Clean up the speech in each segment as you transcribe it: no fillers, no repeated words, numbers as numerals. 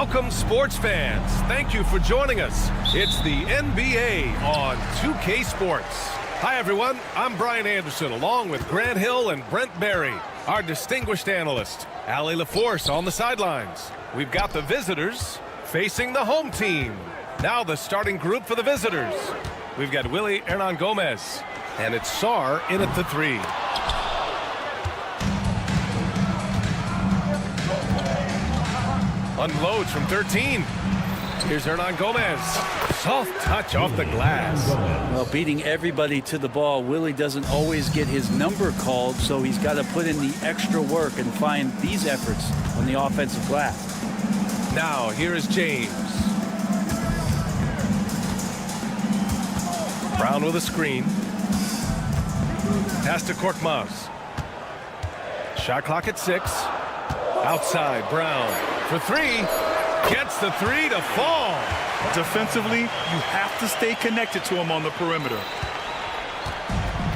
Welcome, sports fans. Thank you for joining us. It's the NBA on 2K Sports. Hi, everyone. I'm Brian Anderson, along with Grant Hill and Brent Berry, our distinguished analyst. Allie LaForce on the sidelines. We've got the visitors facing the home team. Now the starting group for the visitors. We've got Willie Hernan Gomez, and it's Sar in at the 3. Unloads from 13. Here's Hernan Gomez. Soft touch off the glass. Well, beating everybody to the ball, Willie doesn't always get his number called, so he's got to put in the extra work and find these efforts on the offensive glass. Now, here is James. Brown with a screen. Pass to Korkmaz. Shot clock at 6. Outside, Brown for 3. Gets the 3 to fall. Defensively, you have to stay connected to him on the perimeter.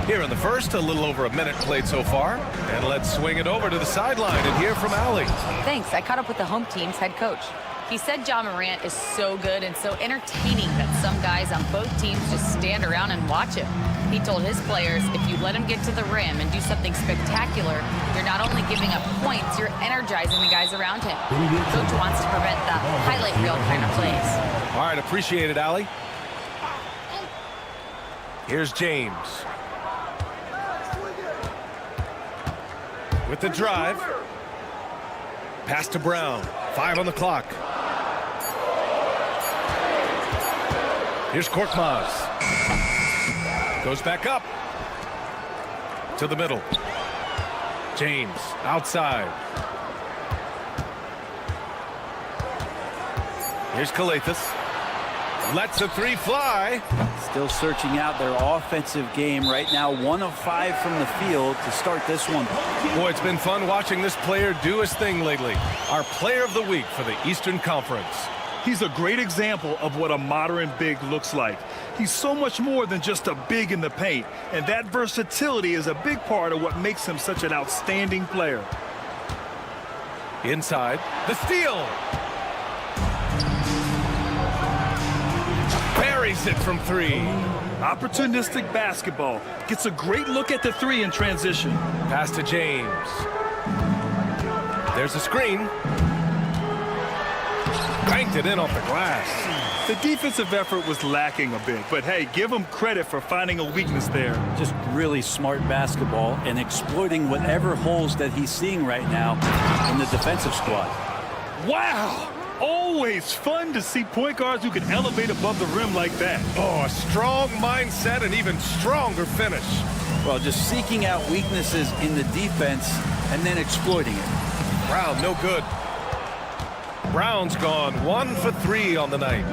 Here in the first, a little over a minute played so far. And let's swing it over to the sideline and hear from Allie. Thanks. I caught up with the home team's head coach. He said Ja Morant is so good and so entertaining that some guys on both teams just stand around and watch him. He told his players, if you let him get to the rim and do something spectacular, you're not only giving up points, you're energizing the guys around him. Coach wants to prevent the highlight reel kind of plays. All right, appreciate it, Allie. Here's James. With the drive. Pass to Brown. 5 on the clock. Here's Korkmaz. Goes back up. To the middle. James outside. Here's Calathes. Lets a 3 fly. Still searching out their offensive game right now. 1 of 5 from the field to start this one. Boy, it's been fun watching this player do his thing lately. Our player of the week for the Eastern Conference. He's a great example of what a modern big looks like. He's so much more than just a big in the paint, and that versatility is a big part of what makes him such an outstanding player. Inside, the steal. Buries it from 3. Opportunistic basketball. Gets a great look at the 3 in transition. Pass to James. There's a screen. Banked it in off the glass. The defensive effort was lacking a bit, but hey, give him credit for finding a weakness there. Just really smart basketball and exploiting whatever holes that he's seeing right now in the defensive squad. Wow! Always fun to see point guards who can elevate above the rim like that. Oh, a strong mindset and even stronger finish. Well, just seeking out weaknesses in the defense and then exploiting it. Brown, no good. Brown's gone 1 for 3 on the night.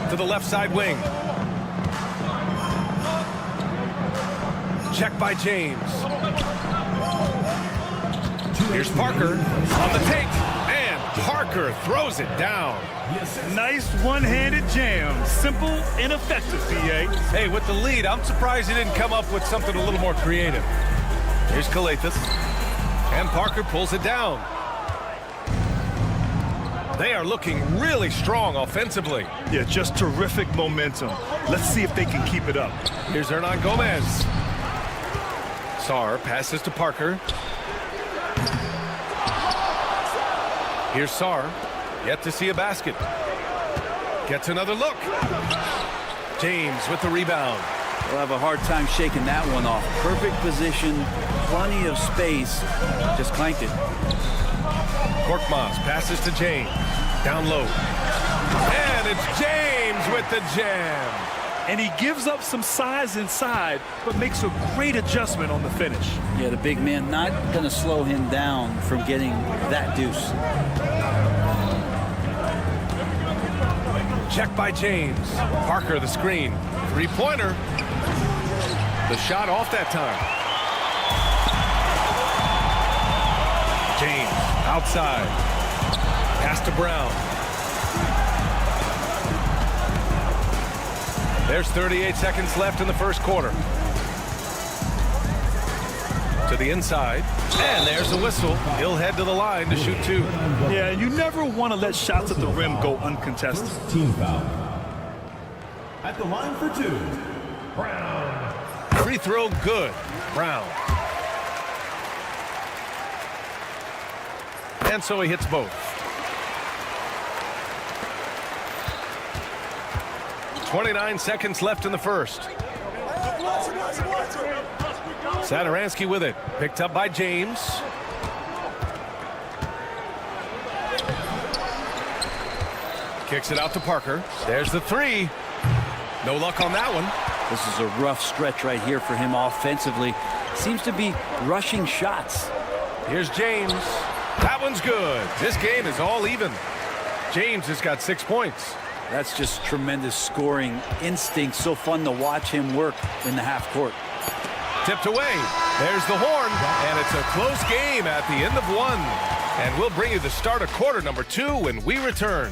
To the left side wing. Check by James. Here's Parker on the take, and Parker throws it down. Nice one-handed jam. Simple and effective, DA. Hey, with the lead, I'm surprised he didn't come up with something a little more creative. Here's Calathes, and Parker pulls it down. They are looking really strong offensively. Yeah, just terrific momentum. Let's see if they can keep it up. Here's Hernan Gomez. Sar passes to Parker. Here's Sar, yet to see a basket. Gets another look. James with the rebound. We'll have a hard time shaking that one off. Perfect position, plenty of space, just clanked it. Korkmaz passes to James. Down low. And it's James with the jam. And he gives up some size inside, but makes a great adjustment on the finish. Yeah, the big man not going to slow him down from getting that deuce. Check by James. Parker the screen. 3-pointer. The shot off that time. James outside. Pass to Brown. There's 38 seconds left in the first quarter. To the inside. And there's the whistle. He'll head to the line to shoot 2. Yeah, and you never want to let shots at the rim go uncontested. First team foul. At the line for 2, Brown. Free throw good. Brown. And so he hits both. 29 seconds left in the first. Satoransky with it. Picked up by James. Kicks it out to Parker. There's the 3. No luck on that one. This is a rough stretch right here for him offensively. Seems to be rushing shots. Here's James. That one's good. This game is all even. James has got 6 points. That's just tremendous scoring instinct. So fun to watch him work in the half court. Tipped away. There's the horn. And it's a close game at the end of 1. And we'll bring you the start of quarter number 2 when we return.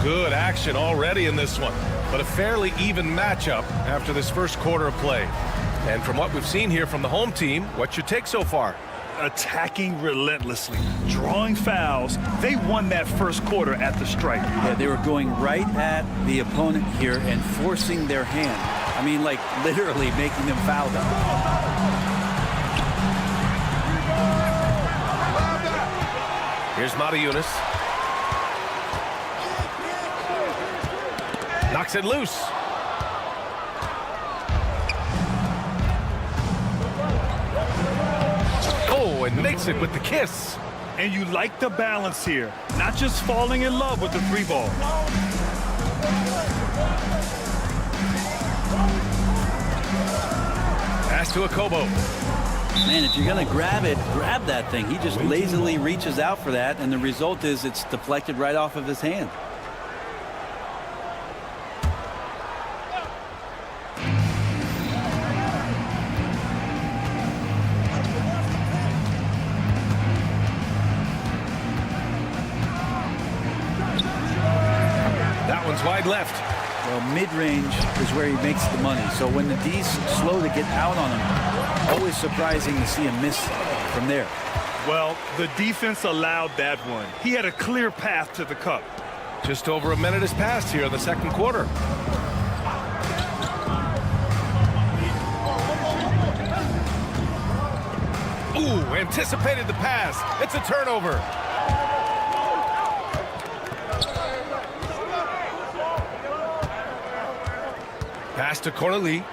Good action already in this one, but a fairly even matchup after this first quarter of play. And from what we've seen here from the home team, what's your take so far? Attacking relentlessly, drawing fouls. They won that first quarter at the stripe. Yeah, they were going right at the opponent here and forcing their hand. I mean, like literally making them foul them. Here's Mata-Yunus. Knocks it loose. Oh, and makes it with the kiss. And you like the balance here, not just falling in love with the 3 ball. Pass to Akobo. Man, if you're going to grab it, grab that thing. He just lazily reaches out for that, and the result is it's deflected right off of his hand. Wide left. Well, mid-range is where he makes the money. So when the D's slow to get out on him, always surprising to see him miss from there. Well, the defense allowed that one. He had a clear path to the cup. Just over a minute has passed here in the second quarter. Ooh, anticipated the pass. It's a turnover. Pass to Cornelie.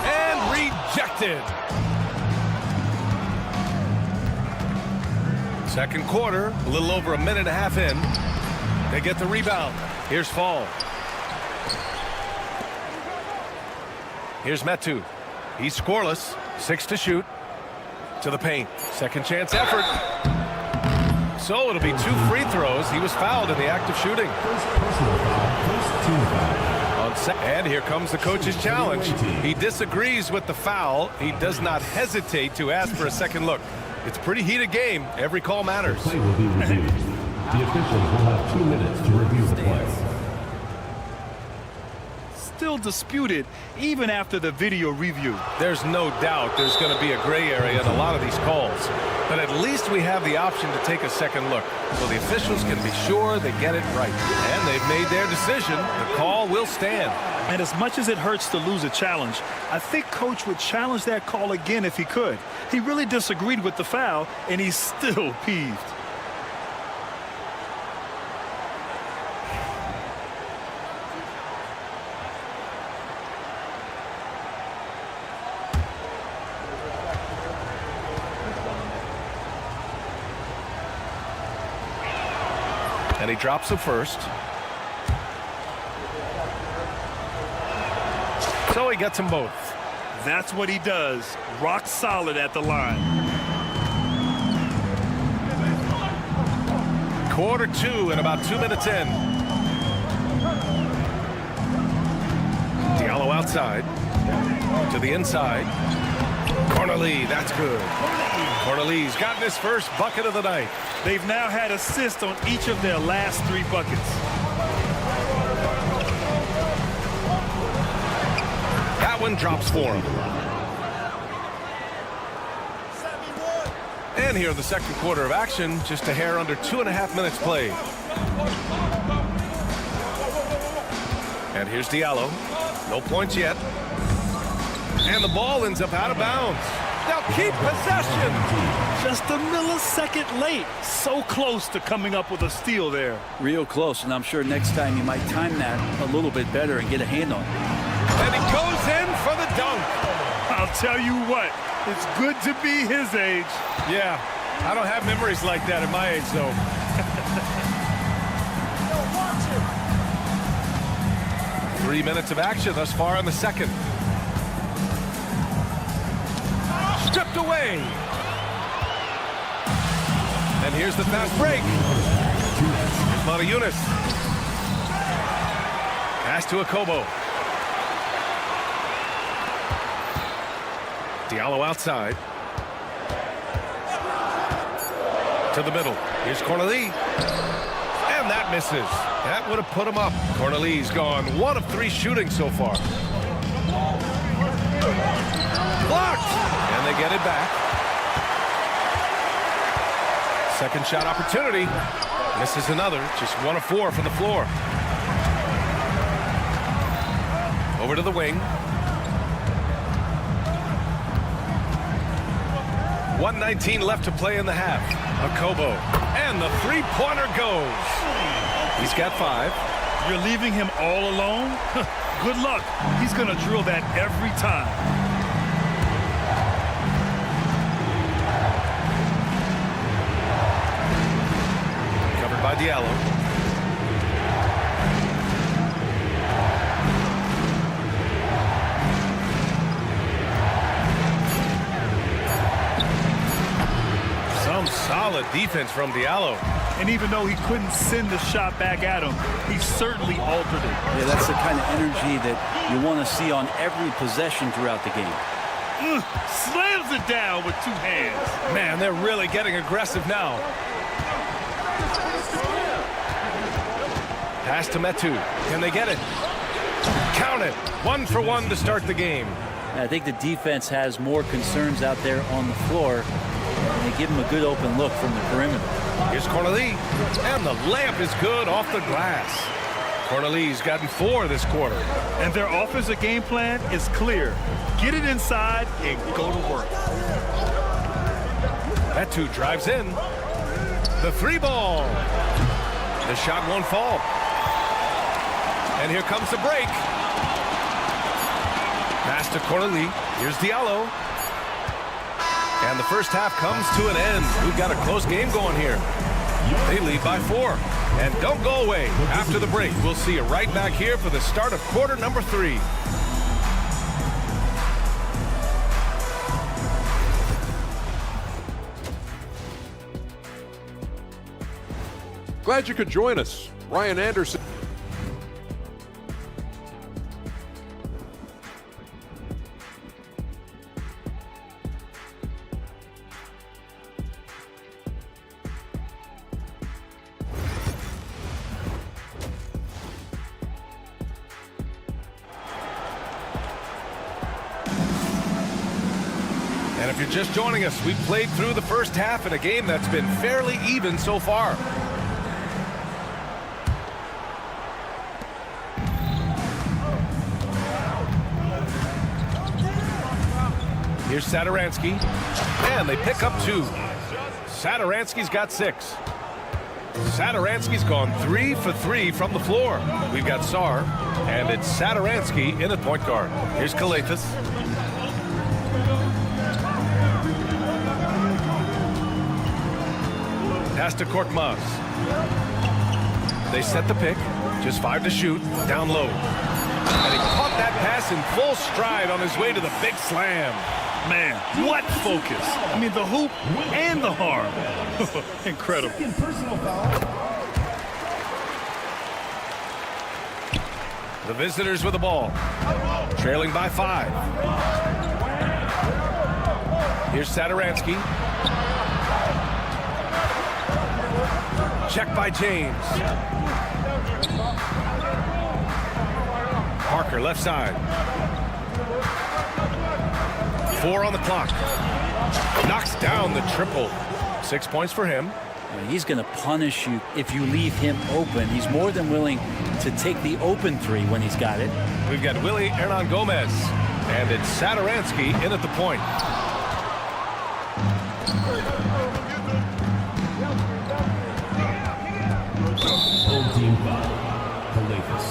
And rejected. Second quarter, a little over a minute and a half in. They get the rebound. Here's Fall. Here's Metu. He's scoreless. 6 to shoot. To the paint. Second chance effort. So it'll be 2 free throws. He was fouled in the act of shooting. And here comes the coach's challenge. He disagrees with the foul. He does not hesitate to ask for a second look. It's a pretty heated game. Every call matters. Play will be reviewed. The officials will have 2 minutes to review the play. Still disputed even after the video review. There's no doubt there's going to be a gray area in a lot of these calls. But at least we have the option to take a second look, so the officials can be sure they get it right. And they've made their decision. The call will stand. And as much as it hurts to lose a challenge, I think Coach would challenge that call again if he could. He really disagreed with the foul, and he's still peeved. And he drops the first. So he gets them both. That's what he does. Rock solid at the line. Quarter 2 and about 2 minutes in. Diallo outside. To the inside. Cornelie, that's good. Cornelie's gotten his first bucket of the night. They've now had assists on each of their last 3 buckets. one drops for him. And here in the second quarter of action, just a hair under 2.5 minutes played. And here's Diallo. No points yet. And the ball ends up out of bounds. They'll keep possession. Just a millisecond late. So close to coming up with a steal there. Real close, and I'm sure next time you might time that a little bit better and get a hand on it. And he goes in for the dunk. I'll tell you what, it's good to be his age. Yeah, I don't have memories like that at my age, though. 3 minutes of action thus far in the second. Stripped away. And here's the fast break. Here's Motiejunas. Pass to Akobo. Diallo outside. To the middle. Here's Cornelie. And that misses. That would have put him up. Cornelie's gone 1 of 3 shooting so far. Blocked. And they get it back. Second shot opportunity. Misses another. Just 1 of 4 from the floor. Over to the wing. 1:19 left to play in the half. Akobo. And the three-pointer goes. He's got 5. You're leaving him all alone? Good luck. He's going to drill that every time. Covered by Diallo. Some solid defense from Diallo. And even though he couldn't send the shot back at him, he certainly altered it. Yeah, that's the kind of energy that you want to see on every possession throughout the game. Slams it down with 2 hands. Man, they're really getting aggressive now. Pass to Metu. Can they get it? Count it. 1 for 1 to start the game. I think the defense has more concerns out there on the floor. And they give him a good open look from the perimeter. Here's Cornelie. And the layup is good off the glass. Cornelie's gotten 4 this quarter. And their offensive game plan is clear. Get it inside and go to work. Metu drives in. The 3-ball. The shot won't fall. And here comes the break. Pass to Cornelie. Here's Diallo. And the first half comes to an end. We've got a close game going here. They lead by 4. And don't go away. After the break, we'll see you right back here for the start of quarter number 3. Glad you could join us. Ryan Anderson. And if you're just joining us, we've played through the first half in a game that's been fairly even so far. Here's Satoransky. And they pick up 2. Satoransky's got 6. Satoransky's gone 3 for 3 from the floor. We've got Sar, and it's Satoransky in at point guard. Here's Kalafis. Pass to Korkmaz. They set the pick. Just 5 to shoot. Down low. And he caught that pass in full stride on his way to the big slam. Man, what focus. I mean, the hoop and the harm. Incredible. The visitors with the ball. Trailing by 5. Here's Satoransky. Check by James. Parker left side. 4 on the clock. Knocks down the triple. 6 points for him. He's going to punish you if you leave him open. He's more than willing to take the open 3 when he's got it. We've got Willie Hernan Gomez, and it's Sadaransky in at the point. Full team foul. Calafis.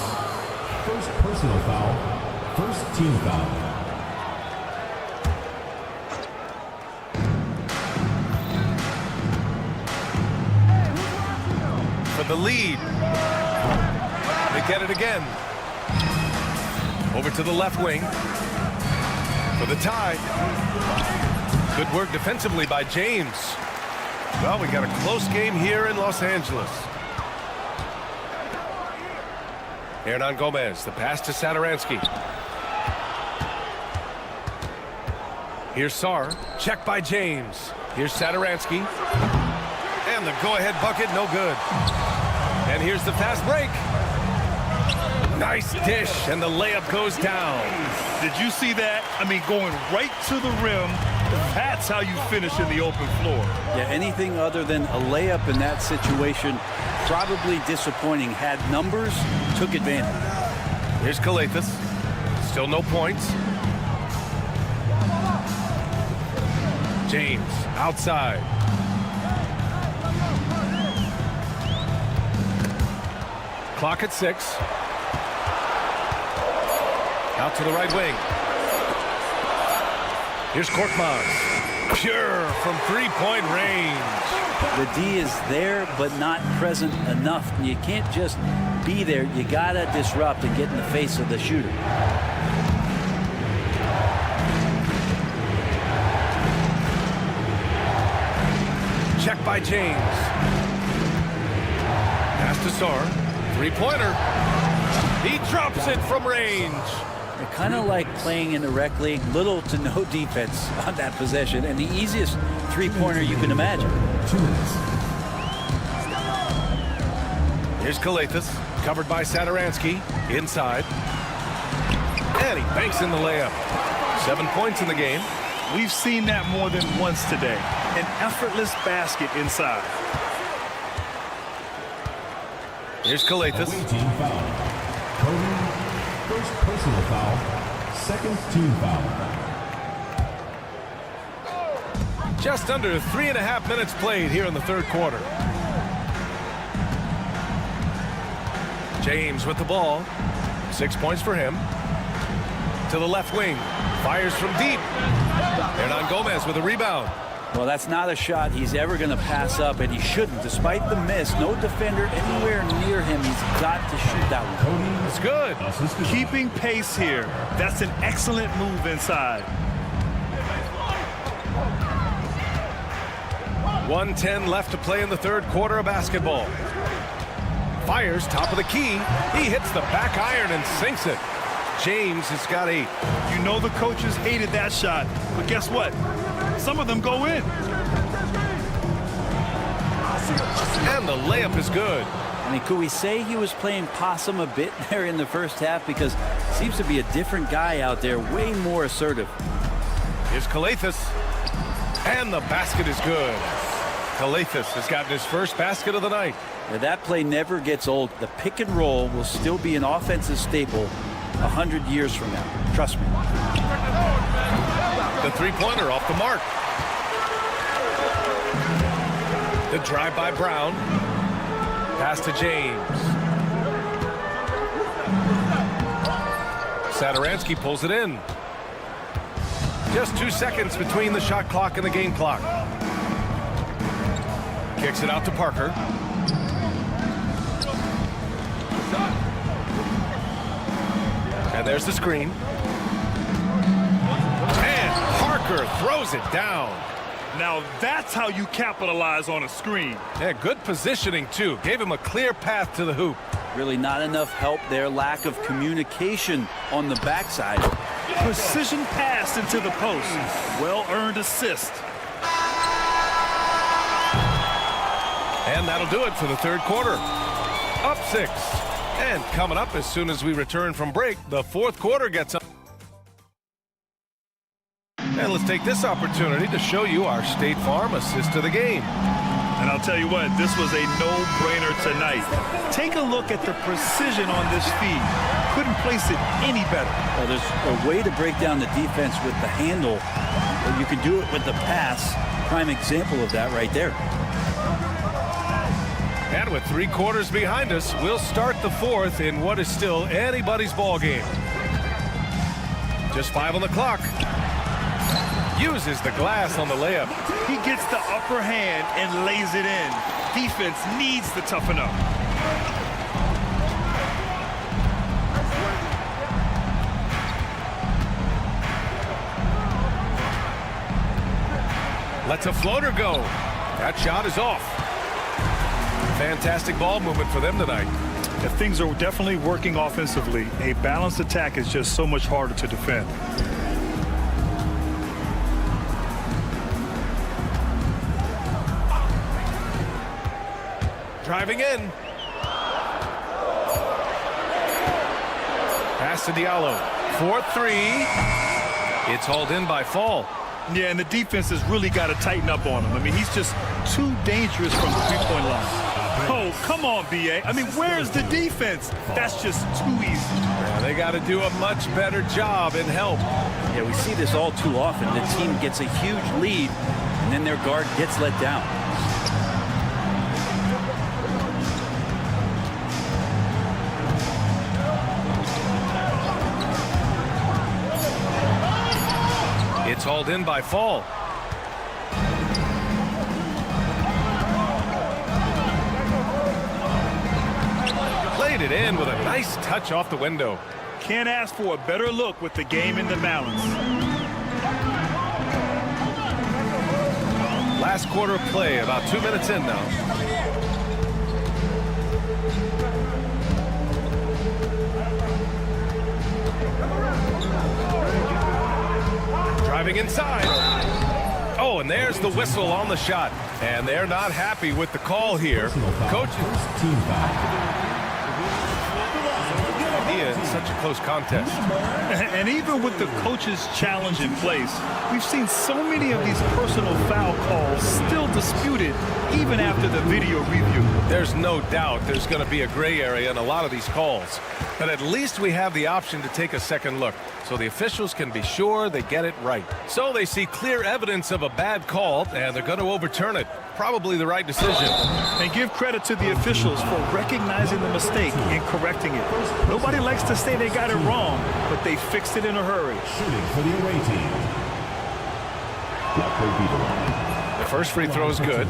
First personal foul. First team foul. For the lead. They get it again. Over to the left wing. For the tie. Good work defensively by James. Well, we got a close game here in Los Angeles. Hernan Gomez, the pass to Sadaransky. Here's Sar, checked by James. Here's Sadaransky. And the go-ahead bucket, no good. And here's the fast break. Nice dish, and the layup goes down. Did you see that? I mean, going right to the rim. That's how you finish in the open floor. Yeah, anything other than a layup in that situation, probably disappointing. Had numbers, took advantage. Here's Calafis. Still no points. James, outside. Clock at 6. Out to the right wing. Here's Korkmaz. Pure from 3-point range. The D is there, but not present enough. You can't just be there. You got to disrupt and get in the face of the shooter. Check by James. Pass to Sar. 3-pointer. He drops it from range. They're kind of like playing in the rec league, little to no defense on that possession, and the easiest 3-pointer you can imagine. Here's Calafis, covered by Sadaransky, inside. And he banks in the layup. 7 points in the game. We've seen that more than once today. An effortless basket inside. Here's Calafis. Away team foul. Cody, first personal foul. Second team foul. Just under 3.5 minutes played here in the third quarter. James with the ball. 6 points for him. To the left wing. Fires from deep. Hernan Gomez with a rebound. Well, that's not a shot he's ever going to pass up, and he shouldn't. Despite the miss, no defender anywhere near him. He's got to shoot that one. It's good. Keeping pace here. That's an excellent move inside. 1:10 left to play in the third quarter of basketball. Fires top of the key. He hits the back iron and sinks it. James has got 8. You know the coaches hated that shot, but guess what? Some of them go in. And the layup is good. I mean, could we say he was playing possum a bit there in the first half? Because it seems to be a different guy out there, way more assertive. Here's Calafis. And the basket is good. Calafis has gotten his first basket of the night. Now, that play never gets old. The pick and roll will still be an offensive staple 100 years from now. Trust me. The 3-pointer off the mark. The drive by Brown. Pass to James. Sadaransky pulls it in. Just 2 seconds between the shot clock and the game clock. Kicks it out to Parker. And there's the screen. And Parker throws it down. Now that's how you capitalize on a screen. Yeah, good positioning, too. Gave him a clear path to the hoop. Really not enough help there. Lack of communication on the backside. Precision pass into the post. Well-earned assist. And that'll do it for the third quarter. Up 6. And coming up as soon as we return from break, the fourth quarter gets up. And let's take this opportunity to show you our State Farm assist to the game. And I'll tell you what, this was a no-brainer tonight. Take a look at the precision on this feed. Couldn't place it any better. Well, there's a way to break down the defense with the handle. But you can do it with the pass. Prime example of that right there. And with 3 quarters behind us, we'll start the 4th in what is still anybody's ball game. Just 5 on the clock. Uses the glass on the layup. He gets the upper hand and lays it in. Defense needs to toughen up. Lets a floater go. That shot is off. Fantastic ball movement for them tonight. If things are definitely working offensively, a balanced attack is just so much harder to defend. Driving in. Pass to Diallo. 4-3. It's hauled in by Fall. Yeah, and the defense has really got to tighten up on him. I mean, he's just too dangerous from the three-point line. Oh, come on, B.A. I mean, where's the defense? That's just too easy. Yeah, they got to do a much better job in help. Yeah, we see this all too often. The team gets a huge lead, and then their guard gets let down. It's hauled in by Fall. Played it in with a nice touch off the window. Can't ask for a better look with the game in the balance. Last quarter of play, about 2 minutes in now. Driving inside. Oh, and there's the whistle on the shot. And they're not happy with the call here. Coach, Team foul. in such a close contest. And even with the coach's challenge in place, we've seen so many of these personal foul calls still disputed even after the video review. There's no doubt there's going to be a gray area in a lot of these calls. But at least we have the option to take a second look, so the officials can be sure they get it right. So they see clear evidence of a bad call, and they're going to overturn it. Probably the right decision. And give credit to the officials for recognizing the mistake and correcting it. Nobody likes to say they got it wrong, but they fixed it in a hurry. Shooting for the away team. That will be the line. The first free throw is good.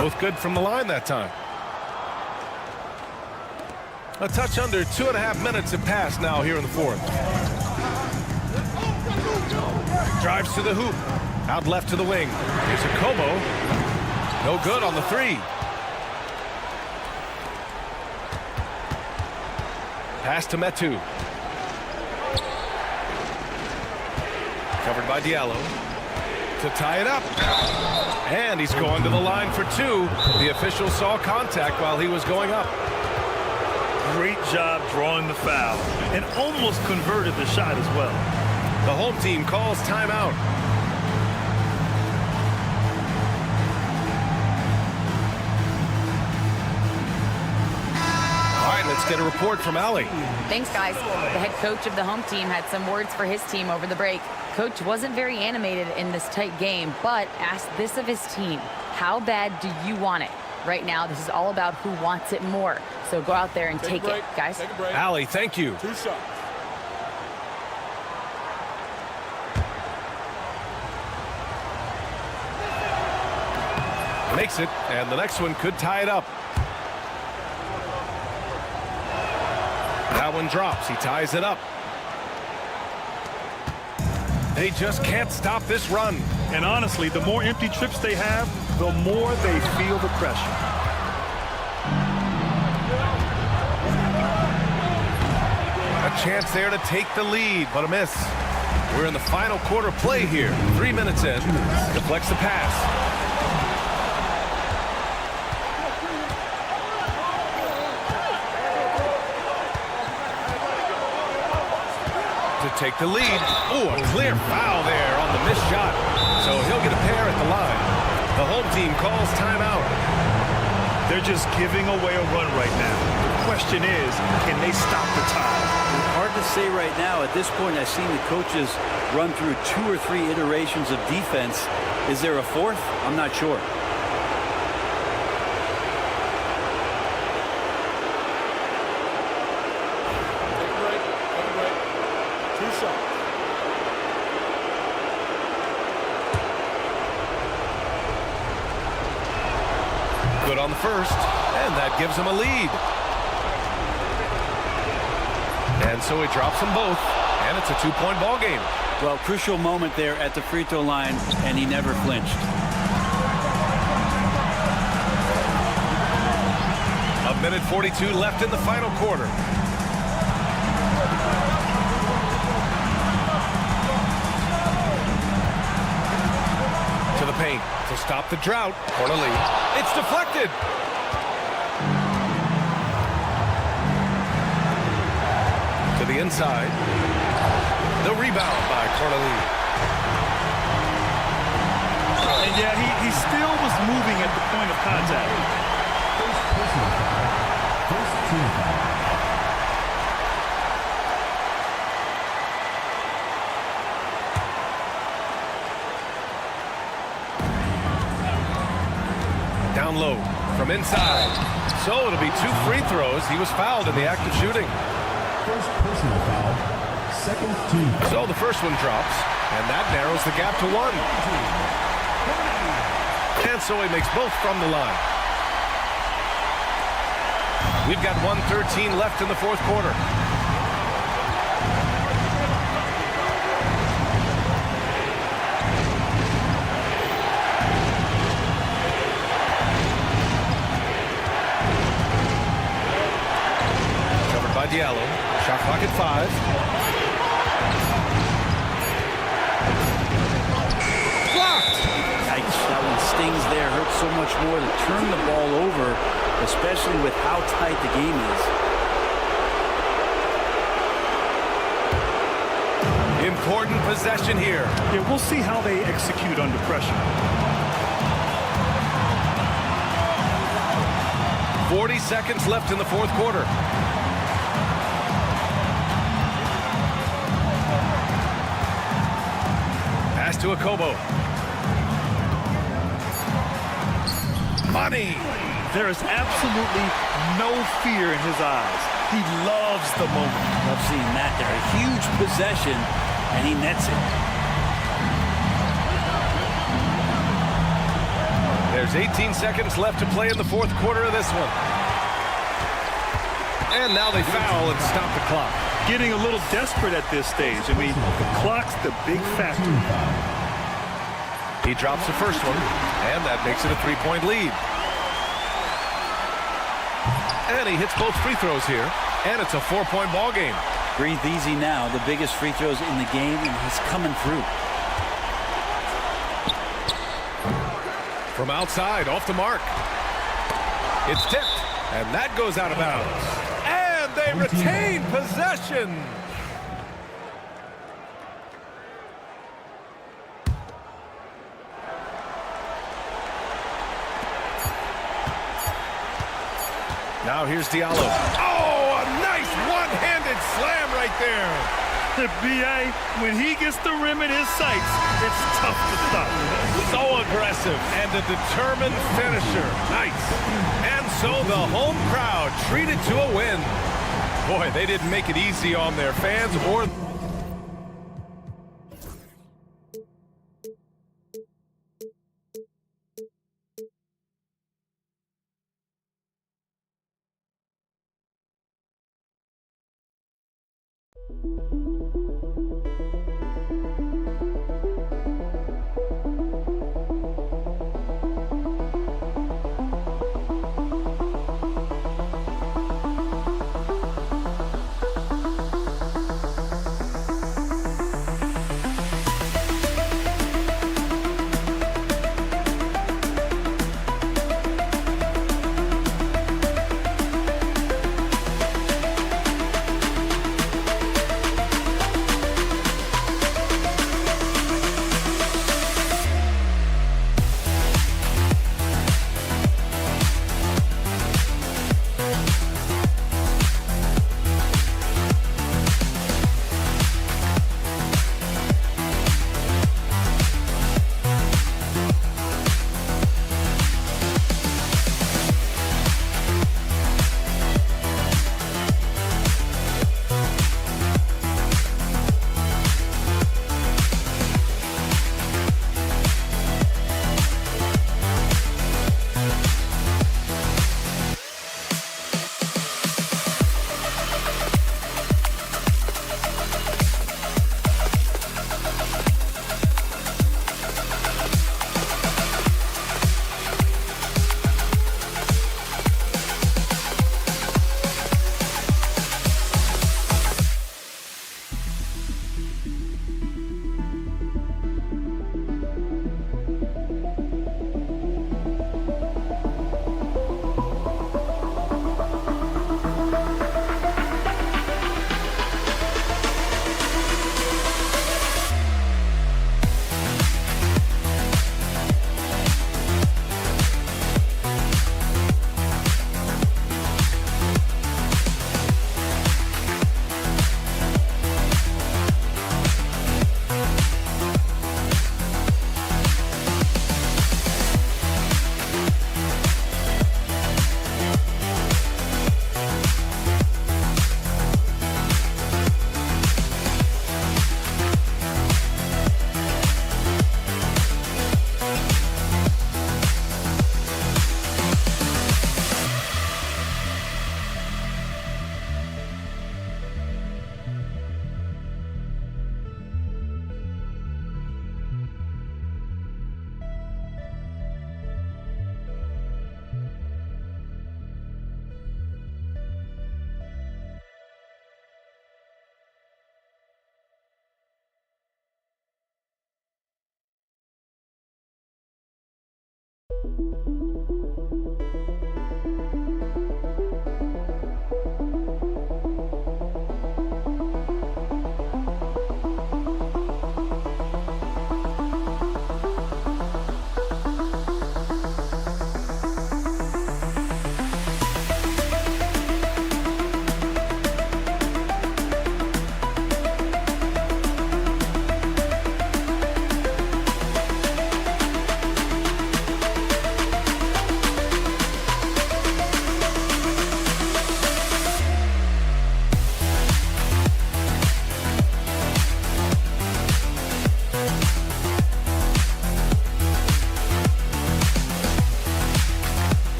Both good from the line that time. A touch under 2.5 minutes have passed now here in the 4th. Drives to the hoop. Out left to the wing. Here's a Kobo. No good on the 3. Pass to Metu. Covered by Diallo. To tie it up. And he's going to the line for 2. The official saw contact while he was going up. Great job drawing the foul and almost converted the shot as well. The home team calls timeout. All right, let's get a report from Allie. Thanks, guys. The head coach of the home team had some words for his team over the break. Coach wasn't very animated in this tight game, but asked this of his team: how bad do you want it? Right now, this is all about who wants it more. So go out there and take it, guys. Allie, thank you. 2 shots. Makes it, and the next one could tie it up. That one drops. He ties it up. They just can't stop this run. And honestly, the more empty trips they have, the more they feel the pressure. A chance there to take the lead, but a miss. We're in the final quarter play here. 3 minutes in. Deflects the pass. take the lead. Ooh, a clear foul there on the missed shot. So he'll get a pair at the line. The home team calls timeout. They're just giving away a run right now. The question is, can they stop the tide? Hard to say right now. At this point, I've seen the coaches run through 2 or 3 iterations of defense. Is there a fourth? I'm not sure. Good on the first, and that gives him a lead. And so he drops them both, and it's a 2-point ball game. Well, crucial moment there at the free throw line, and he never flinched. A minute 42 left in the final quarter. To the paint to stop the drought. Corneli. It's deflected. To the inside. The rebound by Corneli. And yeah, he still was moving at the point of contact. First personal foul. First team foul. Down low from inside. So it'll be 2 free throws. He was fouled in the act of shooting. First personal foul. Second team foul. So the first one drops, and that narrows the gap to 1. And so he makes both from the line. We've got 1:13 left in the fourth quarter. By Diallo. Shot clock at 5. Blocked! Yikes, that one stings there. Hurts so much more to turn the ball over, especially with how tight the game is. Important possession here. Yeah, we'll see how they execute under pressure. 40 seconds left in the fourth quarter. Pass to Akobo. Money. There is absolutely no fear in his eyes. He loves the moment. Love seeing that there. A huge possession, and he nets it. There's 18 seconds left to play in the fourth quarter of this one. And now they foul and stop the clock. Getting a little desperate at this stage. I mean, the clock's the big factor. He drops the first one, and that makes it a 3-point lead. And he hits both free throws here, and it's a 4-point ball game. Breathe easy now. The biggest free throws in the game, and he's coming through. From outside, off the mark. It's tipped, and that goes out of bounds. And they retain possession. Now here's Diallo. Oh, a nice one-handed slam right there. The BA, when he gets the rim in his sights, it's tough to stop. So aggressive and a determined finisher. Nice. And so the home crowd treated to a win. Boy, they didn't make it easy on their fans or...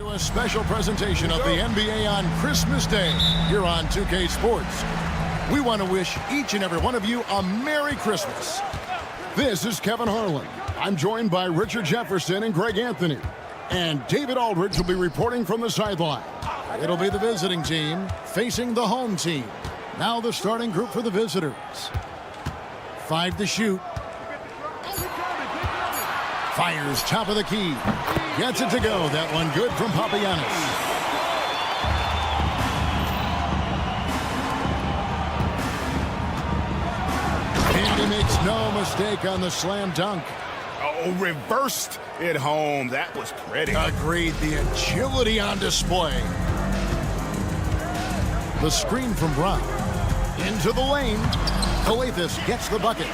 A special presentation of the NBA on Christmas Day here on 2K Sports. We want to wish each and every one of you a Merry Christmas. This is Kevin Harlan. I'm joined by Richard Jefferson and Greg Anthony. And David Aldridge will be reporting from the sideline. It'll be the visiting team facing the home team. Now the starting group for the visitors. 5 to shoot. Fires top of the key. Gets it to go. That one good from Papagiannis. And he makes no mistake on the slam dunk. Oh, reversed it home. That was pretty. Agreed. The agility on display. The screen from Brown. Into the lane. Calathes gets the bucket.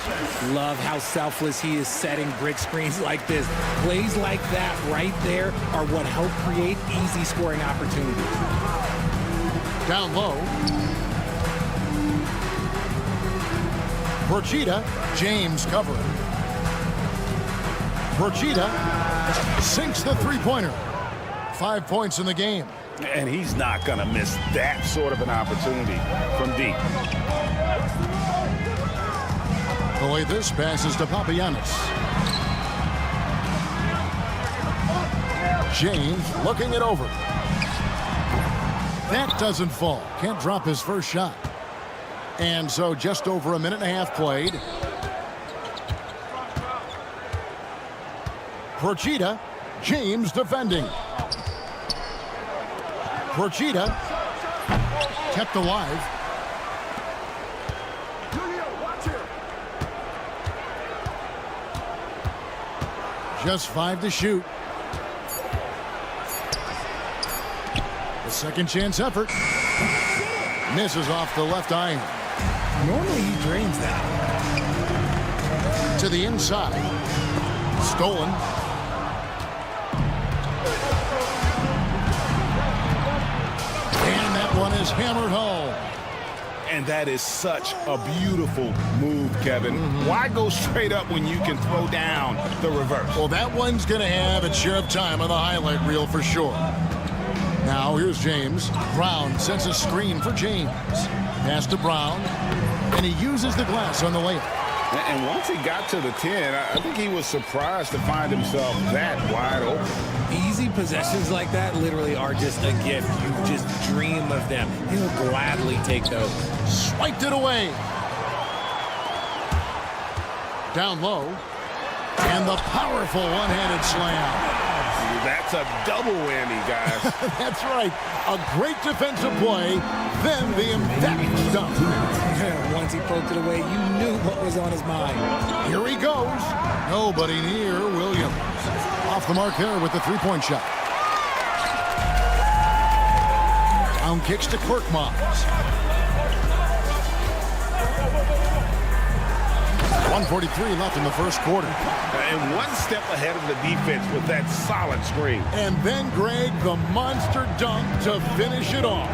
Love how selfless he is setting brick screens like this. Plays like that right there are what help create easy scoring opportunities. Down low. Procida, James covering. Procida sinks the three-pointer. 5 points in the game. And he's not going to miss that sort of an opportunity from deep. Calathes passes to Papagiannis. James looking it over. That doesn't fall. Can't drop his first shot. And so just over a minute and a half played. Procida, James defending. Procida kept alive. Just 5 to shoot. The second chance effort. Misses off the left iron. Normally he drains that. To the inside. Stolen. And that one is hammered home. And that is such a beautiful move, Kevin. Why go straight up when you can throw down the reverse? Well, that one's going to have its share of time on the highlight reel for sure. Now, here's James. Brown sends a screen for James. Pass to Brown. And he uses the glass on the layup. And once he got to the 10, I think he was surprised to find himself that wide open. Easy possessions like that literally are just a gift. You just dream of them. He'll gladly take those. Swiped it away. Down low. And the powerful one-handed slam. That's a double whammy, guys. That's right. A great defensive play, then the emphatic dunk. Once he poked it away, you knew what was on his mind. Here he goes. Nobody near Williams. Off the mark there with the three-point shot. Down kicks to Korkmaz. 1:43 left in the first quarter. And one step ahead of the defense with that solid screen. And then, Greg, the monster dunk to finish it off.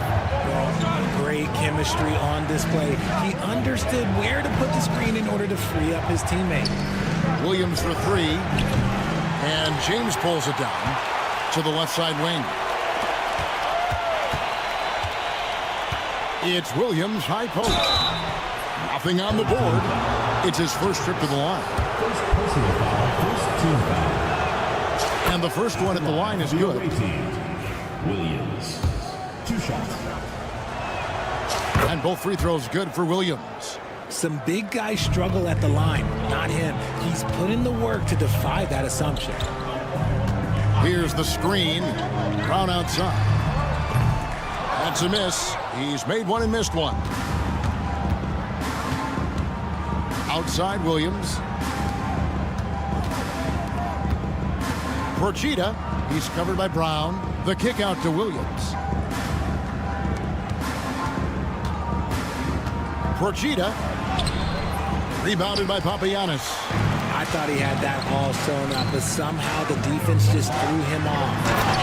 Great chemistry on display. He understood where to put the screen in order to free up his teammate. Williams for three. And James pulls it down to the left side wing. It's Williams, high post. Nothing on the board. It's his first trip to the line. First personal foul, first team foul. And the first one at the line is good. Williams. 2 shots. And both free throws good for Williams. Some big guys struggle at the line, not him. He's put in the work to defy that assumption. Here's the screen. Brown outside. That's a miss. He's made one and missed one. Outside Williams. Procida. He's covered by Brown. The kick out to Williams. Procida. Rebounded by Papagiannis. I thought he had that all sewn up, but somehow the defense just threw him off.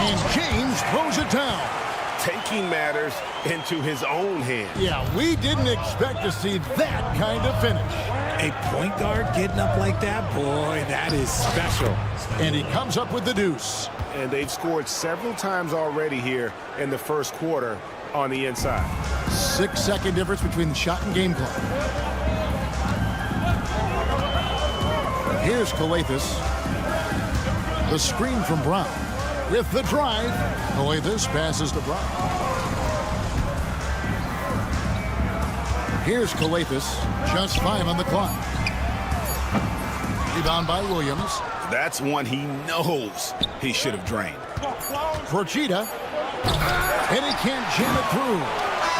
And James throws it down. taking matters into his own hands. Yeah, we didn't expect to see that kind of finish. A point guard getting up like that, boy, that is special. And he comes up with the deuce. And they've scored several times already here in the first quarter on the inside. 6-second difference between the shot and game clock. Here's Calathes. The screen from Brown. With the drive, Calathes passes to Brown. Here's Calathes. Just 5 on the clock. Rebound by Williams. That's one he knows he should have drained. Procida. And he can't jam it through.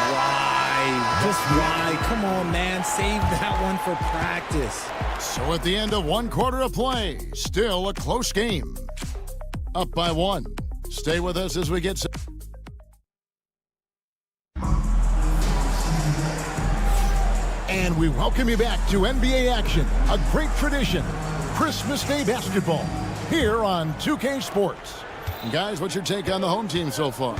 Why? Just why? Come on, man. Save that one for practice. So at the end of 1 quarter of play, still a close game. Up by 1. Stay with us as we get set. And we welcome you back to NBA action, a great tradition, Christmas Day basketball, here on 2K Sports. And guys, what's your take on the home team so far?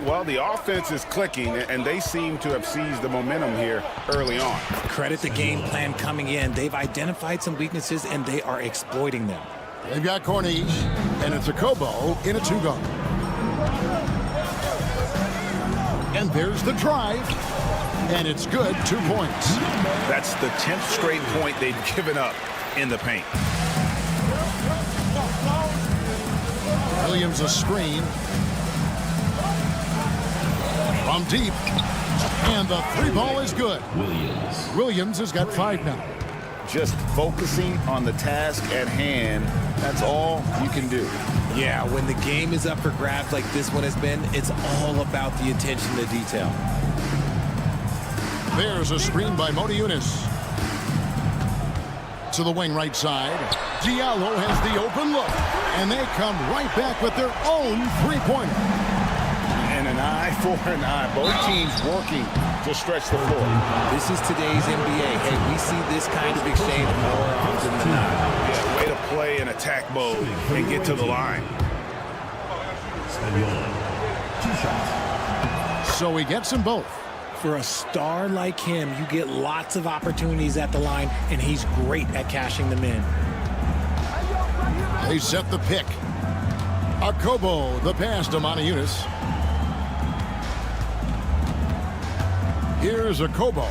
Well, the offense is clicking, and they seem to have seized the momentum here early on. Credit the game plan coming in. They've identified some weaknesses, and they are exploiting them. They've got Corniche, and it's a Kobo in a 2-guard. And there's the drive, and it's good, 2 points. That's the 10th straight point they've given up in the paint. Williams a screen. From deep. And the 3 ball is good. Williams has got 5 now. Just focusing on the task at hand, that's all you can do. Yeah, when the game is up for grabs like this one has been, it's all about the attention to detail. There's a screen by Modiunas. To the wing right side. Diallo has the open look. And they come right back with their own 3-pointer. And an eye for an eye. Both teams working to stretch the floor. This is today's NBA. Hey, we see this kind of exchange more often than not. Yeah, way to play in attack mode and get to the line. So he gets them both. For a star like him, you get lots of opportunities at the line, and he's great at cashing them in. They set the pick. Akobo, the pass to Modiunas. Here's Akobo.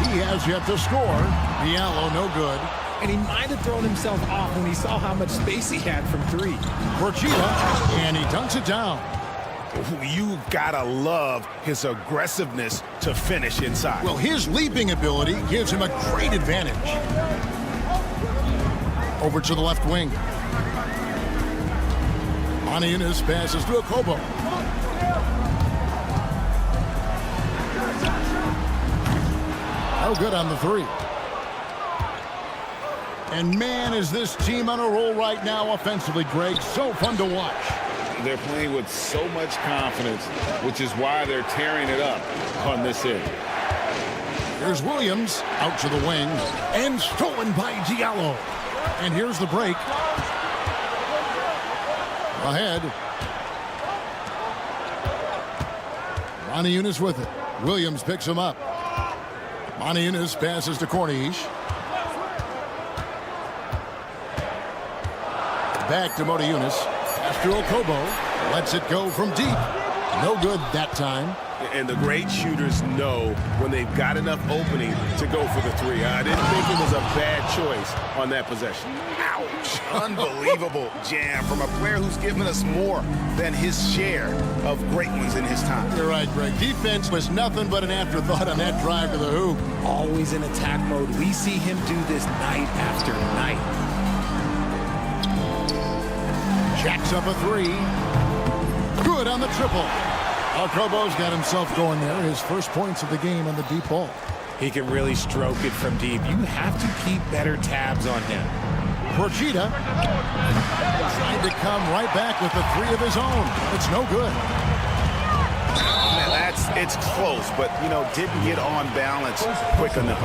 He has yet to score. Diallo, no good. And he might have thrown himself off when he saw how much space he had from 3. Procida, and he dunks it down. You gotta love his aggressiveness to finish inside. Well, his leaping ability gives him a great advantage. Over to the left wing. Modiunas passes to Akobo. No good on the 3. And man, is this team on a roll right now offensively, Greg. So fun to watch. They're playing with so much confidence, which is why they're tearing it up on this end. Here's Williams out to the wing and stolen by Diallo. And here's the break. Ahead. Modiunas with it. Williams picks him up. Modiunas passes to Corniche. Back to Modiunas. After Okobo, lets it go from deep. No good that time. And the great shooters know when they've got enough opening to go for the 3. I didn't think it was a bad choice on that possession. Ouch. Unbelievable jam from a player who's given us more than his share of great ones in his time. You're right, Greg. Defense was nothing but an afterthought on that drive to the hoop. Always in attack mode. We see him do this night after night. Jacks up a 3. Good on the triple. Okobo's got himself going there. His first points of the game on the deep ball. He can really stroke it from deep. You have to keep better tabs on him. Procida trying to come right back with the 3 of his own. It's no good. Man, it's close, but, you know, didn't get on balance quick enough.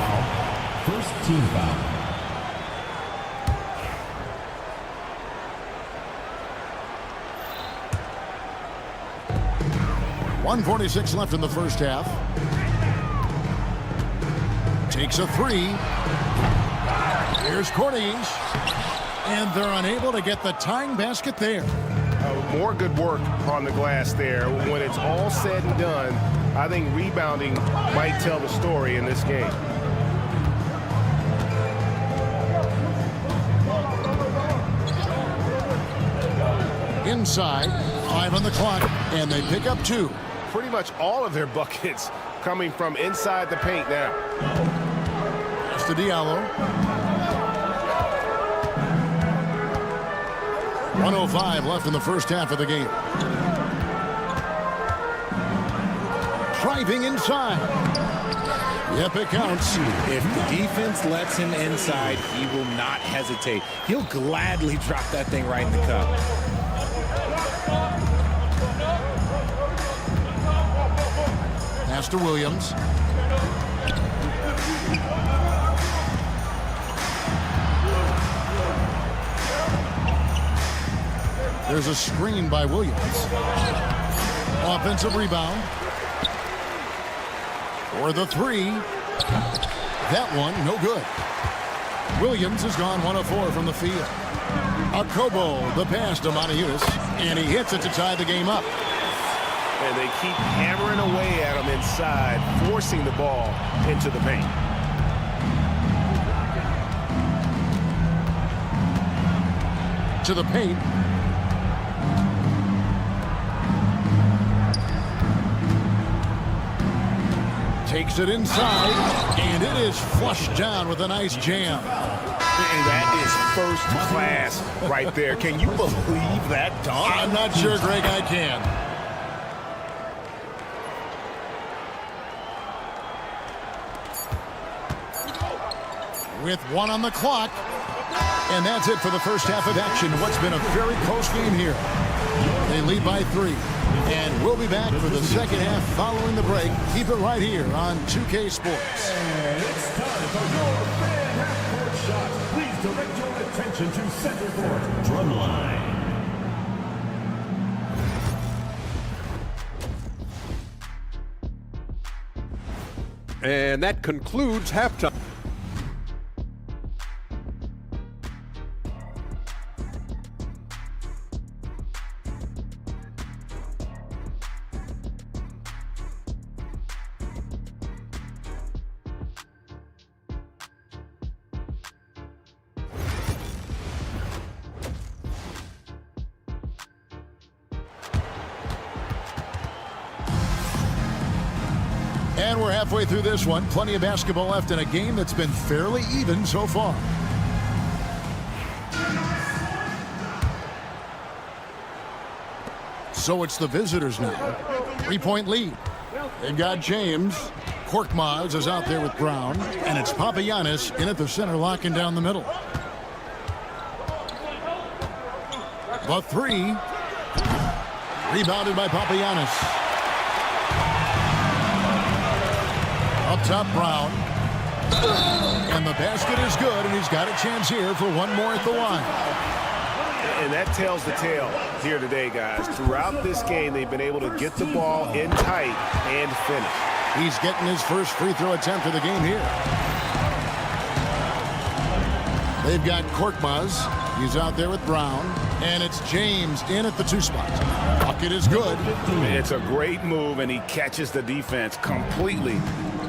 First team foul. 1:46 left in the first half. Takes a three. Here's Corniche. And they're unable to get the tying basket there. More good work on the glass there. When it's all said and done, I think rebounding might tell the story in this game. Inside, 5 on the clock, and they pick up 2. Pretty much all of their buckets coming from inside the paint now. It's to Diallo. 1:05 left in the first half of the game. Driving inside. Yep, it counts. If the defense lets him inside, he will not hesitate. He'll gladly drop that thing right in the cup. Pass to Williams. There's a screen by Williams. Offensive rebound. For the three. That one, no good. Williams has gone 1 of 4 from the field. Akobo, the pass to Moniutis, and he hits it to tie the game up. And they keep hammering away at him inside, forcing the ball into the paint. To the paint. Takes it inside, and it is flushed down with a nice jam. And that is first class right there. Can you believe that dunk? I'm not sure, Greg, I can. With 1 on the clock. And that's it for the first half of action. What's been a very close game here. They lead by 3. And we'll be back for the second half following the break. Keep it right here on 2K Sports. And it's time for your fan half-court shot. Please direct your attention to center court. Drumline. And that concludes halftime. And we're halfway through this one. Plenty of basketball left in a game that's been fairly even so far. So it's the visitors now. 3-point lead. They've got James. Korkmaz is out there with Brown. And it's Papagiannis in at the center, locking down the middle. The three. Rebounded by Papagiannis. Up top, Brown. And the basket is good, and he's got a chance here for one more at the line. And that tells the tale here today, guys. Throughout this game, they've been able to get the ball in tight and finish. He's getting his first free throw attempt of the game here. They've got Korkmaz. He's out there with Brown. And it's James in at the 2 spot. Bucket is good. It's a great move, and he catches the defense completely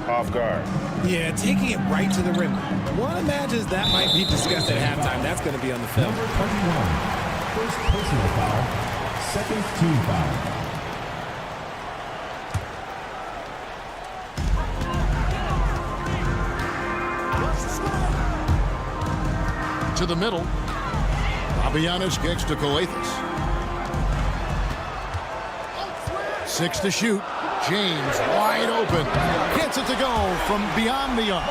off guard. Yeah, taking it right to the rim. One imagines that might be discussed at halftime. That's going to be on the film. Number 21. First personal foul. Second team foul. To the middle. Papagiannis kicks to Coathis. 6 to shoot. James wide open. Gets it to go from beyond the arc.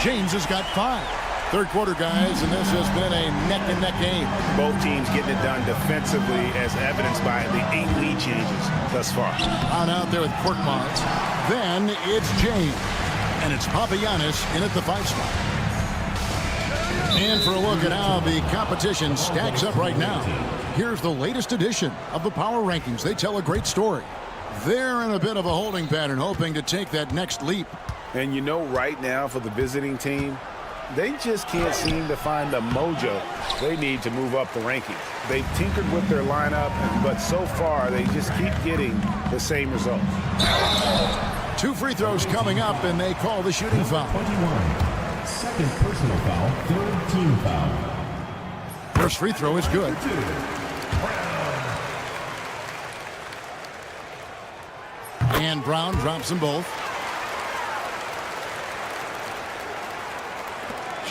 James has got 5. Third quarter, guys, and this has been a neck-and-neck game. Both teams getting it done defensively, as evidenced by the 8 lead changes thus far. On out there with Korkmaz. Then it's James. And it's Papagiannis in at the 5 spot. And for a look at how the competition stacks up right now, here's the latest edition of the Power Rankings. They tell a great story. They're in a bit of a holding pattern, hoping to take that next leap. And you know, right now for the visiting team, they just can't seem to find the mojo they need to move up the rankings. They've tinkered with their lineup, but so far they just keep getting the same result. 2 free throws coming up, and they call the shooting foul. 21. Second personal foul, third team foul. First free throw is good. And Brown drops them both.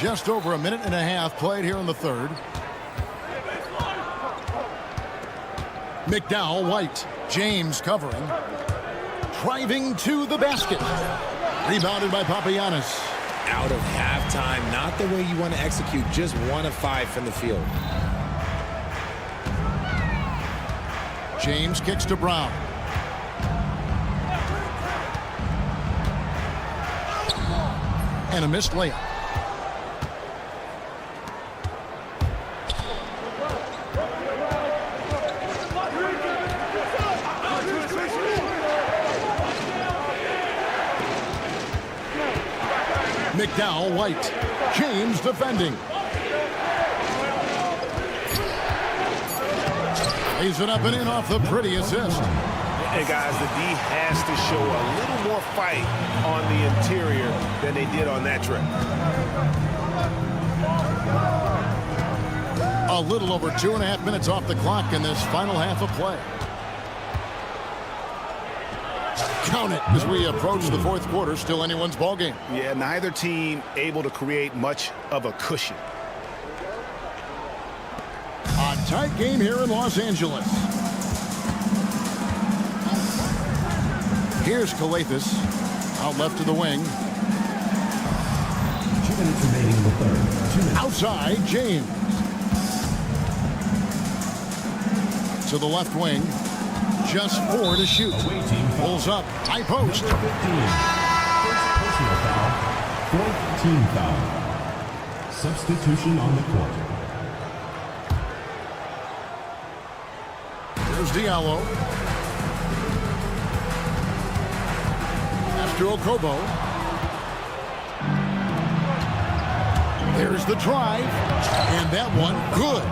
Just over a minute and a half played here in the third. McDowell, White, James covering. Driving to the basket. Rebounded by Papagiannis. Out of halftime, not the way you want to execute, just 1 of 5 from the field. James kicks to Brown. And a missed layup. McDowell, White, James defending. Lays it up and in off the pretty assist. Hey guys, the D has to show a little more fight on the interior than they did on that trip. A little over 2.5 minutes off the clock in this final half of play. Count it as we approach the fourth quarter. Still anyone's ball game. Yeah, neither team able to create much of a cushion. A tight game here in Los Angeles. Here's Calathis out left to the wing. 2 minutes remaining in the third. 2 minutes. Outside, James. To the left wing. Just 4 to shoot. Pulls up. High post. Number 15. First personal foul. Fourth team foul. Substitution on the court. There's Diallo. After Okobo. There's the drive. And that one good.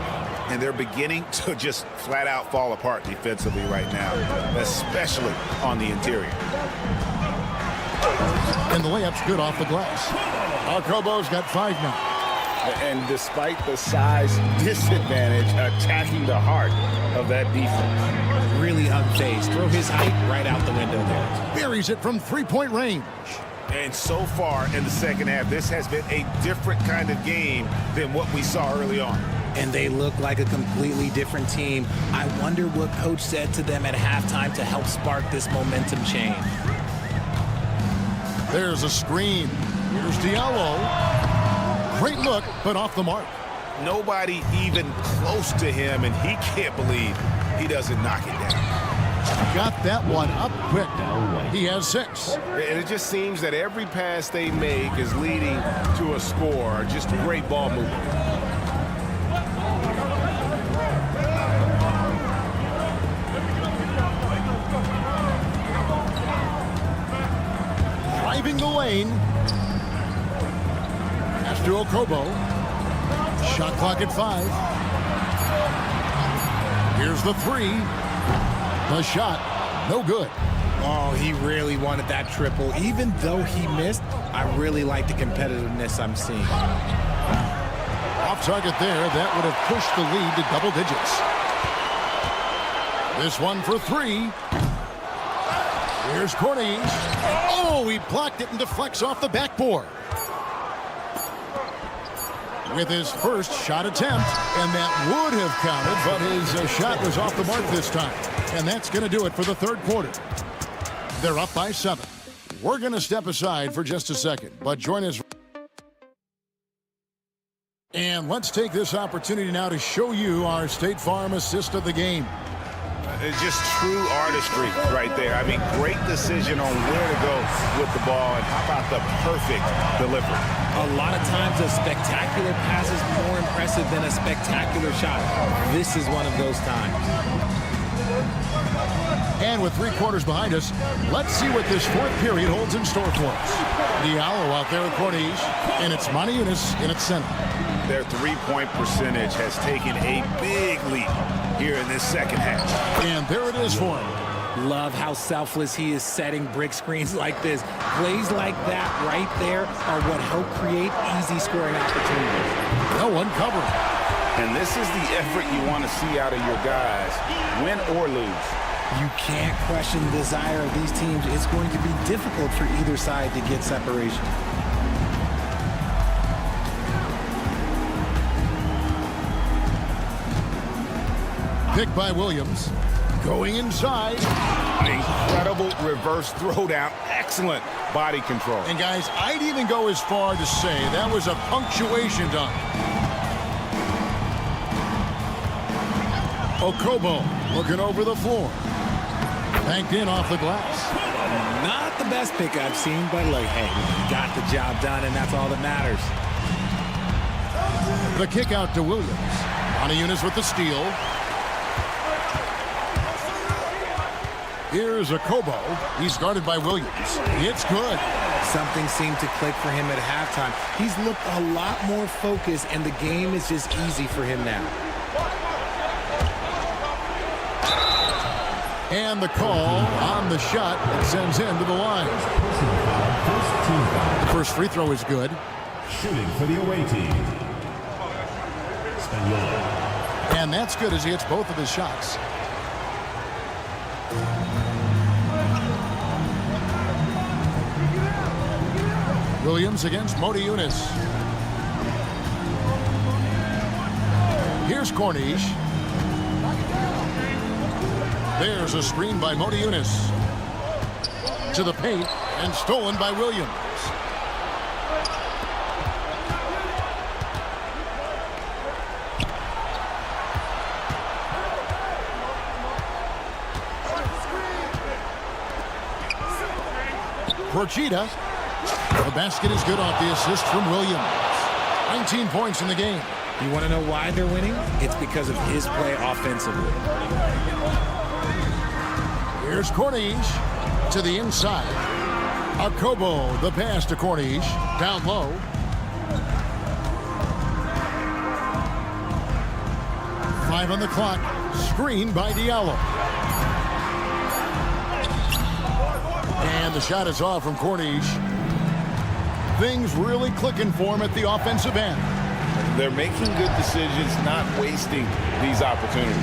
And they're beginning to just flat out fall apart defensively right now, especially on the interior. And the layup's good off the glass. Okobo's got 5 now. And despite the size disadvantage, attacking the heart of that defense. Really unfazed. Throw his height right out the window there. Buries it from 3-point range. And so far in the second half, this has been a different kind of game than what we saw early on. And they look like a completely different team. I wonder what coach said to them at halftime to help spark this momentum change. There's a screen. Here's Diallo. Great look, but off the mark. Nobody even close to him, and he can't believe he doesn't knock it down. Got that one up quick. He has 6. And it just seems that every pass they make is leading to a score. Just great ball movement. Driving the lane. After Okobo. Shot clock at 5. Here's the 3. The shot, no good. Oh, he really wanted that triple. Even though he missed, I really like the competitiveness I'm seeing. Off target there, that would have pushed the lead to double digits. This one for 3. Here's Corney. Oh, he blocked it and deflects off the backboard. With his first shot attempt, and that would have counted, but his shot was off the mark this time. And that's going to do it for the third quarter. They're up by 7. We're going to step aside for just a second, but join us. And let's take this opportunity now to show you our State Farm assist of the game. It's just true artistry right there. I mean, great decision on where to go with the ball, and how about the perfect delivery? A lot of times a spectacular pass is more impressive than a spectacular shot. This is one of those times. And with 3 quarters behind us, let's see what this 4th period holds in store for us. Diallo out there at Corniche, and it's Moniunas in its center. Their three-point percentage has taken a big leap here in this second half. And there it is for him. Love how selfless he is setting brick screens like this. Plays like that right there are what help create easy scoring opportunities. No one covering. And this is the effort you want to see out of your guys, win or lose. You can't question the desire of these teams. It's going to be difficult for either side to get separation. Pick by Williams. Going inside. Incredible reverse throwdown. Excellent body control. And guys, I'd even go as far to say that was a punctuation dunk. Okobo looking over the floor. Banked in off the glass. Not the best pick I've seen, but look, hey, he got the job done, and that's all that matters. The kick out to Williams. Moniunas with the steal. Here's Okobo. He's guarded by Williams. It's good. Something seemed to click for him at halftime. He's looked a lot more focused, and the game is just easy for him now. And the call on the shot that sends him to the line. The first free throw is good. Shooting for the away team. And that's good as he hits both of his shots. Williams against Moniunas. Here's Corniche. There's a screen by Moniunas. To the paint and stolen by Williams. Porchita. The basket is good off the assist from Williams. 19 points in the game. You want to know why they're winning? It's because of his play offensively. Here's Corniche to the inside. Okobo, the pass to Corniche. Down low. Five on the clock. Screen by Diallo. And the shot is off from Corniche. Things really clicking for him at the offensive end. They're making good decisions, not wasting these opportunities.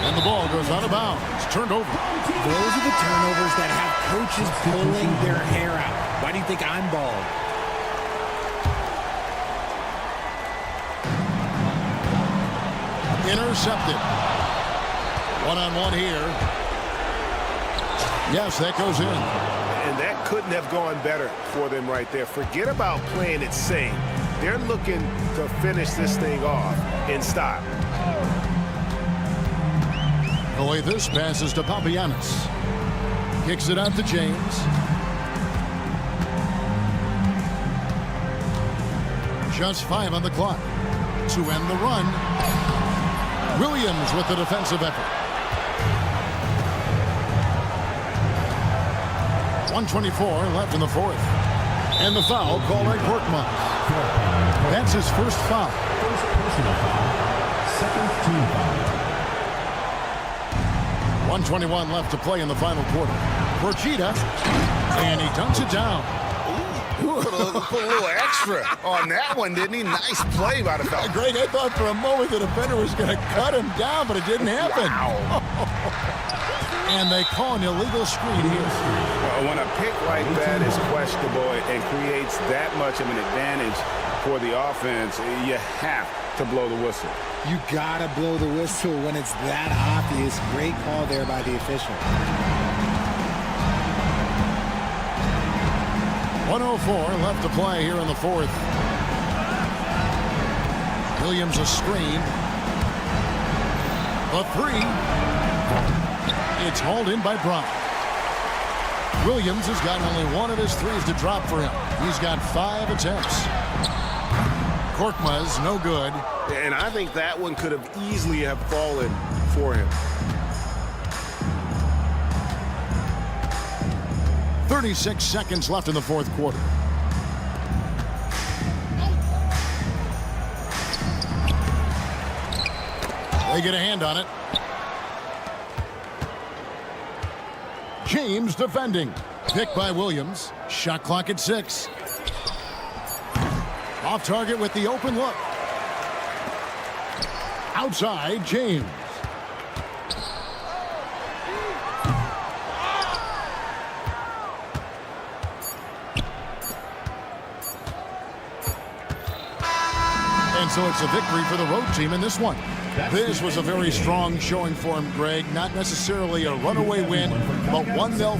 And the ball goes out of bounds. Turned over. Those are the turnovers that have coaches pulling their hair out. Why do you think I'm bald? Intercepted. One-on-one here. Yes, that goes in. And that couldn't have gone better for them right there. Forget about playing it safe. They're looking to finish this thing off in style. The way this passes to Papagiannis. Kicks it out to James. Just 5 on the clock. To end the run. Williams with the defensive effort. 1:24 left in the fourth. And the foul called on Korkmaz. That's his first foul. First personal foul. Second team foul. 1:21 left to play in the final quarter. Porchita. And he dunks it down. Put a little extra on that one, didn't he? Nice play by the fella. Greg, I thought for a moment the defender was going to cut him down, but it didn't happen. Wow. And they call an illegal screen here. When a pick like that is questionable and creates that much of an advantage for the offense, you have to blow the whistle. You gotta blow the whistle when it's that obvious. Great call there by the official. 1:04 left to play here in the fourth. Williams a screen. A three. It's hauled in by Brown. Williams has gotten only one of his threes to drop for him. He's got 5 attempts. Korkmaz, no good. And I think that one could have easily have fallen for him. 36 seconds left in the fourth quarter. They get a hand on it. James defending. Picked by Williams. Shot clock at 6. Off target with the open look. Outside, James. And so it's a victory for the road team in this one. This was a very strong showing for him, Greg. Not necessarily a runaway win, but one they'll...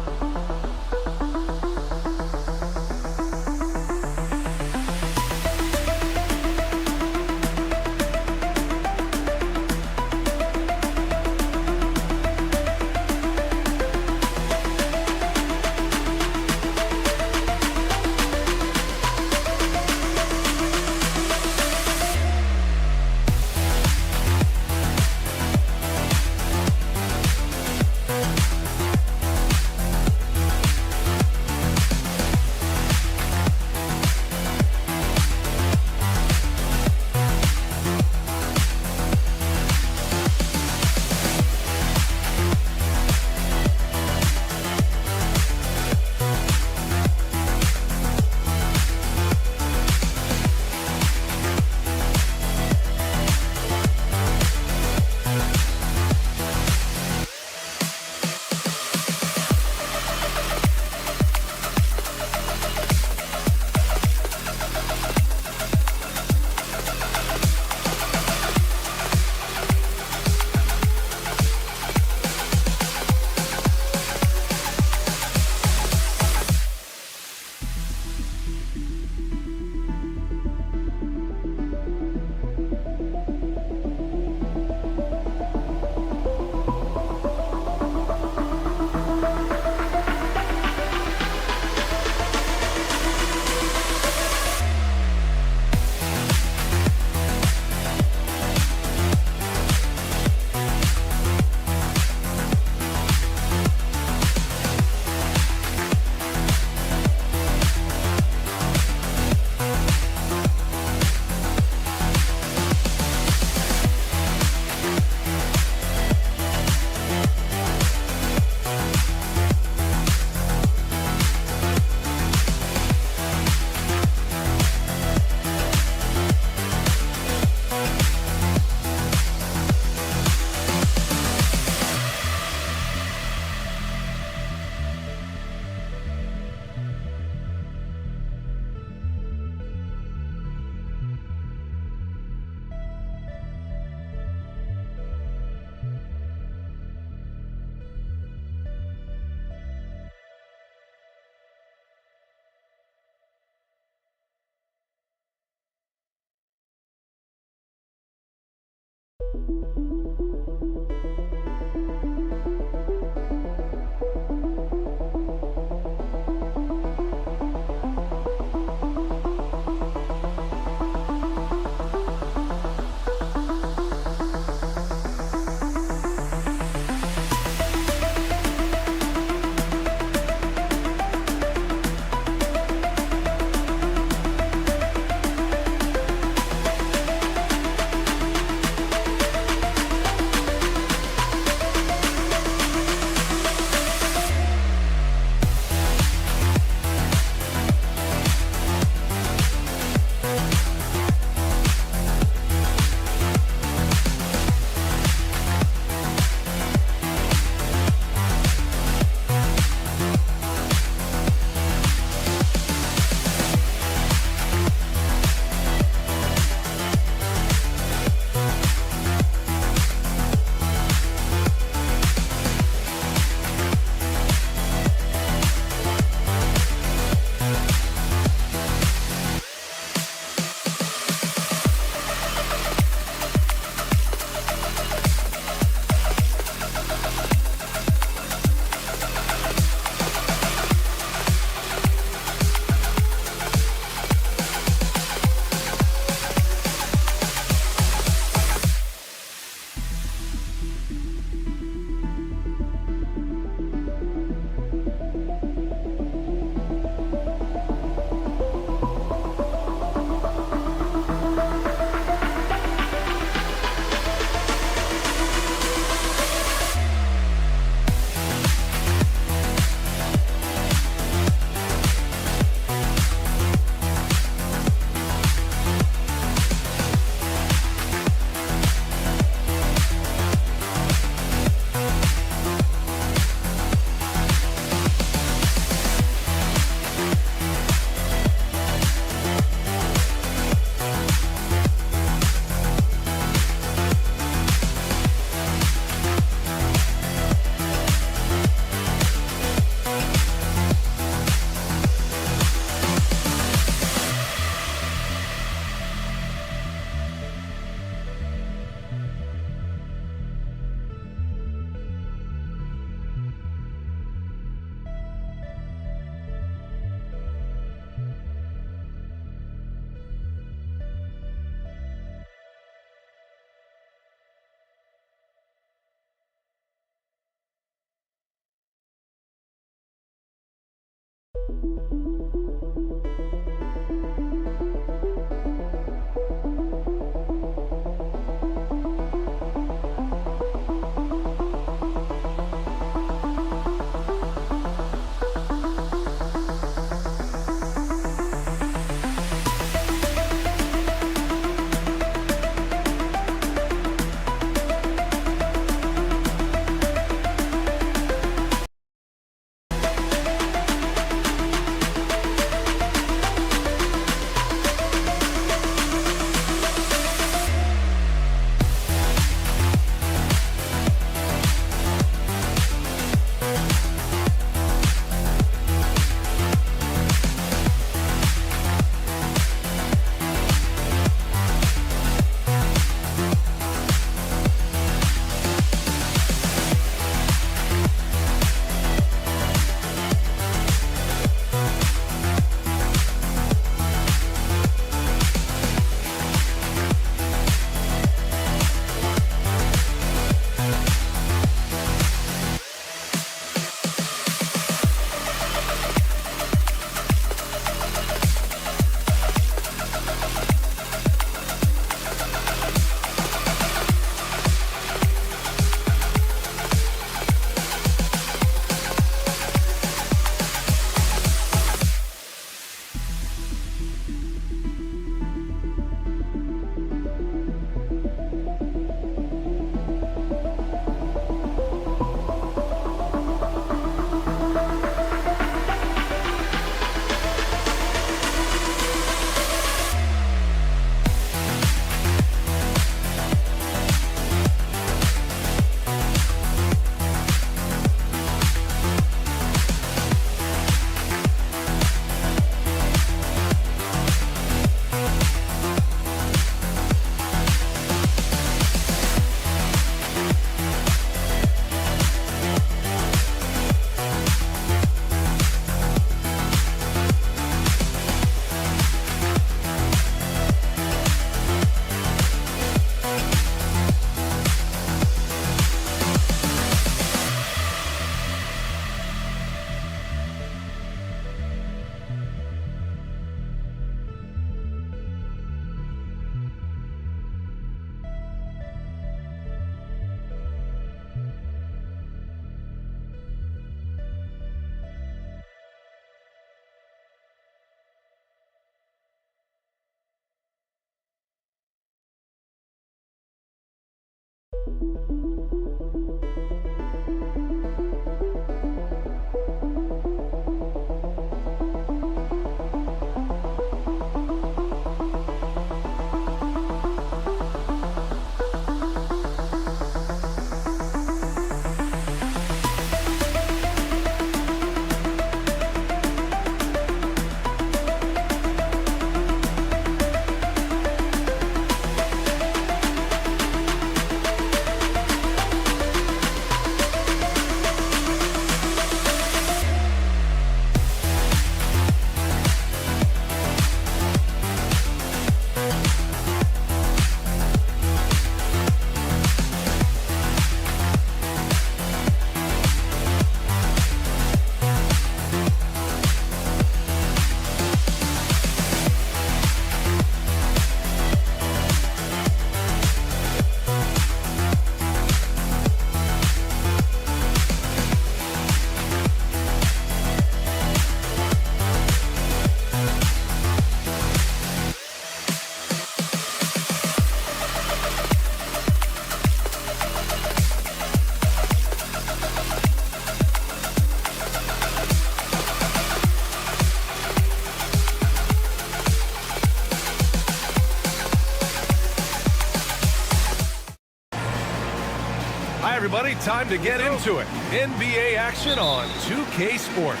Hi, everybody. Time to get into it. NBA action on 2K Sports.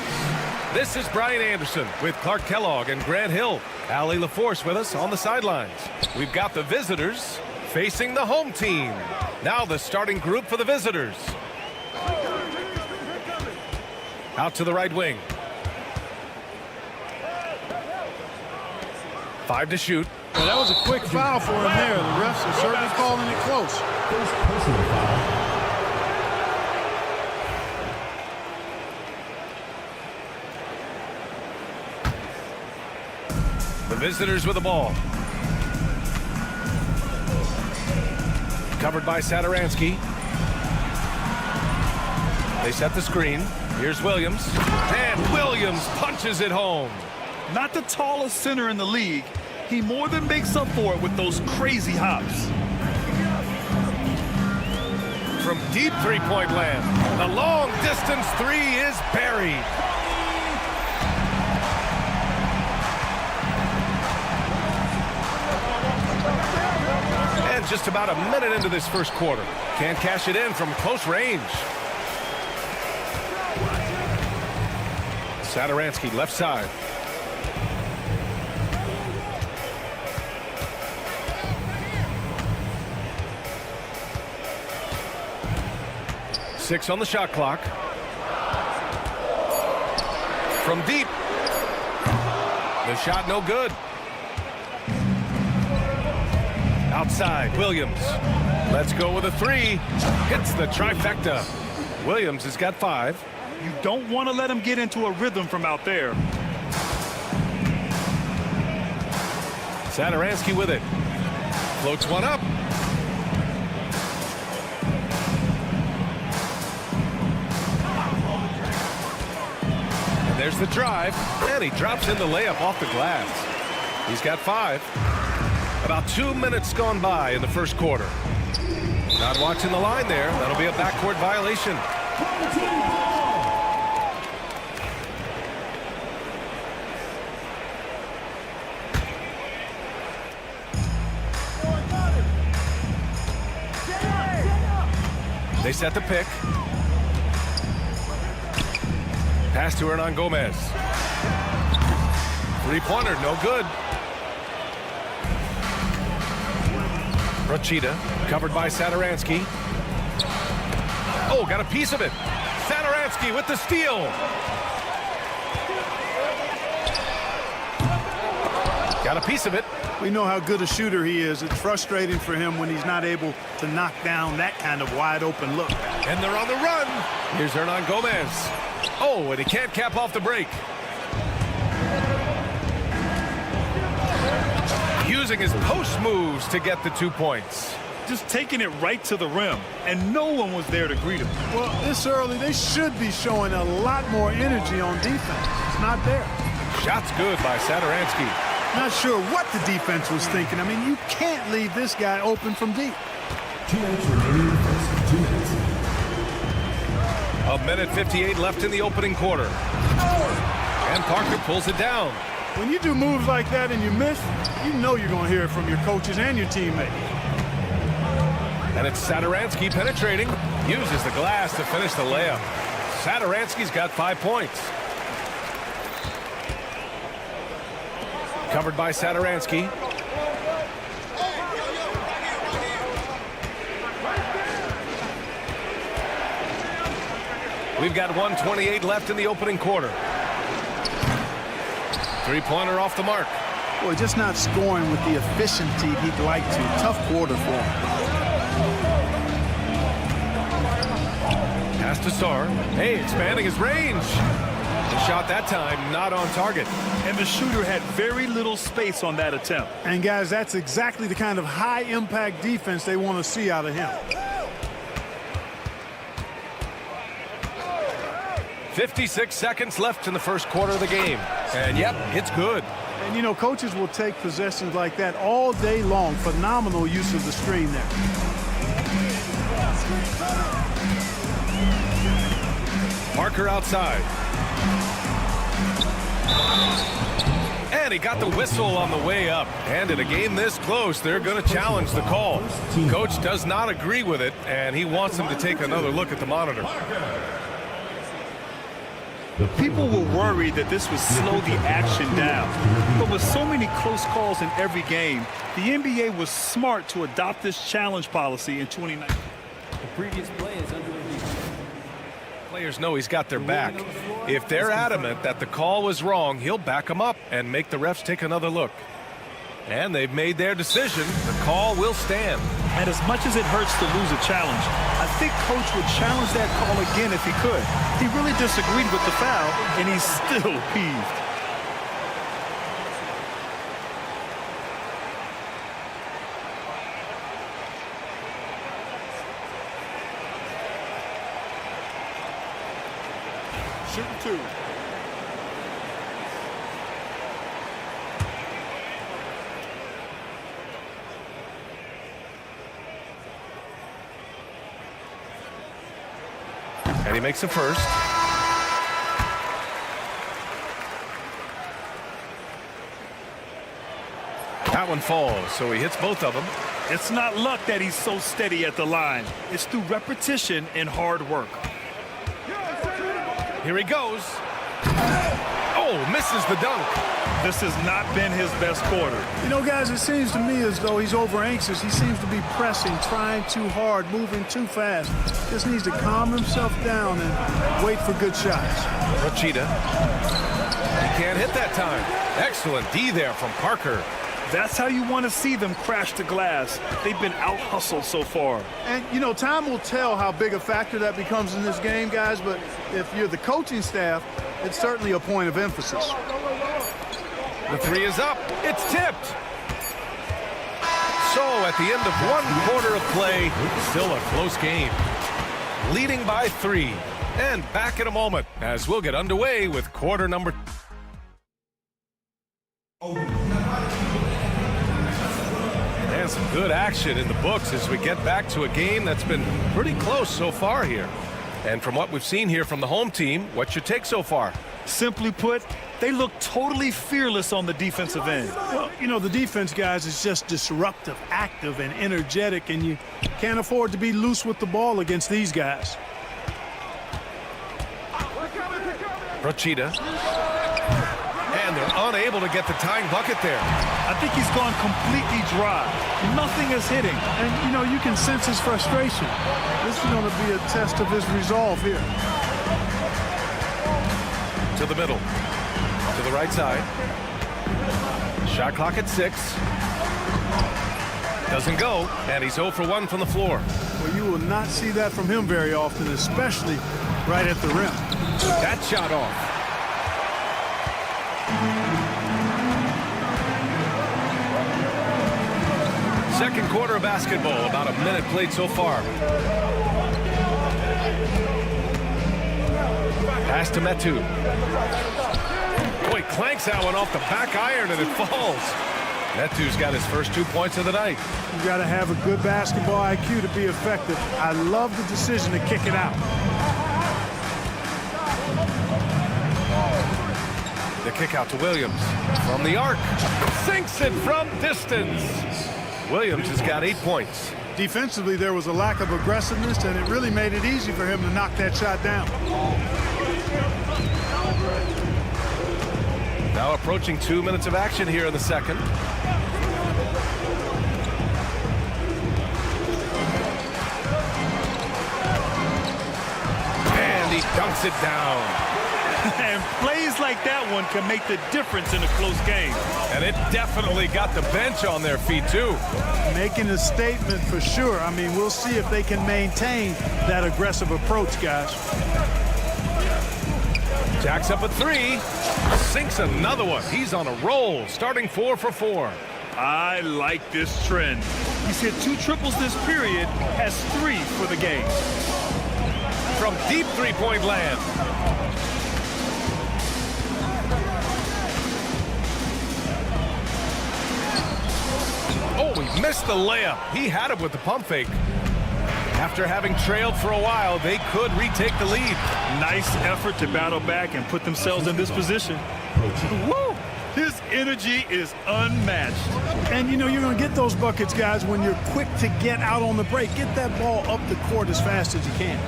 This is Brian Anderson with Clark Kellogg and Grant Hill. Allie LaForce with us on the sidelines. We've got the visitors facing the home team. Now the starting group for the visitors. Out to the right wing. 5 to shoot. Well, that was a quick foul for him there. The refs are certainly calling it close. First personal foul. The visitors with the ball. Covered by Satoransky. They set the screen. Here's Williams. And Williams punches it home. Not the tallest center in the league. He more than makes up for it with those crazy hops. From deep three-point land, the long-distance three is buried. And just about a minute into this first quarter. Can't cash it in from close range. Satoransky left side. Six on the shot clock. From deep. The shot no good. Outside, Williams. Let's go with a three. Hits the trifecta. Williams has got 5. You don't want to let him get into a rhythm from out there. Satoransky with it. Floats one up. And there's the drive. And he drops in the layup off the glass. He's got 5. About 2 minutes gone by in the first quarter. Not watching the line there. That'll be a backcourt violation. They set the pick. Pass to Hernan Gomez. Three-pointer, no good. Rachida, covered by Satoransky. Oh, got a piece of it. Satoransky with the steal. Got a piece of it. We know how good a shooter he is. It's frustrating for him when he's not able to knock down that kind of wide open look. And they're on the run. Here's Hernan Gomez. Oh, and he can't cap off the break. Using his post moves to get the 2 points. Just taking it right to the rim, and no one was there to greet him. Well, this early, they should be showing a lot more energy on defense. It's not there. Shots good by Satoransky. Not sure what the defense was thinking. I mean, you can't leave this guy open from deep. 2 minutes remaining in the first. 2 minutes. A minute 58 left in the opening quarter. And Parker pulls it down. When you do moves like that and you miss, you know you're going to hear it from your coaches and your teammates. And it's Satoransky penetrating. Uses the glass to finish the layup. Satoransky's got 5 points. Covered by Satoransky. We've got 1:28 left in the opening quarter. Three-pointer off the mark. Boy, just not scoring with the efficiency he'd like to. Tough quarter for him. Pass to Sar. Hey, expanding his range. The shot that time not on target. And the shooter had very little space on that attempt. And guys, that's exactly the kind of high-impact defense they want to see out of him. 56 seconds left in the first quarter of the game. And yep, it's good. And you know, coaches will take possessions like that all day long. Phenomenal use of the screen there. Parker outside. And he got the whistle on the way up. And in a game this close, they're going to challenge the call. Coach does not agree with it, and he wants him to take another look at the monitor. People were worried that this would slow the action down. But with so many close calls in every game, the NBA was smart to adopt this challenge policy in 2019. The previous play is under review. Players know he's got their back. If they're adamant that the call was wrong, he'll back them up and make the refs take another look. And they've made their decision. The call will stand. And as much as it hurts to lose a challenge, I think Coach would challenge that call again if he could. He really disagreed with the foul, and he's still peeved. Shooting two. And he makes the first. That one falls, so he hits both of them. It's not luck that he's so steady at the line. It's through repetition and hard work. Here he goes. Oh, misses the dunk. This has not been his best quarter. You know, guys, it seems to me as though he's over anxious. He seems to be pressing, trying too hard, moving too fast. Just needs to calm himself down and wait for good shots. Rachida. He can't hit that time. Excellent D there from Parker. That's how you want to see them crash the glass. They've been out-hustled so far. And, you know, time will tell how big a factor that becomes in this game, guys, but if you're the coaching staff, it's certainly a point of emphasis. The three is up. It's tipped. So at the end of one quarter of play, still a close game. Leading by 3. And back in a moment as we'll get underway with quarter number. And some good action in the books as we get back to a game that's been pretty close so far here. And from what we've seen here from the home team, what's your take so far? Simply put, they look totally fearless on the defensive end. Well, you know, the defense, guys, is just disruptive, active, and energetic, and you can't afford to be loose with the ball against these guys. Rachida. And they're unable to get the tying bucket there. I think he's gone completely dry. Nothing is hitting. And, you know, you can sense his frustration. This is going to be a test of his resolve here. To the middle. To the right side. Shot clock at 6. Doesn't go, and he's 0 for 1 from the floor. Well, you will not see that from him very often, especially right at the rim. That shot off. Second quarter of basketball, about a minute played so far. Pass to Metu. Boy, clanks that one off the back iron and it falls. That dude's got his first 2 points of the night. You got to have a good basketball IQ to be effective. I love the decision to kick it out. The kick out to Williams from the arc. Sinks it from distance. Williams has got 8 points. Defensively, there was a lack of aggressiveness, and it really made it easy for him to knock that shot down. Now approaching 2 minutes of action here in the second. And he dunks it down. And plays like that one can make the difference in a close game. And it definitely got the bench on their feet, too. Making a statement for sure. I mean, we'll see if they can maintain that aggressive approach, guys. Jacks up a 3. Sinks another one. He's on a roll, starting 4 for 4. I like this trend. He's hit 2 triples this period, has 3 for the game. From deep three-point land. Oh, he missed the layup. He had it with the pump fake. After having trailed for a while, they could retake the lead. Nice effort to battle back and put themselves in this position. Woo! His energy is unmatched. And, you know, you're going to get those buckets, guys, when you're quick to get out on the break. Get that ball up the court as fast as you can.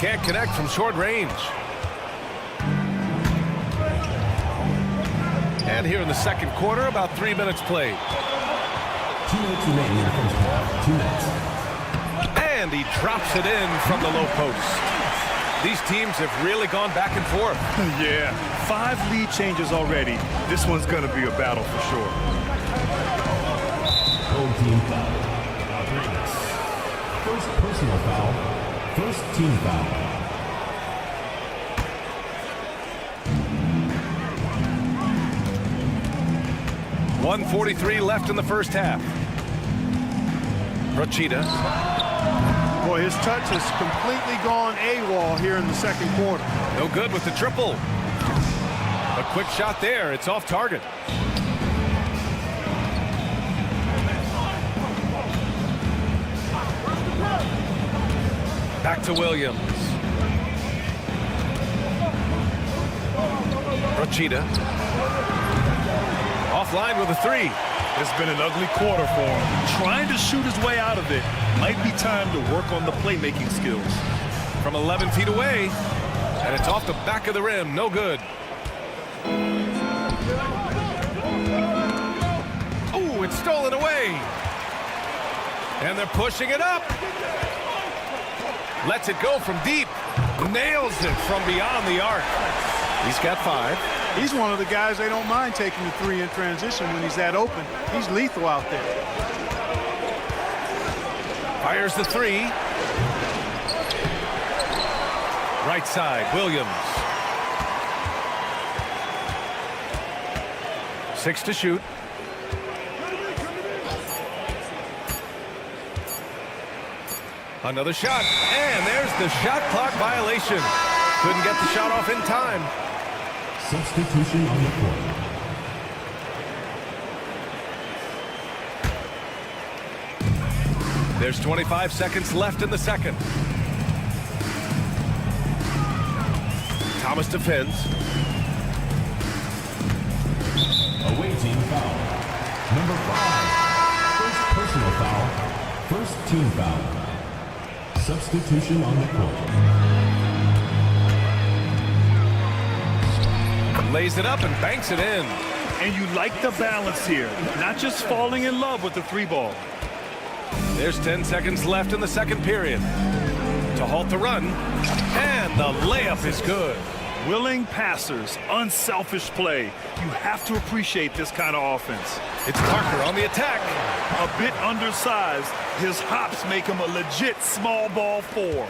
Can't connect from short range. And here in the second quarter, about 3 minutes played. 2 minutes remaining in the first half. 2 minutes. And he drops it in from the low post. These teams have really gone back and forth. Yeah, 5 lead changes already. This one's going to be a battle for sure. Home team foul. First personal foul. First team foul. .143 left in the first half. Rochita. Boy, his touch has completely gone AWOL here in the second quarter. No good with the triple. A quick shot there. It's off target. Back to Williams. Rochita. Offline with a 3. It's been an ugly quarter for him. Trying to shoot his way out of it. Might be time to work on the playmaking skills. From 11 feet away. And it's off the back of the rim. No good. Oh, it's stolen away. And they're pushing it up. Lets it go from deep. Nails it from beyond the arc. He's got 5. He's one of the guys they don't mind taking the 3 in transition when he's that open. He's lethal out there. Fires the 3. Right side, Williams. 6 to shoot. Another shot, and there's the shot clock violation. Couldn't get the shot off in time. Substitution on the court. There's 25 seconds left in the second. Thomas defends. Away team foul. Number 5. First personal foul. First team foul. Substitution on the court. Lays it up and banks it in. And you like the balance here. Not just falling in love with the 3 ball. There's 10 seconds left in the second period. To halt the run. And the layup is good. Willing passers, unselfish play. You have to appreciate this kind of offense. It's Parker on the attack. A bit undersized. His hops make him a legit small ball 4.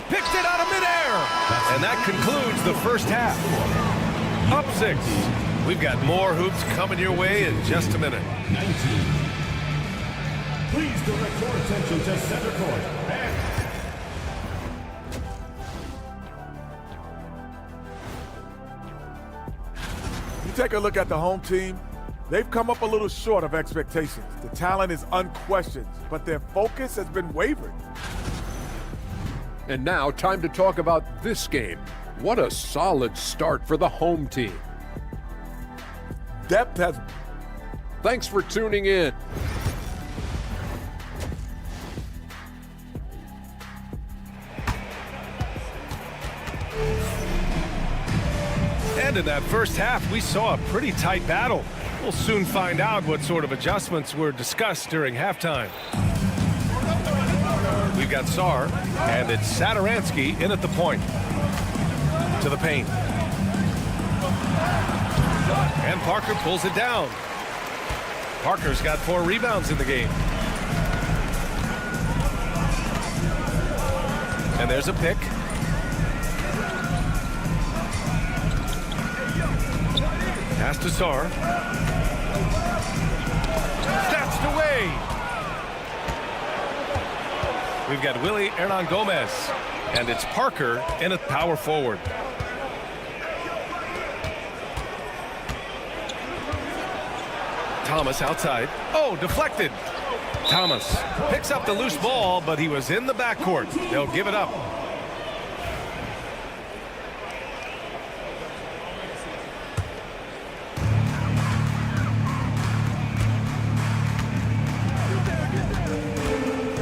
Picked it out of midair. And that concludes the first half. Up 6. We've got more hoops coming your way in just a minute. 19. Please direct your attention to center court. take a look at the home team, they've come up a little short of expectations. The talent is unquestioned, but their focus has been wavering. And now, time to talk about this game. What a solid start for the home team. Depth has... Thanks for tuning in. And in that first half, we saw a pretty tight battle. We'll soon find out what sort of adjustments were discussed during halftime. We've got Sar, and it's Satoransky in at the point. To the paint. And Parker pulls it down. Parker's got 4 rebounds in the game. And there's a pick. Pass to Sar. Snatched away. We've got Willie Hernan Gomez. And it's Parker in at power forward. Thomas outside. Oh, deflected. Thomas picks up the loose ball, but he was in the backcourt. They'll give it up.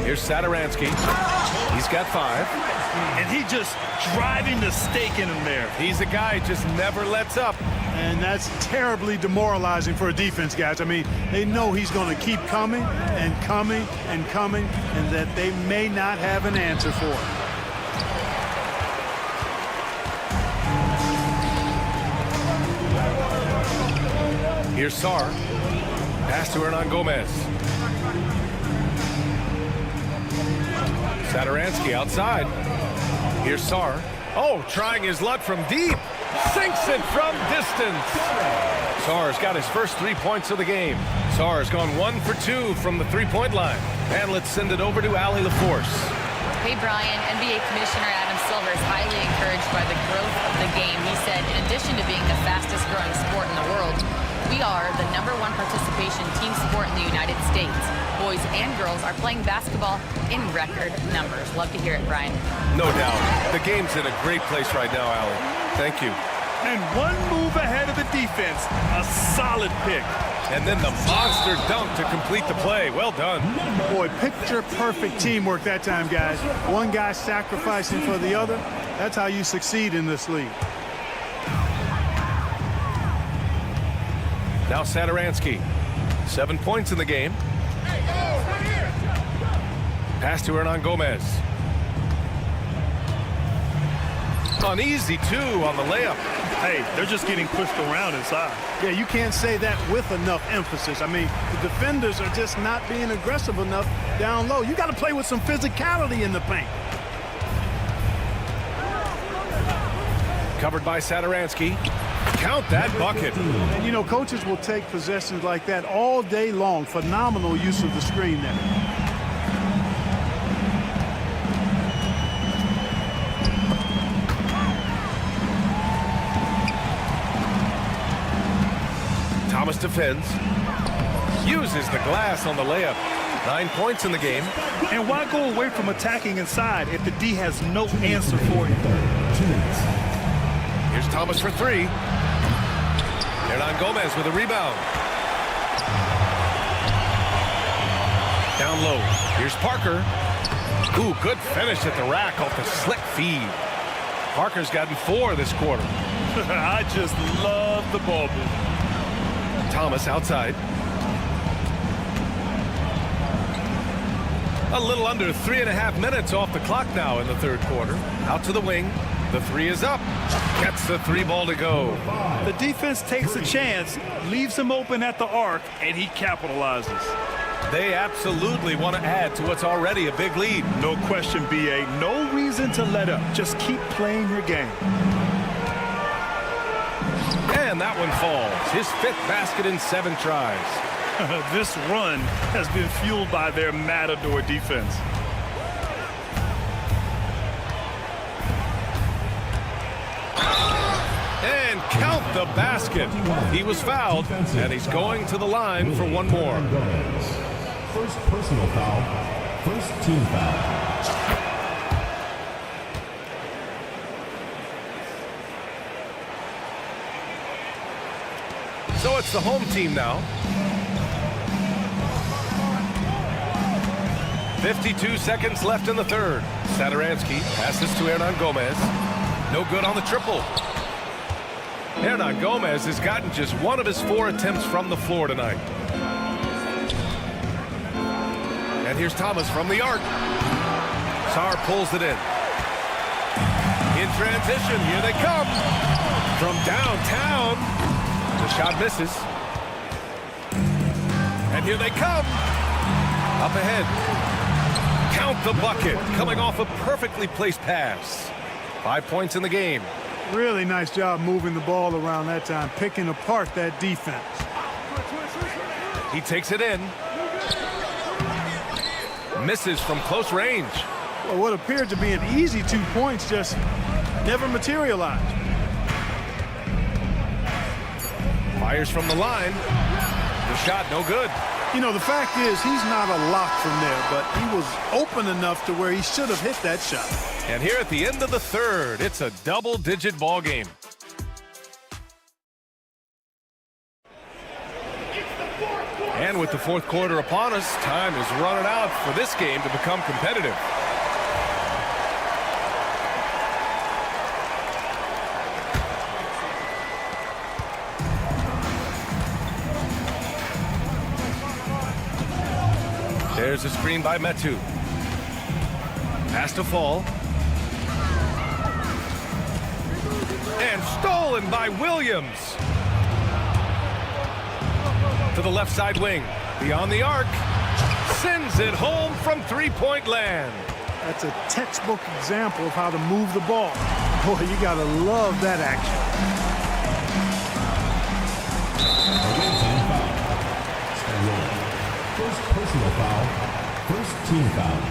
Here's Satoransky. He's got 5. And he just driving the stake in him there. He's a guy who just never lets up. And that's terribly demoralizing for a defense, guys. I mean, they know he's going to keep coming and coming and coming, and that they may not have an answer for it. Here's Sar. Pass to Hernan Gomez. Satoransky outside. Here's Sar. Oh, trying his luck from deep. Sinks it from distance. Sar's got his first 3 points of the game. Sar's gone 1 for 2 from the three-point line. And let's send it over to Allie LaForce. Hey, Brian, NBA Commissioner Adam Silver is highly encouraged by the growth of the game. He said, in addition to being the fastest growing sport in the world, we are the #1 participation team sport in the United States. Boys and girls are playing basketball in record numbers. Love to hear it, Brian. No doubt. The game's in a great place right now, Allie. Thank you. And one move ahead of the defense. A solid pick. And then the monster dunk to complete the play. Well done. Boy, picture-perfect teamwork that time, guys. One guy sacrificing for the other. That's how you succeed in this league. Now Satoransky. 7 points in the game. Pass to Hernan Gomez. An easy 2 on the layup. Hey, they're just getting pushed around inside. Yeah, you can't say that with enough emphasis. I mean, the defenders are just not being aggressive enough down low. You got to play with some physicality in the paint. Covered by Satoransky. Count that bucket. And, you know, coaches will take possessions like that all day long. Phenomenal use of the screen there. Thomas defends. Uses the glass on the layup. 9 points in the game. And why go away from attacking inside if the D has no answer for you? Here's Thomas for 3. Hernan Gomez with a rebound. Down low. Here's Parker. Ooh, good finish at the rack off the slick feed. Parker's gotten 4 this quarter. I just love the ball movement. Thomas outside. A little under 3.5 minutes off the clock now in the third quarter. Out to the wing. The 3 is up. Gets the 3 ball to go. The defense takes a chance, leaves him open at the arc, and he capitalizes. They absolutely want to add to what's already a big lead. No question, B.A. No reason to let up. Just keep playing your game. And that one falls. His 5th basket in 7 tries. This run has been fueled by their matador defense. And count the basket. He was fouled, and he's going to the line for one more. First personal foul, first team foul. So it's the home team now. 52 seconds left in the third. Satoransky passes to Hernan Gomez. No good on the triple. Hernan Gomez has gotten just one of his 4 attempts from the floor tonight. And here's Thomas from the arc. Sarr pulls it in. In transition, here they come. From downtown, the shot misses. And here they come. Up ahead. Count the bucket, coming off a perfectly placed pass. 5 points in the game. Really nice job moving the ball around that time, picking apart that defense. He takes it in. Misses from close range. Well, what appeared to be an easy 2 points just never materialized. Fires from the line. The shot no good. You know, the fact is he's not a lock from there, but he was open enough to where he should have hit that shot. And here at the end of the third, it's a double-digit ball game. And with the fourth quarter upon us, time is running out for this game to become competitive. There's a screen by Metu. Pass to Fall. And stolen by Williams. To the left side wing. Beyond the arc. Sends it home from three-point land. That's a textbook example of how to move the ball. Boy, you got to love that action. First personal foul, first team foul.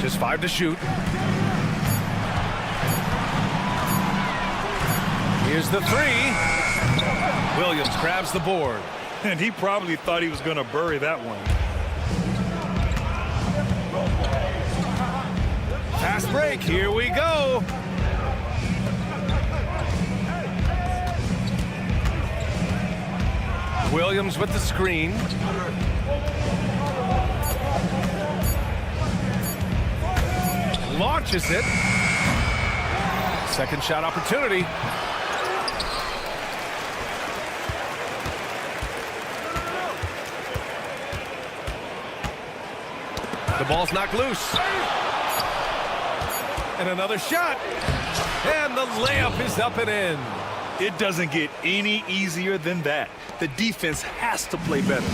Just 5 to shoot. Here's the 3. Williams grabs the board. And he probably thought he was going to bury that one. Fast break, here we go. Williams with the screen. Launches it. Second shot opportunity. The ball's knocked loose. And another shot. And the layup is up and in. It doesn't get any easier than that. The defense has to play better.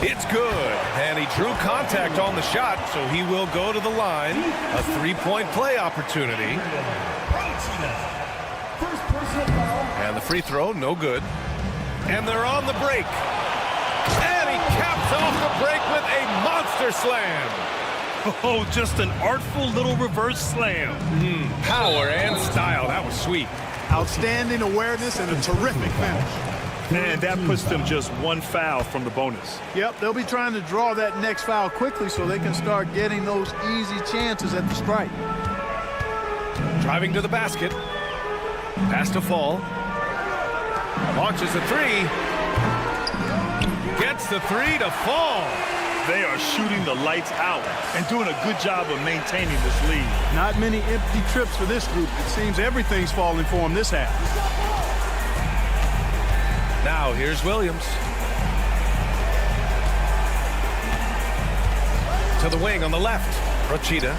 It's good, and he drew contact on the shot, so he will go to the line. A three-point play opportunity. And the free throw, no good. And they're on the break. And he caps off the break with a monster slam. Oh, just an artful little reverse slam. Power and style, that was sweet. Outstanding awareness and a terrific finish. And that puts them just one foul from the bonus. Yep, they'll be trying to draw that next foul quickly so they can start getting those easy chances at the strike. Driving to the basket. Pass to Fall. Launches a 3. Gets the 3 to Fall. They are shooting the lights out and doing a good job of maintaining this lead. Not many empty trips for this group. It seems everything's falling for them this half. Now here's Williams. To the wing on the left. Rochita.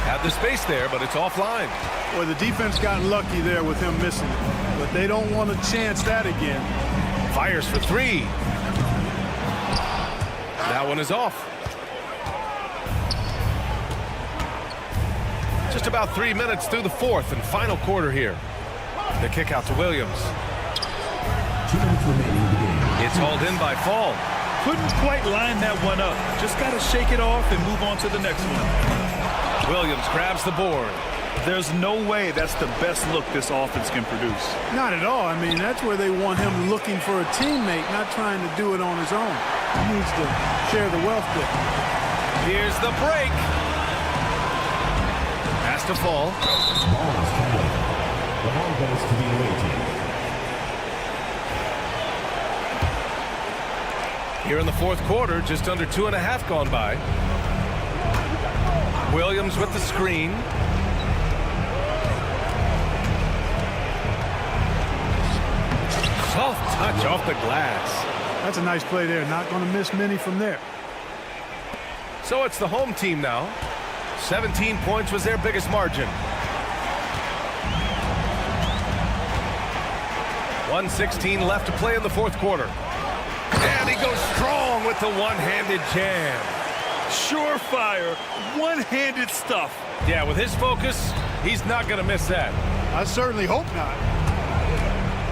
Had the space there, but it's offline. Boy, the defense got lucky there with him missing it. But they don't want to chance that again. Fires for three. That one is off. Just about 3 minutes through the fourth and final quarter here. The kick out to Williams. 2 minutes remaining in the game. It's hauled in by Fall. Couldn't quite line that one up. Just got to shake it off and move on to the next one. Williams grabs the board. There's no way that's the best look this offense can produce. Not at all. I mean, that's where they want him looking for a teammate, not trying to do it on his own. He needs to share the wealth there. Here's the break. Has to Fall. Ball is coming. The ball goes to the away team. Here in the fourth quarter, just under 2.5 gone by. Williams with the screen. Soft touch off the glass. That's a nice play there. Not going to miss many from there. So it's the home team now. 17 points was their biggest margin. 1:16 left to play in the fourth quarter. And he goes strong with the one-handed jam. Surefire, one-handed stuff. Yeah, with his focus, he's not going to miss that. I certainly hope not.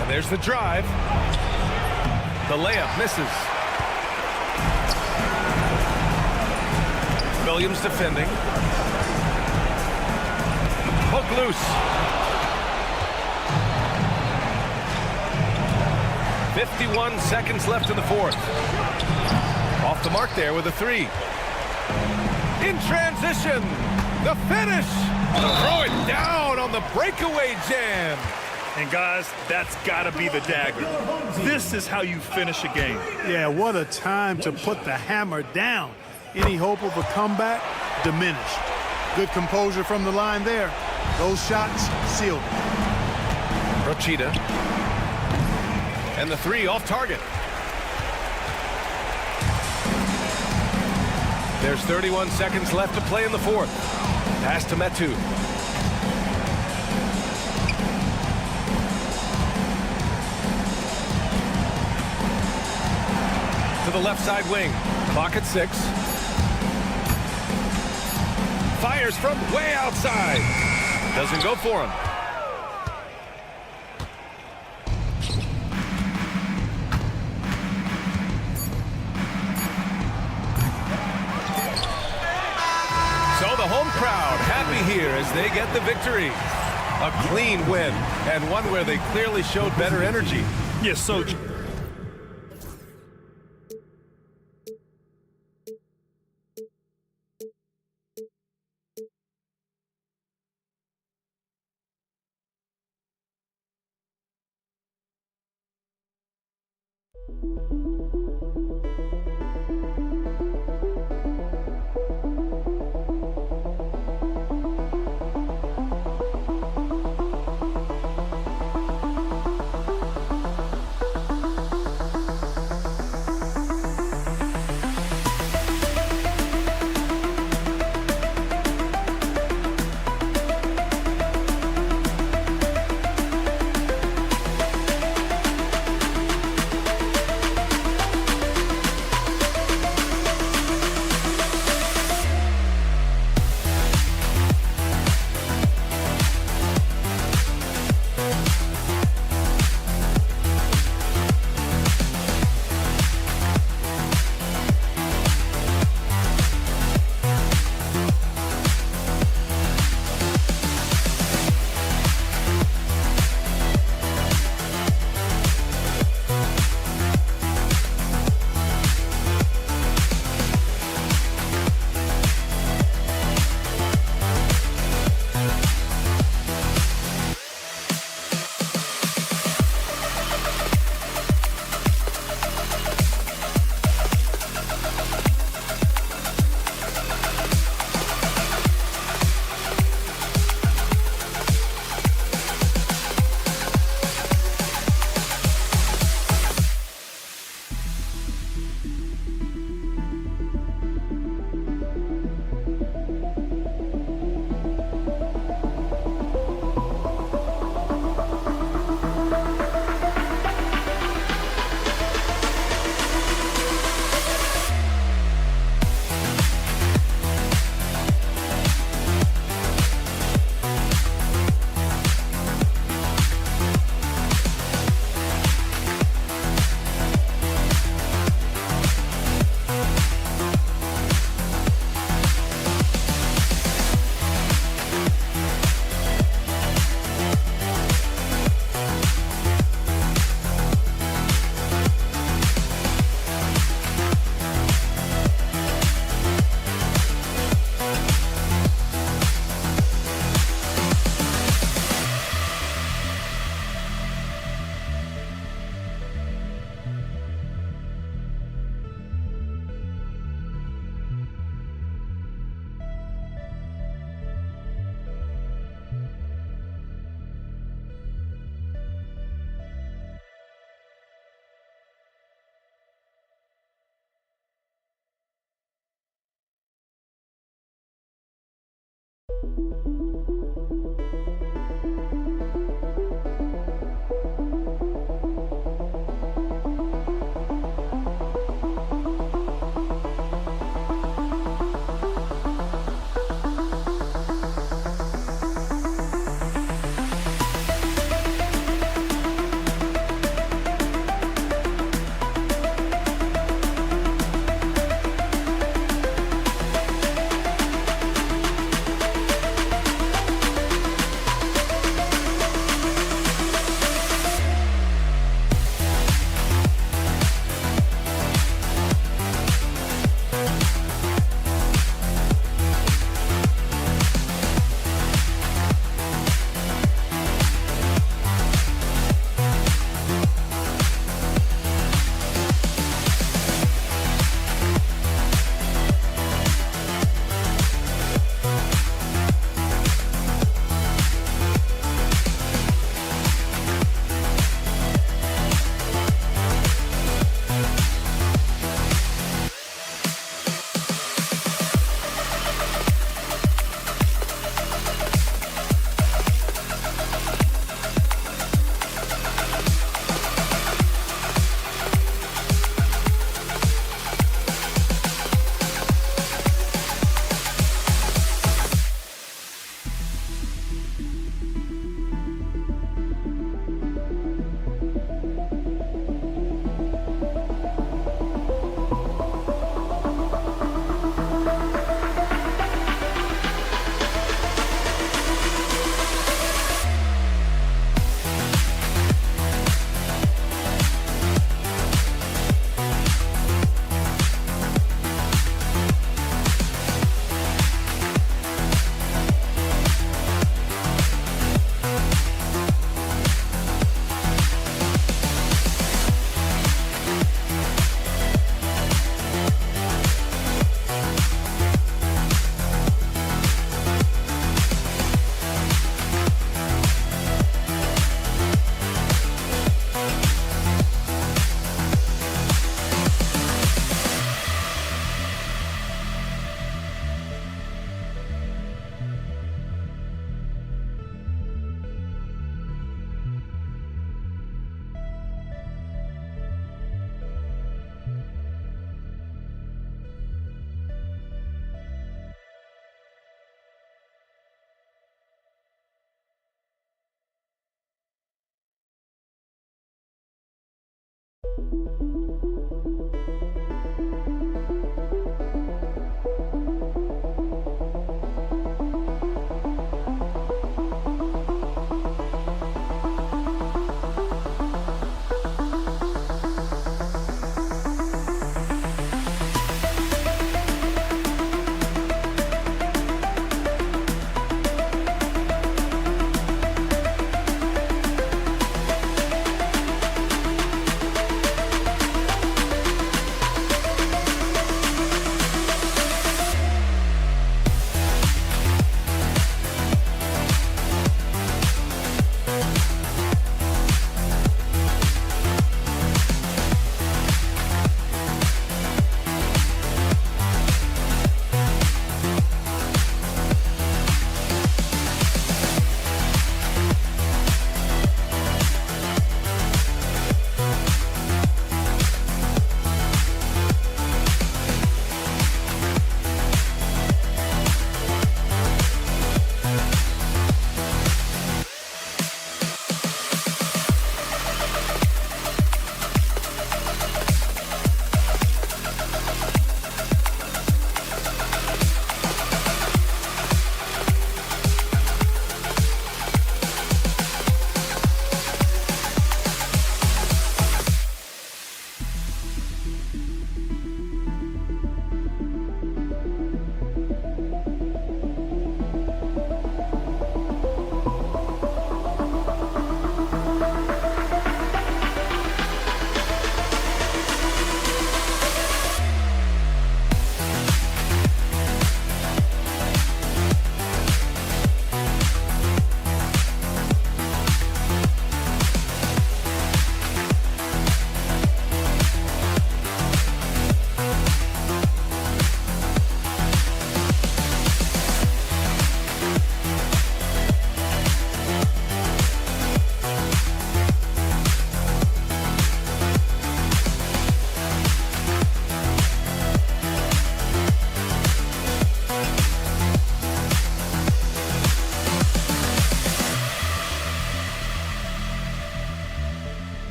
And there's the drive. The layup misses. Williams defending. Hook loose. 51 seconds left in the fourth. Off the mark there with a three. In transition, the finish. Throw it down on the breakaway jam. And guys, that's got to be the dagger. This is how you finish a game. Yeah, what a time to put the hammer down. Any hope of a comeback diminished. Good composure from the line there. Those shots sealed it. Rochita. And the three off target. There's 31 seconds left to play in the fourth. Pass to Metu. To the left side wing. Clock at 6. Fires from way outside. Doesn't go for him. So the home crowd happy here as they get the victory. A clean win, and one where they clearly showed better energy. Yes, so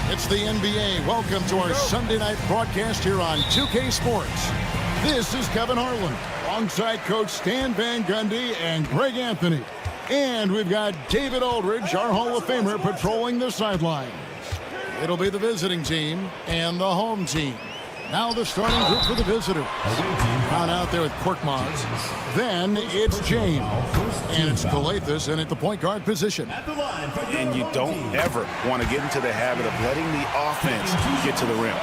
It's the NBA. Welcome to our Sunday night broadcast here on 2K Sports. This is Kevin Harlan, alongside Coach Stan Van Gundy and Greg Anthony. And we've got David Aldridge, our Hall of Famer, patrolling the sidelines. It'll be the visiting team and the home team. Now the starting group for the visitor. Found out there with Korkmaz. Then it's James. And it's Calathes in at the point guard position. And you don't ever want to get into the habit of letting the offense get to the rim.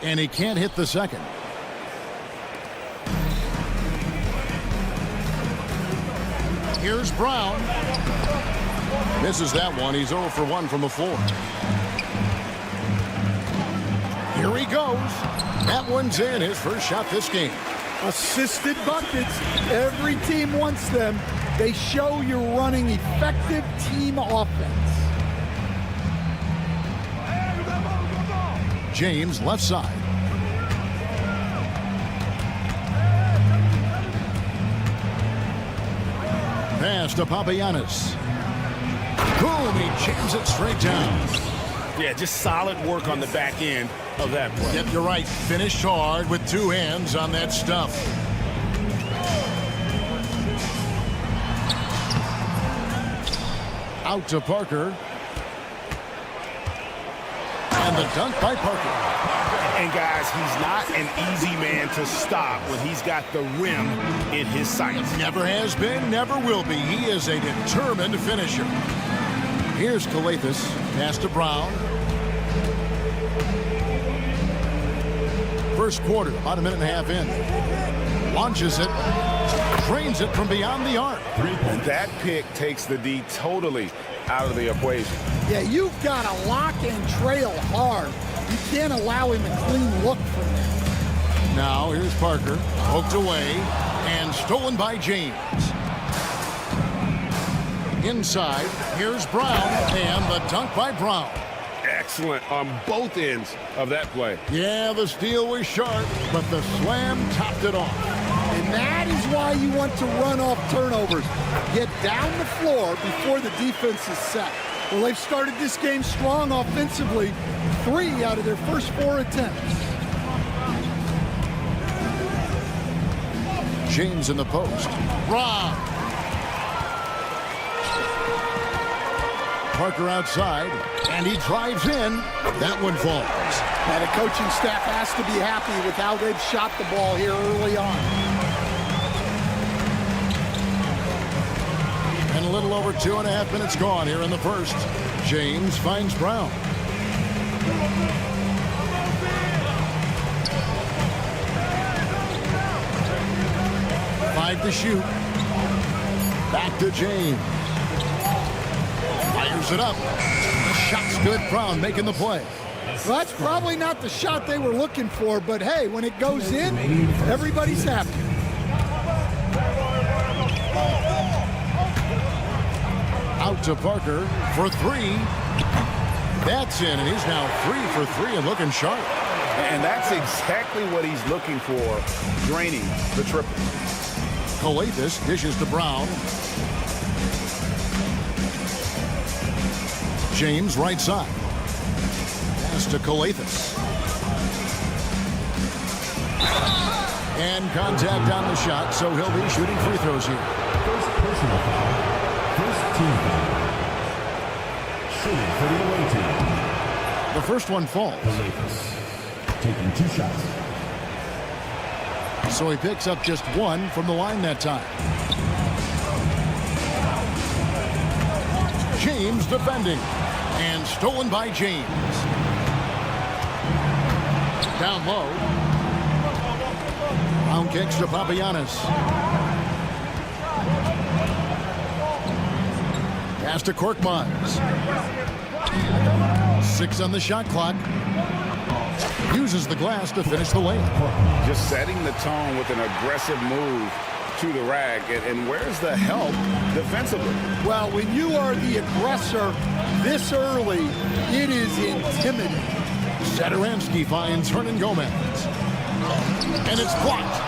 And he can't hit the second. Here's Brown. Misses that one. He's 0 for 1 from the floor. Here he goes. That one's in. His first shot this game. Assisted buckets. Every team wants them. They show you're running effective team offense. James, left side. Pass to Papagiannis. Boom, he jams it straight down. Yeah, just solid work on the back end of that play. Yep, you're right. Finished hard with two hands on that stuff. Out to Parker. And the dunk by Parker. And guys, he's not an easy man to stop when he's got the rim in his sights. Never has been, never will be. He is a determined finisher. Here's Calathes. Pass to Brown. First quarter, about a minute and a half in. Launches it. Drains it from beyond the arc. And that pick takes the D totally out of the equation. Yeah, you've got to lock and trail hard. You can't allow him a clean look from there. Now here's Parker. Poked away and stolen by James. Inside, here's Brown, and the dunk by Brown. Excellent on both ends of that play. Yeah, the steal was sharp, but the slam topped it off. And that is why you want to run off turnovers. Get down the floor before the defense is set. Well, they've started this game strong offensively. 3 out of their first 4 attempts. James in the post. Rob. Parker outside, and he drives in. That one falls. And the coaching staff has to be happy with how they've shot the ball here early on. And a little over 2.5 minutes gone here in the first. James finds Brown. Five to shoot. Back to James. Fires it up. The shot's good. Brown making the play. Well, that's probably not the shot they were looking for, but hey, when it goes in, everybody's happy. Out to Parker for 3. That's in, and he's now 3 for 3 and looking sharp. And that's exactly what he's looking for, draining the triple. Coathis dishes to Brown. James right side. Pass to Coathis. And contact on the shot, so he'll be shooting free throws here. First personal foul. First team foul. Shooting for the away team. The first one falls. Taking 2 shots. So he picks up just 1 from the line that time. James defending. And stolen by James. Down low. Round kicks to Papagiannis. Pass to Korkmaz. 6 on the shot clock. Uses the glass to finish the lane. Just setting the tone with an aggressive move to the rack. And where's the help defensively? Well, when you are the aggressor this early, it is intimidating. Satoransky finds Hernan Gomez. And it's blocked.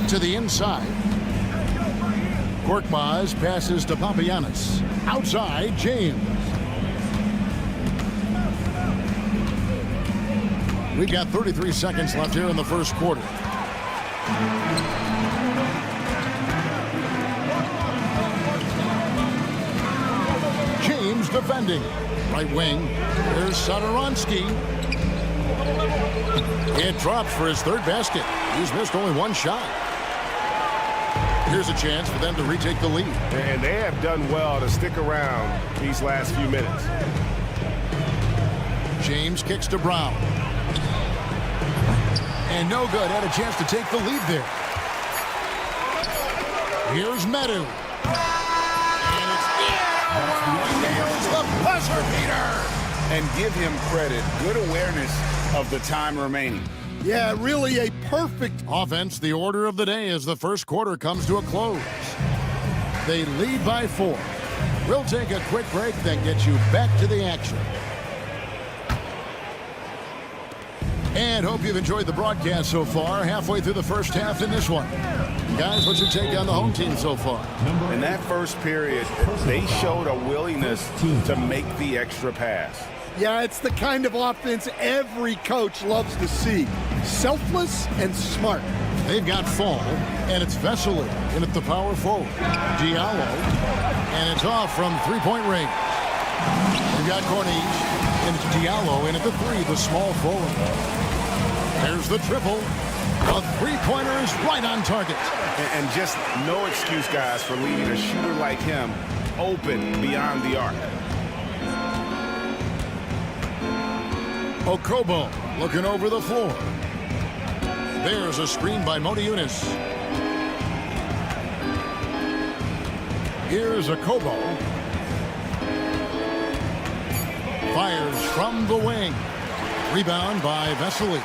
To the inside. Korkmaz passes to Papagiannis. Outside, James. We've got 33 seconds left here in the first quarter. James defending. Right wing. There's Satoransky. It drops for his 3rd basket. He's missed only 1 shot. Here's a chance for them to retake the lead. And they have done well to stick around these last few minutes. James kicks to Brown. And no good. Had a chance to take the lead there. Here's Medu. And it's he nails the buzzer beater. And give him credit. Good awareness of the time remaining. Yeah, really a perfect Offense, the order of the day as the first quarter comes to a close. They lead by 4. We'll take a quick break, then get you back to the action. And hope you've enjoyed the broadcast so far. Halfway through the first half in this one. Guys, what's your take on the home team so far? In that first period, they showed a willingness to make the extra pass. Yeah, it's the kind of offense every coach loves to see. Selfless and smart. They've got Fall, and it's Vesely in at the power forward. Diallo, and it's off from 3-point range. We've got Corniche, and it's Diallo in at the 3, the small forward. There's the triple. The 3-pointer is right on target. And just no excuse, guys, for leaving a shooter like him open beyond the arc. Okobo looking over the floor. There's a screen by Modiunis. Here's Okobo. Fires from the wing. Rebound by Vesely.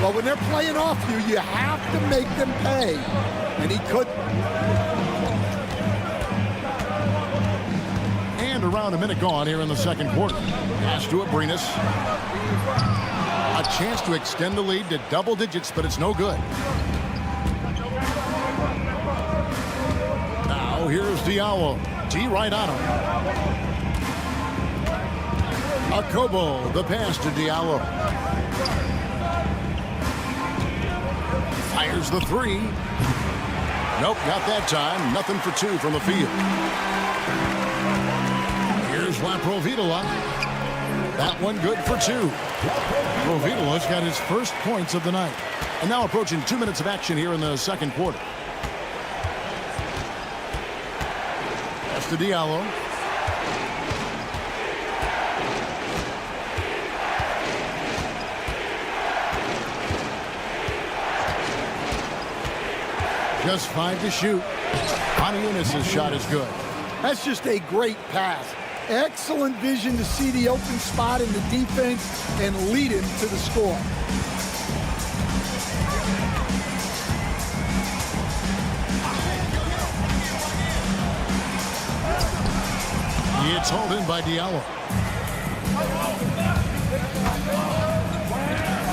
Well, when they're playing off you, you have to make them pay. And he couldn't. And around a minute gone here in the second quarter. Pass to Abrinas. A chance to extend the lead to double digits, but it's no good. Now here's Diallo. D right on him. Okobo, the pass to Diallo. Fires the 3. Nope, not that time. Nothing for 2 from the field. Here's Laprovitola. That one good for 2. Rovitola's got his first points of the night. And now approaching 2 minutes of action here in the second quarter. That's to Diallo. Just 5 to shoot. Modiunis' shot is good. That's just a great pass. Excellent vision to see the open spot in the defense and lead him to the score. It's hauled in by Diallo.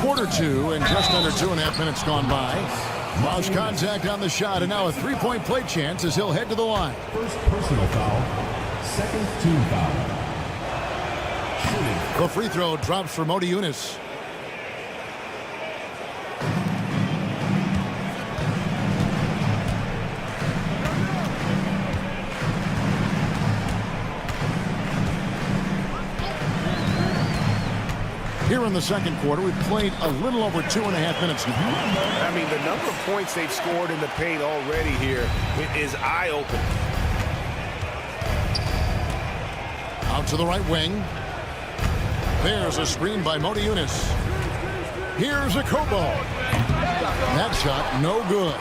Quarter two and just under 2.5 minutes gone by. Lost contact on the shot, and now a three-point play chance as he'll head to the line. First personal foul, second team foul. Shooting. The free throw drops for Modi Yunus. Here in the second quarter, we've played a little over 2.5 minutes now. I mean, the number of points they've scored in the paint already here is eye-opening. Out to the right wing. There's a screen by Modi Yunus. Here's a Kobo. That shot, no good.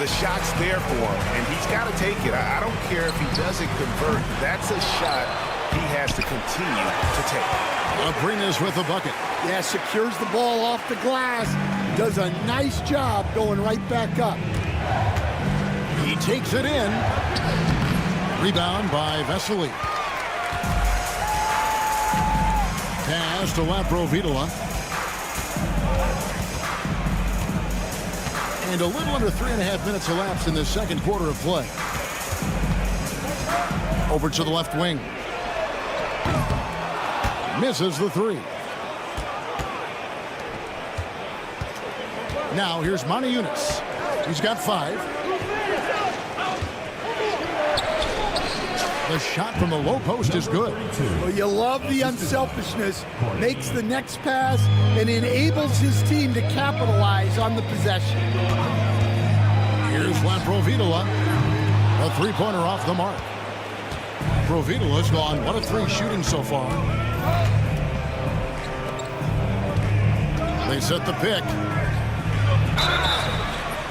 The shot's there for him, and he's got to take it. I don't care if he doesn't convert. That's a shot he has to continue to take. Abrinas with the bucket. Yeah, secures the ball off the glass. Does a nice job going right back up. He takes it in. Rebound by Vesely. Pass to Laprovitola. And a little under 3.5 minutes elapsed in the second quarter of play. Over to the left wing. Misses the three. Now here's Moni Yunus. He's got 5. The shot from the low post is good. Well, you love the unselfishness. Makes the next pass and enables his team to capitalize on the possession. Here's Laprovitola. A three-pointer off the mark. Provitola's gone 1 of 3 shooting so far. They set the pick.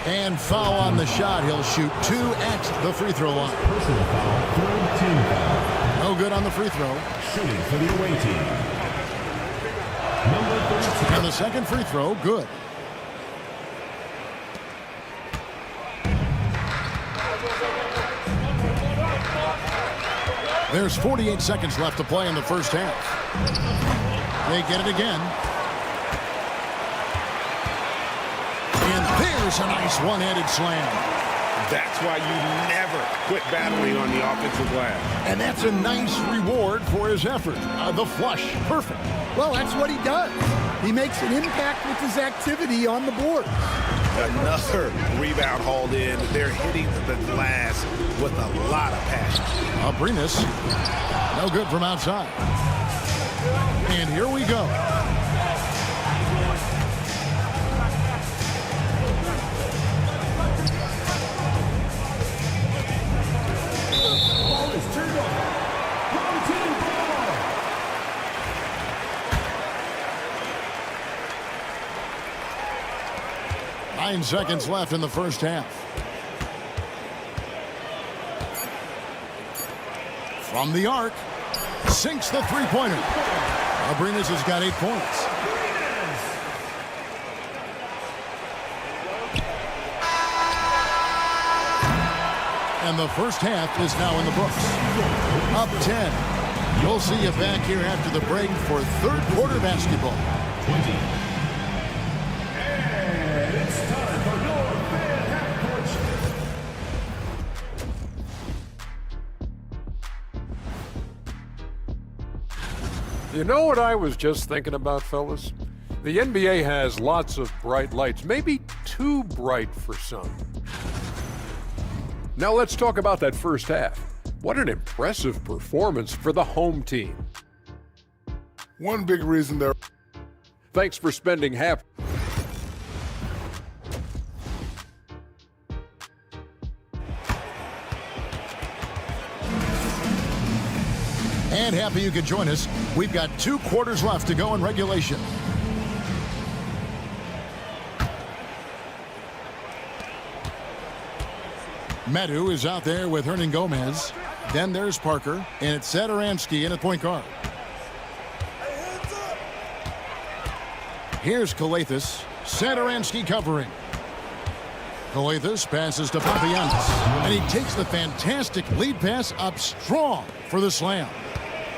And foul on the shot. He'll shoot 2 at the free throw line. Personal foul, third team foul. No good on the free throw. Shooting for the away team. Number 32. And the second free throw, good. There's 48 seconds left to play in the first half. They get it again. And there's a nice one-handed slam. That's why you never quit battling on the offensive glass. And that's a nice reward for his effort. The flush, perfect. Well, that's what he does. He makes an impact with his activity on the board. Another rebound hauled in. They're hitting the glass with a lot of passion. Abrinas, no good from outside. And here we go. Ball is turned over. Home team ball. 9 seconds left in the first half. From the arc, sinks the three-pointer. Abrinas has got 8 points. And the first half is now in the books. Up 10. We'll see you back here after the break for third quarter basketball. 20. And it's time for your fan half-court show. You know what I was just thinking about, fellas? The NBA has lots of bright lights, maybe too bright for some. Now let's talk about that first half. What an impressive performance for the home team. One big reason they're... Thanks for spending half... And happy you could join us. We've got 2 quarters left to go in regulation. Medu is out there with Hernan Gomez. Then there's Parker, and it's Satoransky in at point guard. Here's Kalathis. Satoransky covering. Colethus passes to Papagiannis, and he takes the fantastic lead pass up strong for the slam.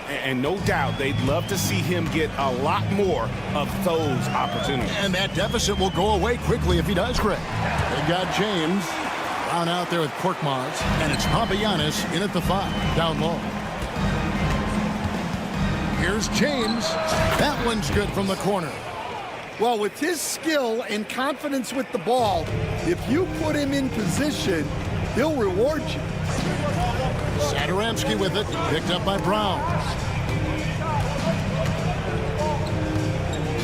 And no doubt they'd love to see him get a lot more of those opportunities. And that deficit will go away quickly if he does, Greg. They've got James down out there with Korkmaz, and it's Papagiannis in at the 5, down low. Here's James. That one's good from the corner. Well, with his skill and confidence with the ball, if you put him in position, he'll reward you. Satoransky with it, picked up by Brown.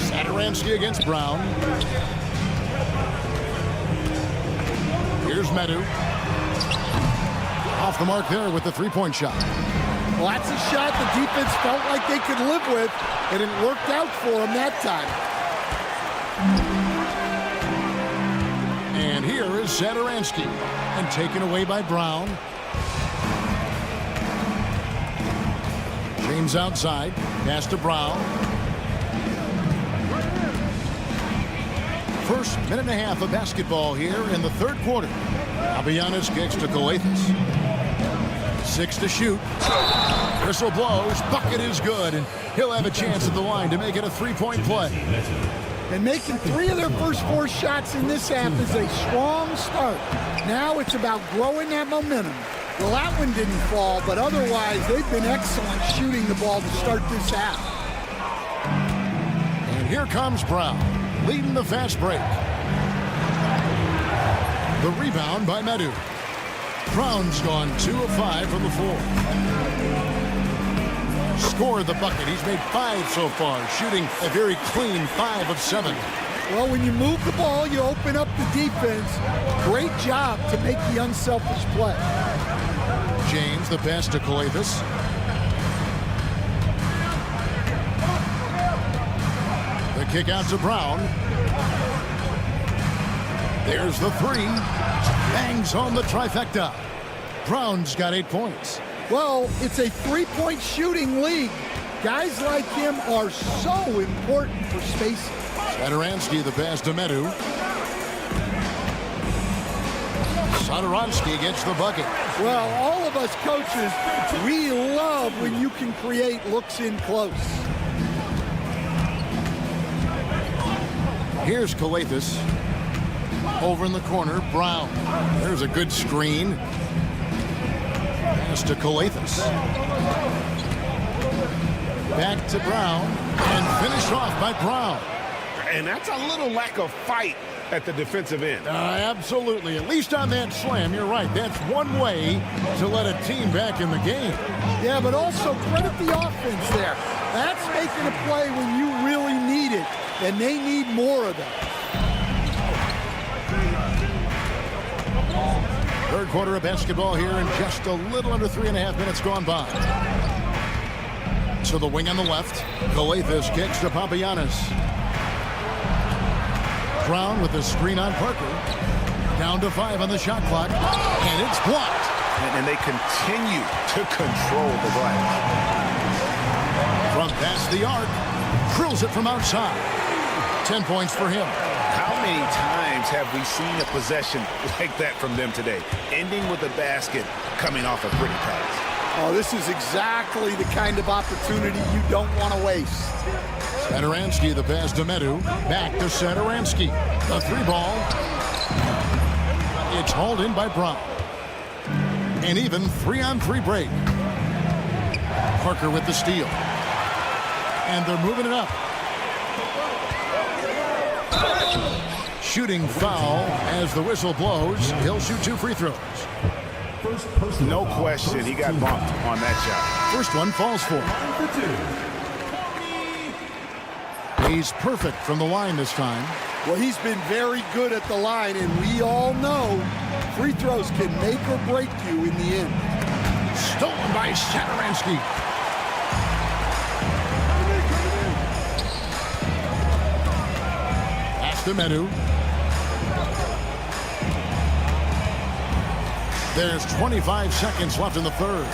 Satoransky against Brown. Here's Medu. Off the mark there with the three-point shot. Well, that's a shot the defense felt like they could live with, and it worked out for them that time. And here is Satoransky, and taken away by Brown. James outside, pass to Brown. First minute and a half of basketball here in the third quarter. Papagiannis kicks to Colethus. 6 to shoot. Whistle blows, bucket is good, and he'll have a chance at the line to make it a three-point play. And making 3 of their first 4 shots in this half is a strong start. Now it's about growing that momentum. Well, that one didn't fall, but otherwise they've been excellent shooting the ball to start this half. And here comes Brown, leading the fast break. The rebound by Medu. Brown's gone 2 of 5 from the floor. Scored the bucket. He's made 5 so far, shooting a very clean 5 of 7. Well, when you move the ball, you open up the defense. Great job to make the unselfish play. James, the pass to Colethus. The kick out to Brown. There's the 3. Bangs home the trifecta. Brown's got 8 points. Well, it's a 3-point shooting league. Guys like him are so important for spacing. Satoransky, the pass to Medu. Satoransky gets the bucket. Well, all of us coaches, we love when you can create looks in close. Here's Colethus. Over in the corner, Brown. There's a good screen. Pass to Colethus. Back to Brown. And finished off by Brown. And that's a little lack of fight at the defensive end. Absolutely. At least on that slam, you're right. That's one way to let a team back in the game. Yeah, but also credit the offense there. That's making a play when you really need it, and they need more of that. Third quarter of basketball here, and just a little under 3.5 minutes gone by. To the wing on the left. Colethus kicks to Papagiannis. Brown with the screen on Parker. Down to 5 on the shot clock. And it's blocked. And they continue to control the glass. From past the arc. Drills it from outside. 10 points for him. How many times have we seen a possession like that from them today? Ending with a basket, coming off a pretty pass. Oh, this is exactly the kind of opportunity you don't want to waste. Satoransky, the pass to Medu. Back to Satoransky. The 3 ball. It's hauled in by Brown. An even 3-on-3 break. Parker with the steal. And they're moving it up. Shooting foul as the whistle blows. He'll shoot 2 free throws. No question, he got bumped on that shot. First one falls for him. He's perfect from the line this time. Well, he's been very good at the line, and we all know free throws can make or break you in the end. Stolen by Satoransky. Pass to Medu. There's 25 seconds left in the third.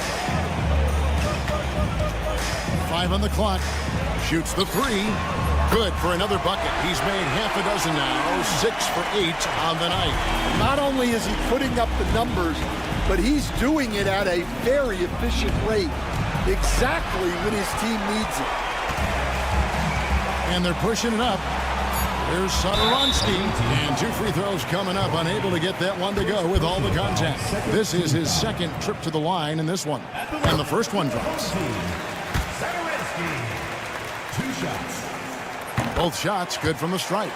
5 on the clock. Shoots the 3. Good for another bucket. He's made half a dozen now, 6 for 8 on the night. Not only is he putting up the numbers, but he's doing it at a very efficient rate, exactly when his team needs it. And they're pushing it up. Here's Satoransky, and 2 free throws coming up, unable to get that one to go with all the contact. This is his second trip to the line in this one, and the first one drops. Satoransky, 2 shots. Both shots good from the stripe.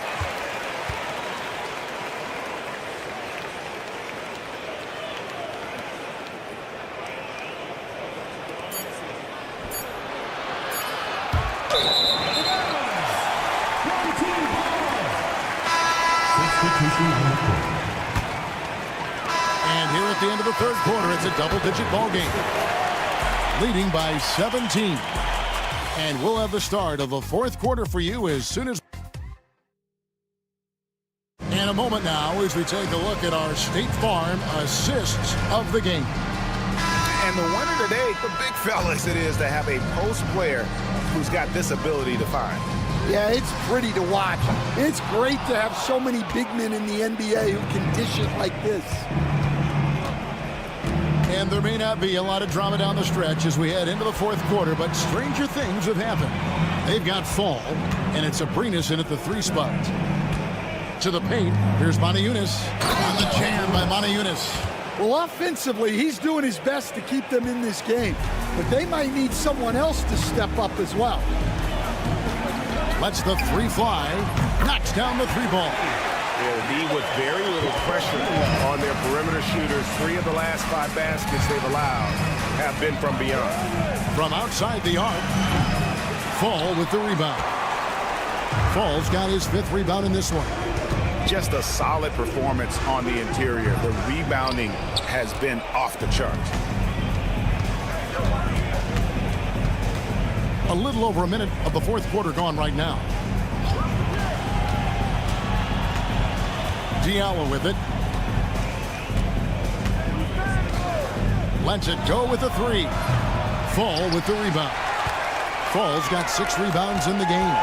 And here at the end of the third quarter, it's a double-digit ball game, leading by 17. And we'll have the start of the fourth quarter for you as soon as... In a moment now as we take a look at our State Farm assists of the game. And the winner today, the big fellas it is to have a post player who's got this ability to find. Yeah, it's pretty to watch. It's great to have so many big men in the NBA who can dish it like this. And there may not be a lot of drama down the stretch as we head into the fourth quarter, but stranger things have happened. They've got Fall, and it's Abrinas in at the 3 spot. To the paint, here's Moniunas on the jam by Moniunas. Well, offensively, he's doing his best to keep them in this game, but they might need someone else to step up as well. Lets the 3 fly, knocks down the 3 ball. They'll be with very little pressure on their perimeter shooters. 3 of the last 5 baskets they've allowed have been from beyond. From outside the arc, Fall with the rebound. Fall's got his 5th rebound in this one. Just a solid performance on the interior. The rebounding has been off the charts. A little over a minute of the fourth quarter gone right now. Diallo with it. Lets it go with the 3. Fall with the rebound. Fall's got 6 rebounds in the game.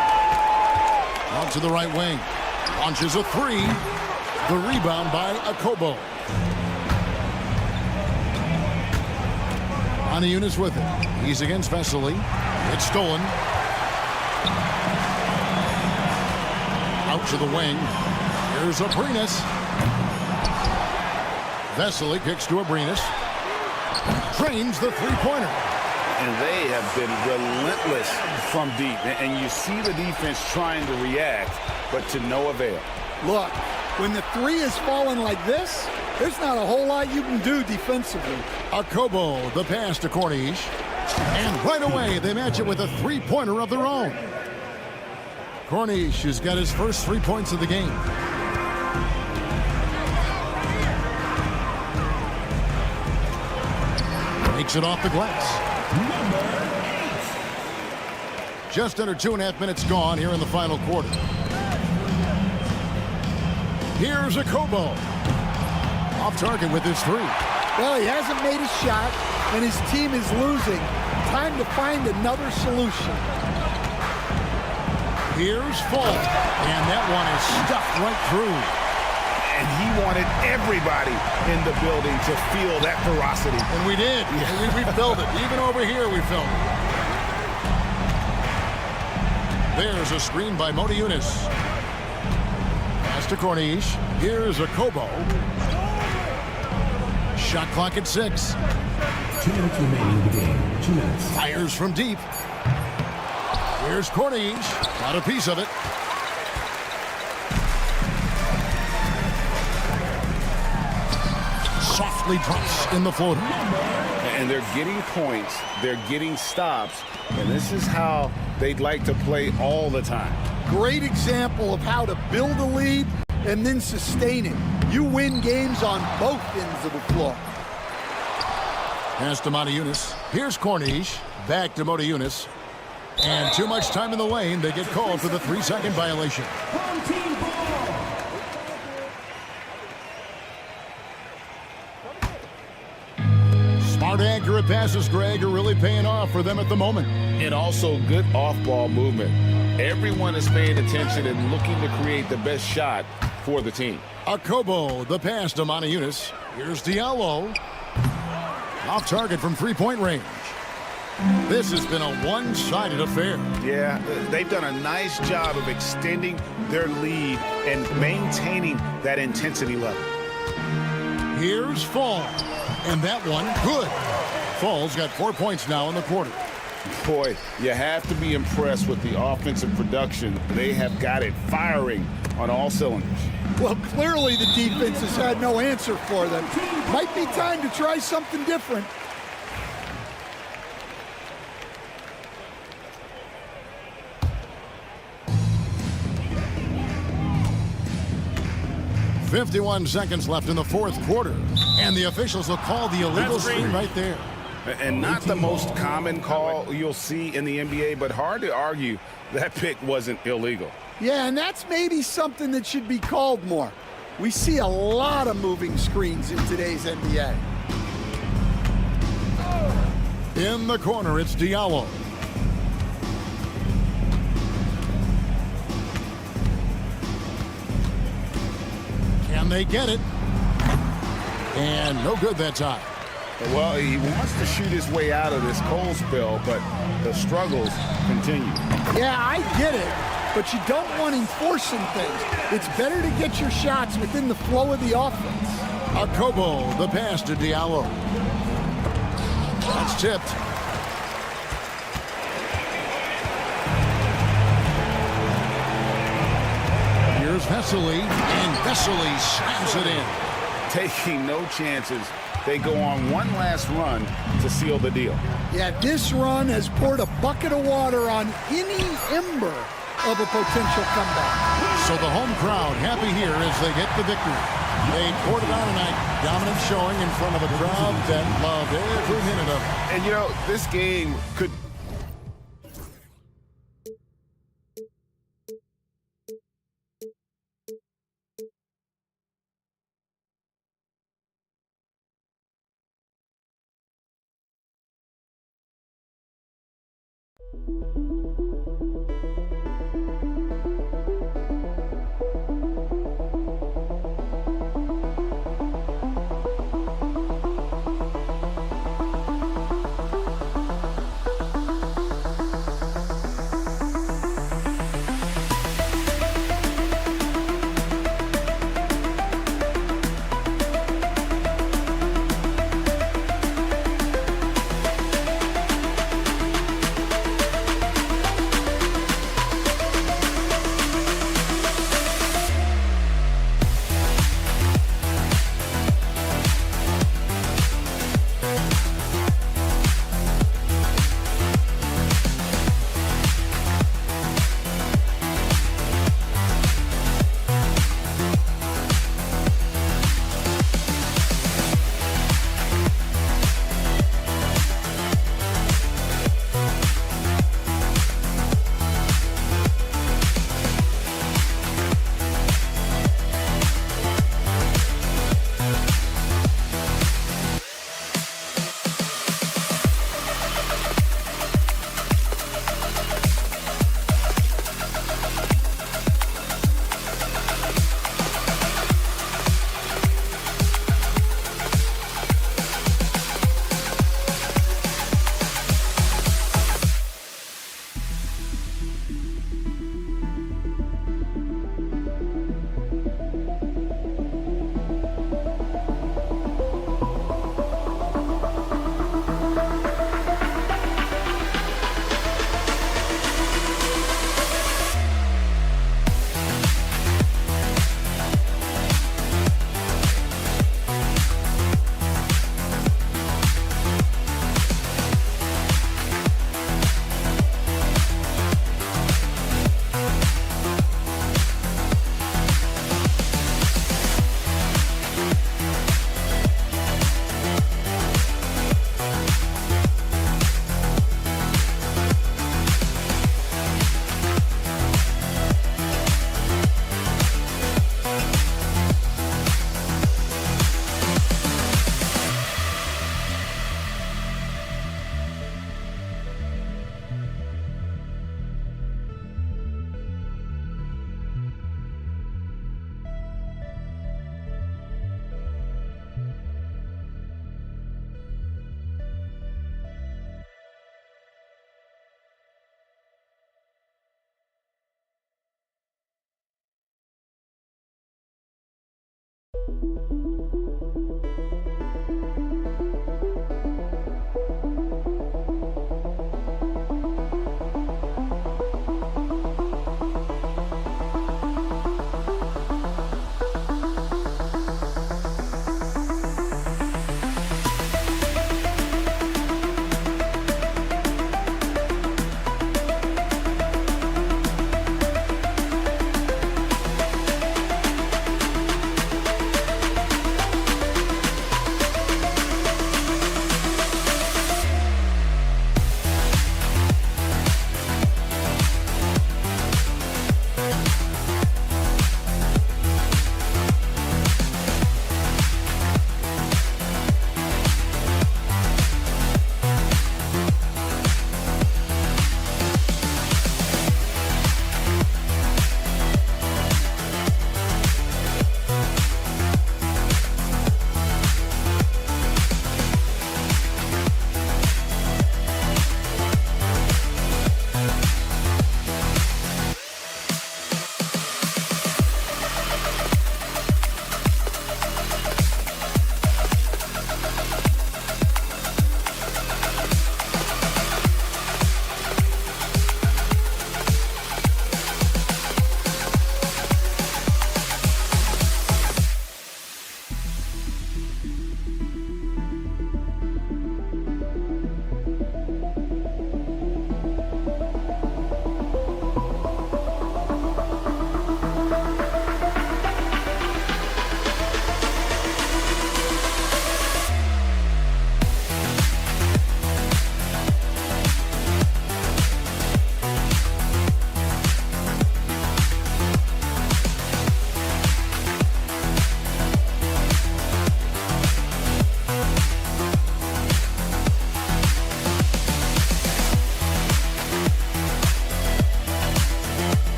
Out to the right wing. Launches a 3. The rebound by Akobo. Moniunas with it. He's against Vesely. It's stolen. Out to the wing. Here's Abrinas. Vesely kicks to Abrinas. Drains the 3-pointer. And they have been relentless from deep. And you see the defense trying to react, but to no avail. Look, when the 3 is falling like this, there's not a whole lot you can do defensively. Akobo, the pass to Corniche. And right away, they match it with a 3-pointer of their own. Corniche has got his first 3 points of the game. Makes it off the glass. Just under 2.5 minutes gone here in the final quarter. Here's Akobo. Off target with his 3. Well, he hasn't made a shot, and his team is losing. Time to find another solution. Here's Fall. And that one is stuffed right through. And he wanted everybody in the building to feel that ferocity. And we did. We felt it. Even over here, we felt it. There's a screen by Moniunas. Pass to Corniche. Here's Akobo. Shot clock at 6. 2 minutes remaining in the game. 2 minutes. Fires from deep. Here's Corniche. Got a piece of it. Softly drops in the floater. And they're getting points. They're getting stops. And this is how they'd like to play all the time. Great example of how to build a lead and then sustain it. You win games on both ends of the floor. Pass to Moniunas. Here's Corniche. Back to Moniunas. And too much time in the lane. They get called for the 3-second violation. Smart, accurate passes, Greg, are really paying off for them at the moment. And also good off-ball movement. Everyone is paying attention and looking to create the best shot for the team. Akobo, the pass to Montejunas. Here's Diallo. Off target from three-point range. This has been a one-sided affair. Yeah, they've done a nice job of extending their lead and maintaining that intensity level. Here's Fall. And that one, good. Fall's got 4 points now in the quarter. Boy, you have to be impressed with the offensive production. They have got it firing on all cylinders. Well, clearly the defense has had no answer for them. Might be time to try something different. .51 seconds left in the fourth quarter. And the officials will call the illegal screen right there. And not the most common call you'll see in the NBA, but hard to argue that pick wasn't illegal. Yeah, and that's maybe something that should be called more. We see a lot of moving screens in today's NBA. In the corner, it's Diallo. Can they get it? And no good that time. Well, he wants to shoot his way out of this cold spell, but the struggles continue. Yeah, I get it, but you don't want him forcing things. It's better to get your shots within the flow of the offense. Akobo, the pass to Diallo. That's tipped. Here's Vesely, and Vesely slams it in. Taking no chances. They go on one last run to seal the deal. Yeah, this run has poured a bucket of water on any ember of a potential comeback. So the home crowd happy here as they get the victory. They poured it on tonight. Dominant showing in front of a crowd that loved every minute of it. And, you know, this game could...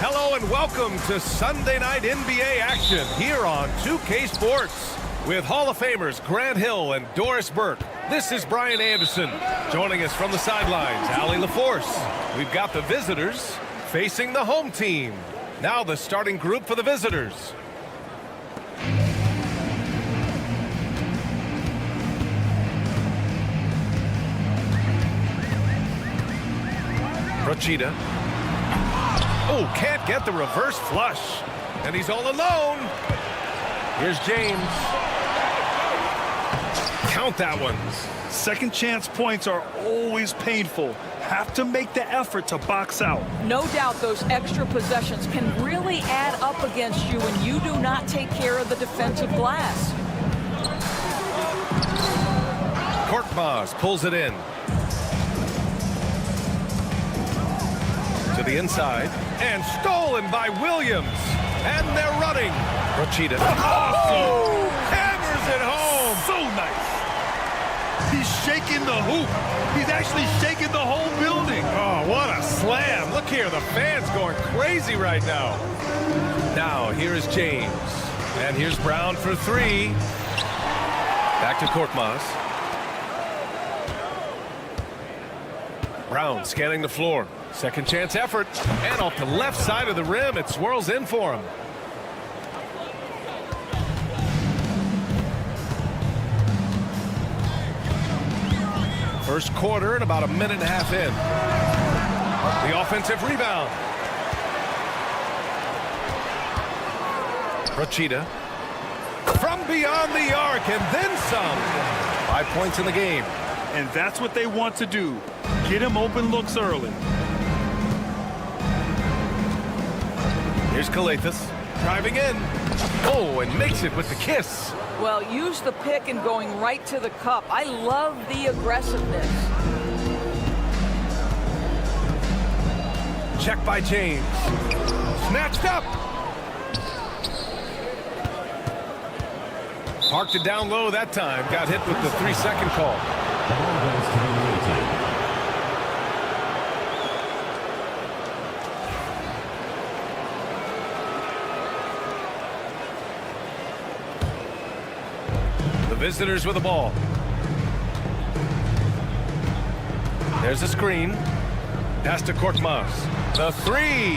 Hello and welcome to Sunday Night NBA action here on 2K Sports. With Hall of Famers Grant Hill and Doris Burke, this is Brian Anderson. Joining us from the sidelines, Allie LaForce. We've got the visitors facing the home team. Now the starting group for the visitors. Rachida. Oh, can't get the reverse flush. And he's all alone. Here's James. Count that one. Second chance points are always painful. Have to make the effort to box out. No doubt those extra possessions can really add up against you when you do not take care of the defensive glass. Korkmaz pulls it in. To the inside. And stolen by Williams. And they're running. Rachida. Oh! Hammers it home. So nice. He's shaking the hoop. He's actually shaking the whole building. Oh, what a slam. Look here, the fans going crazy right now. Now, here is James. And here's Brown for three. Back to Korkmaz. Brown scanning the floor. Second chance effort. And off the left side of the rim, it swirls in for him. First quarter and about a minute and a half in. The offensive rebound. Rachida. From beyond the arc and then some. 5 points in the game. And that's what they want to do. Get him open looks early. Here's Kalathis. Driving in. Oh, and makes it with the kiss. Well, use the pick and going right to the cup. I love the aggressiveness. Check by James. Snatched up. Parked it down low that time. Got hit with the 3-second call. Visitors with the ball. There's a screen. Pass to Korkmaz. The three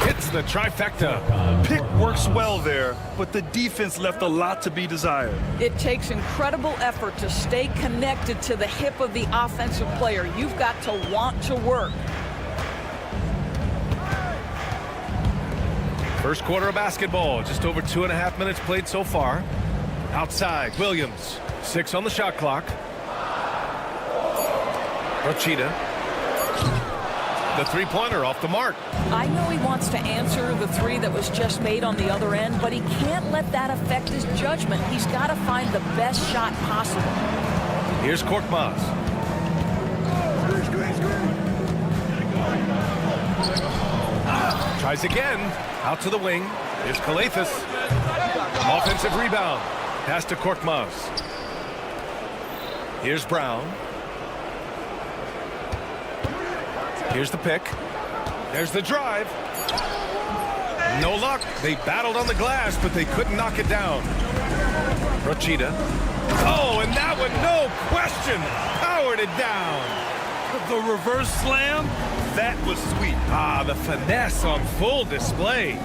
hits the trifecta. Pick works well there, but the defense left a lot to be desired. It takes incredible effort to stay connected to the hip of the offensive player. You've got to want to work. First quarter of basketball. Just over 2.5 minutes played so far. Outside, Williams. 6 on the shot clock. Rachida. The three-pointer off the mark. I know he wants to answer the three that was just made on the other end, but he can't let that affect his judgment. He's got to find the best shot possible. Here's Korkmaz. Tries again. Out to the wing. Here's Kalathis. Offensive rebound. Pass to Korkmaz. Here's Brown. Here's the pick. There's the drive. No luck. They battled on the glass, but they couldn't knock it down. Rachida. Oh, and that one, no question, powered it down. The reverse slam, that was sweet. Ah, the finesse on full display.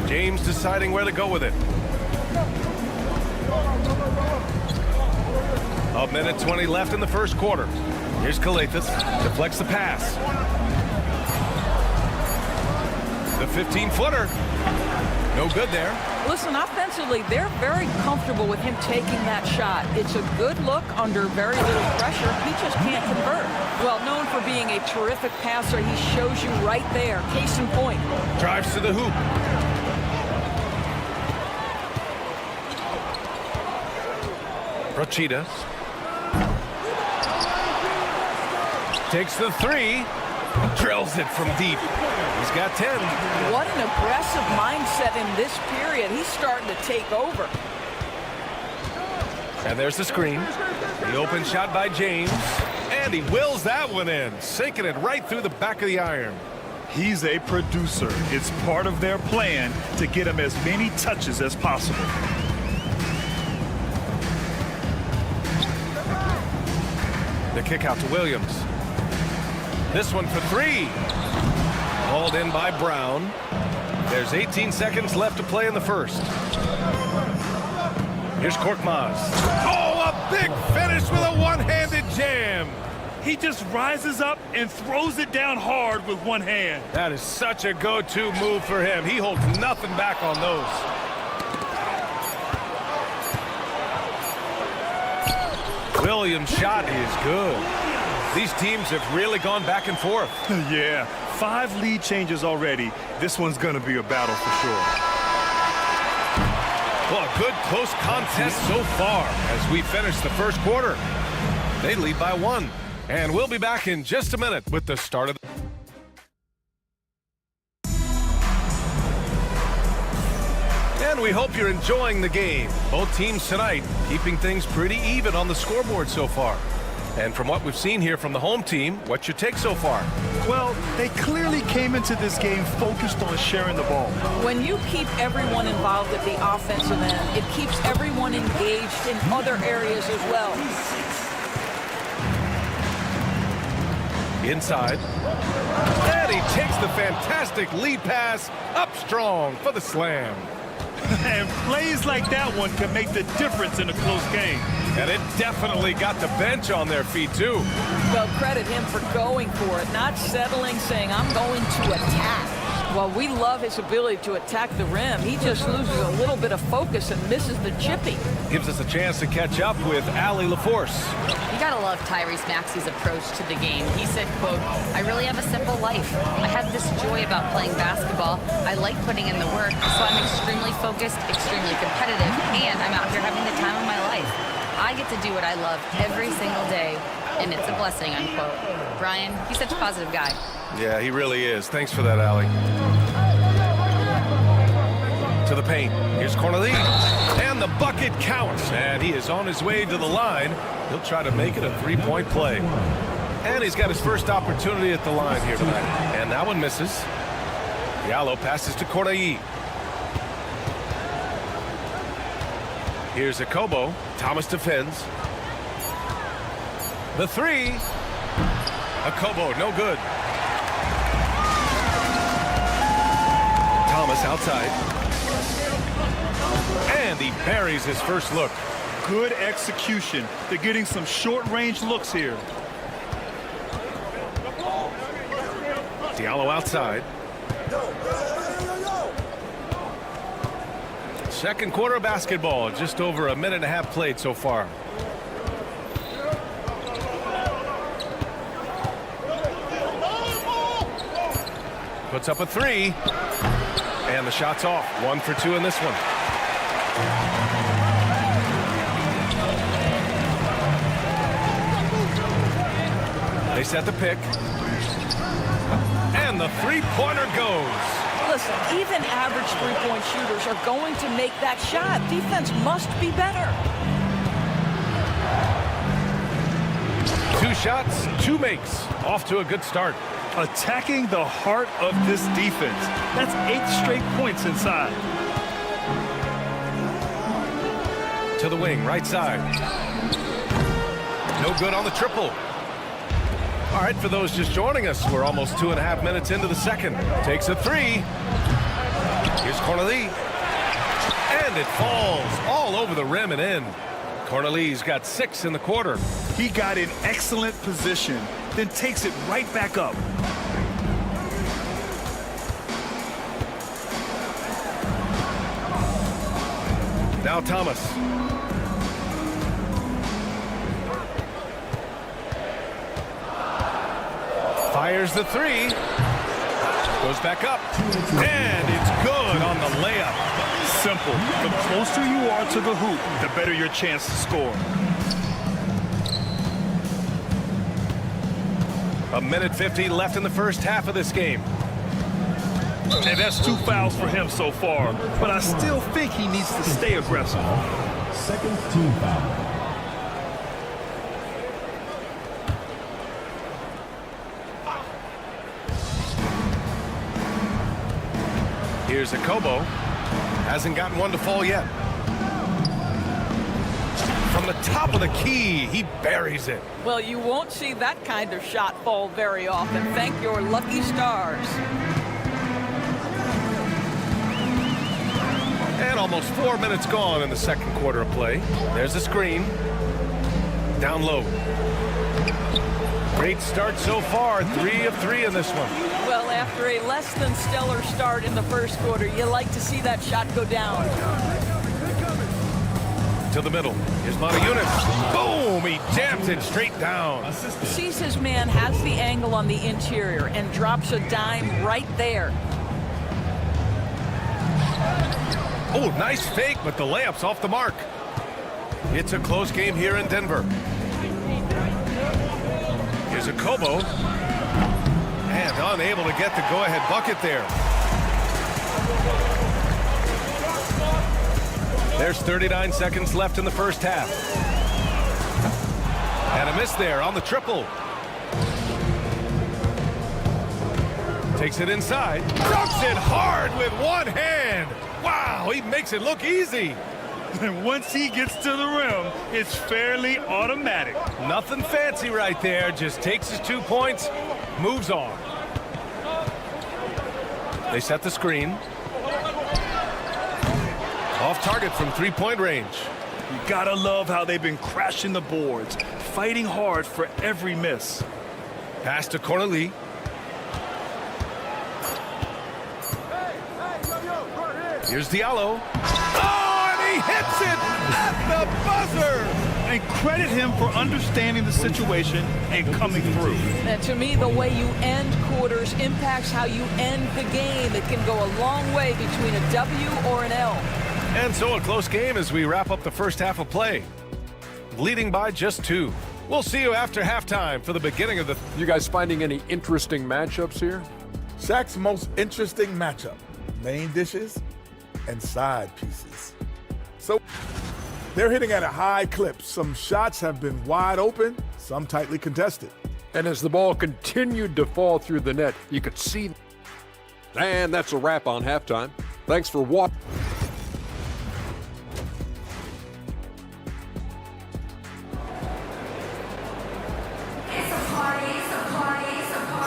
James deciding where to go with it. A minute 20 left in the first quarter. Here's Kalathis. Deflects the pass. The 15-footer. No good there. Listen, offensively, they're very comfortable with him taking that shot. It's a good look under very little pressure. He just can't convert. Well, known for being a terrific passer, he shows you right there. Case in point. Drives to the hoop. Rachida. Takes the three. Drills it from deep. He's got 10. What an aggressive mindset in this period. He's starting to take over. And there's the screen. The open shot by James. And he wills that one in, sinking it right through the back of the iron. He's a producer. It's part of their plan to get him as many touches as possible. The kick out to Williams. This one for three. Hauled in by Brown. There's 18 seconds left to play in the first. Here's Korkmaz. Oh, a big finish with a one-handed jam. He just rises up and throws it down hard with one hand. That is such a go-to move for him. He holds nothing back on those. Williams' shot is good. These teams have really gone back and forth. Yeah, 5 lead changes already. This one's going to be a battle for sure. Well, a good close contest so far as we finish the first quarter. They lead by 1. And we'll be back in just a minute with the start of the... And we hope you're enjoying the game. Both teams tonight keeping things pretty even on the scoreboard so far. And from what we've seen here from the home team, what's your take so far? Well, they clearly came into this game focused on sharing the ball. When you keep everyone involved at the offensive end, it keeps everyone engaged in other areas as well. Inside. And he takes the fantastic lead pass up strong for the slam. And plays like that one can make the difference in a close game. And it definitely got the bench on their feet, too. Well, credit him for going for it, not settling, saying, I'm going to attack. Well, we love his ability to attack the rim. He just loses a little bit of focus and misses the chippy. Gives us a chance to catch up with Allie LaForce. You gotta love Tyrese Maxey's approach to the game. He said, quote, I really have a simple life. I have this joy about playing basketball. I like putting in the work, so I'm extremely focused, extremely competitive, and I'm out here having the time of my life. I get to do what I love every single day, and it's a blessing, unquote. Brian, he's such a positive guy. Yeah, he really is. Thanks for that, Allie. To the paint. Here's Corneli. And the bucket counts. And he is on his way to the line. He'll try to make it a three-point play. And he's got his first opportunity at the line here tonight. And that one misses. Diallo passes to Corneli. Here's Akobo. Thomas defends. The three. Akobo, no good. Thomas outside. And he buries his first look. Good execution. They're getting some short-range looks here. Diallo outside. Second quarter basketball. Just over a minute and a half played so far. Puts up a three. And the shot's off. 1 for 2 in this one. They set the pick. And the three-pointer goes. Listen, even average three-point shooters are going to make that shot. Defense must be better. 2 shots, 2 makes. Off to a good start. Attacking the heart of this defense. That's 8 straight points inside. To the wing, right side. No good on the triple. All right, for those just joining us, we're almost 2.5 minutes into the second. Takes a three. Here's Corneli. And it falls all over the rim and in. Corneli's got 6 in the quarter. He got in excellent position, then takes it right back up. Now Thomas. Fires the three. Goes back up. And it's good on the layup. Simple. The closer you are to the hoop, the better your chance to score. A minute 50 left in the first half of this game. And that's 2 fouls for him so far. But I still think he needs to stay aggressive. Second team foul. Here's Akobo. Hasn't gotten one to fall yet. From the top of the key, he buries it. Well, you won't see that kind of shot fall very often. Thank your lucky stars. And almost 4 minutes gone in the second quarter of play. There's a screen. Down low. Great start so far, 3 of 3 in this one. Well, after a less than stellar start in the first quarter, you like to see that shot go down. To the middle. Here's Monaco. Boom! He jams it straight down. Sees his man, has the angle on the interior, and drops a dime right there. Oh, nice fake, but the layup's off the mark. It's a close game here in Denver. Here's a Kobo. And unable to get the go-ahead bucket there. There's 39 seconds left in the first half. And a miss there on the triple. Takes it inside. Dunks it hard with one hand. Wow, he makes it look easy. And once he gets to the rim, it's fairly automatic. Nothing fancy right there. Just takes his 2 points, moves on. They set the screen. Off target from three-point range. You gotta love how they've been crashing the boards, fighting hard for every miss. Pass to Corneli. Here's Diallo. Oh, and he hits it at the buzzer. And credit him for understanding the situation and coming through. And to me, the way you end quarters impacts how you end the game. It can go a long way between a W or an L. And so a close game as we wrap up the first half of play. Leading by just 2. We'll see you after halftime for the beginning of the... You guys finding any interesting matchups here? Shaq's most interesting matchup, main dishes and side pieces. So they're hitting at a high clip. Some shots have been wide open, some tightly contested. And as the ball continued to fall through the net, you could see. And that's a wrap on halftime. Thanks for watching.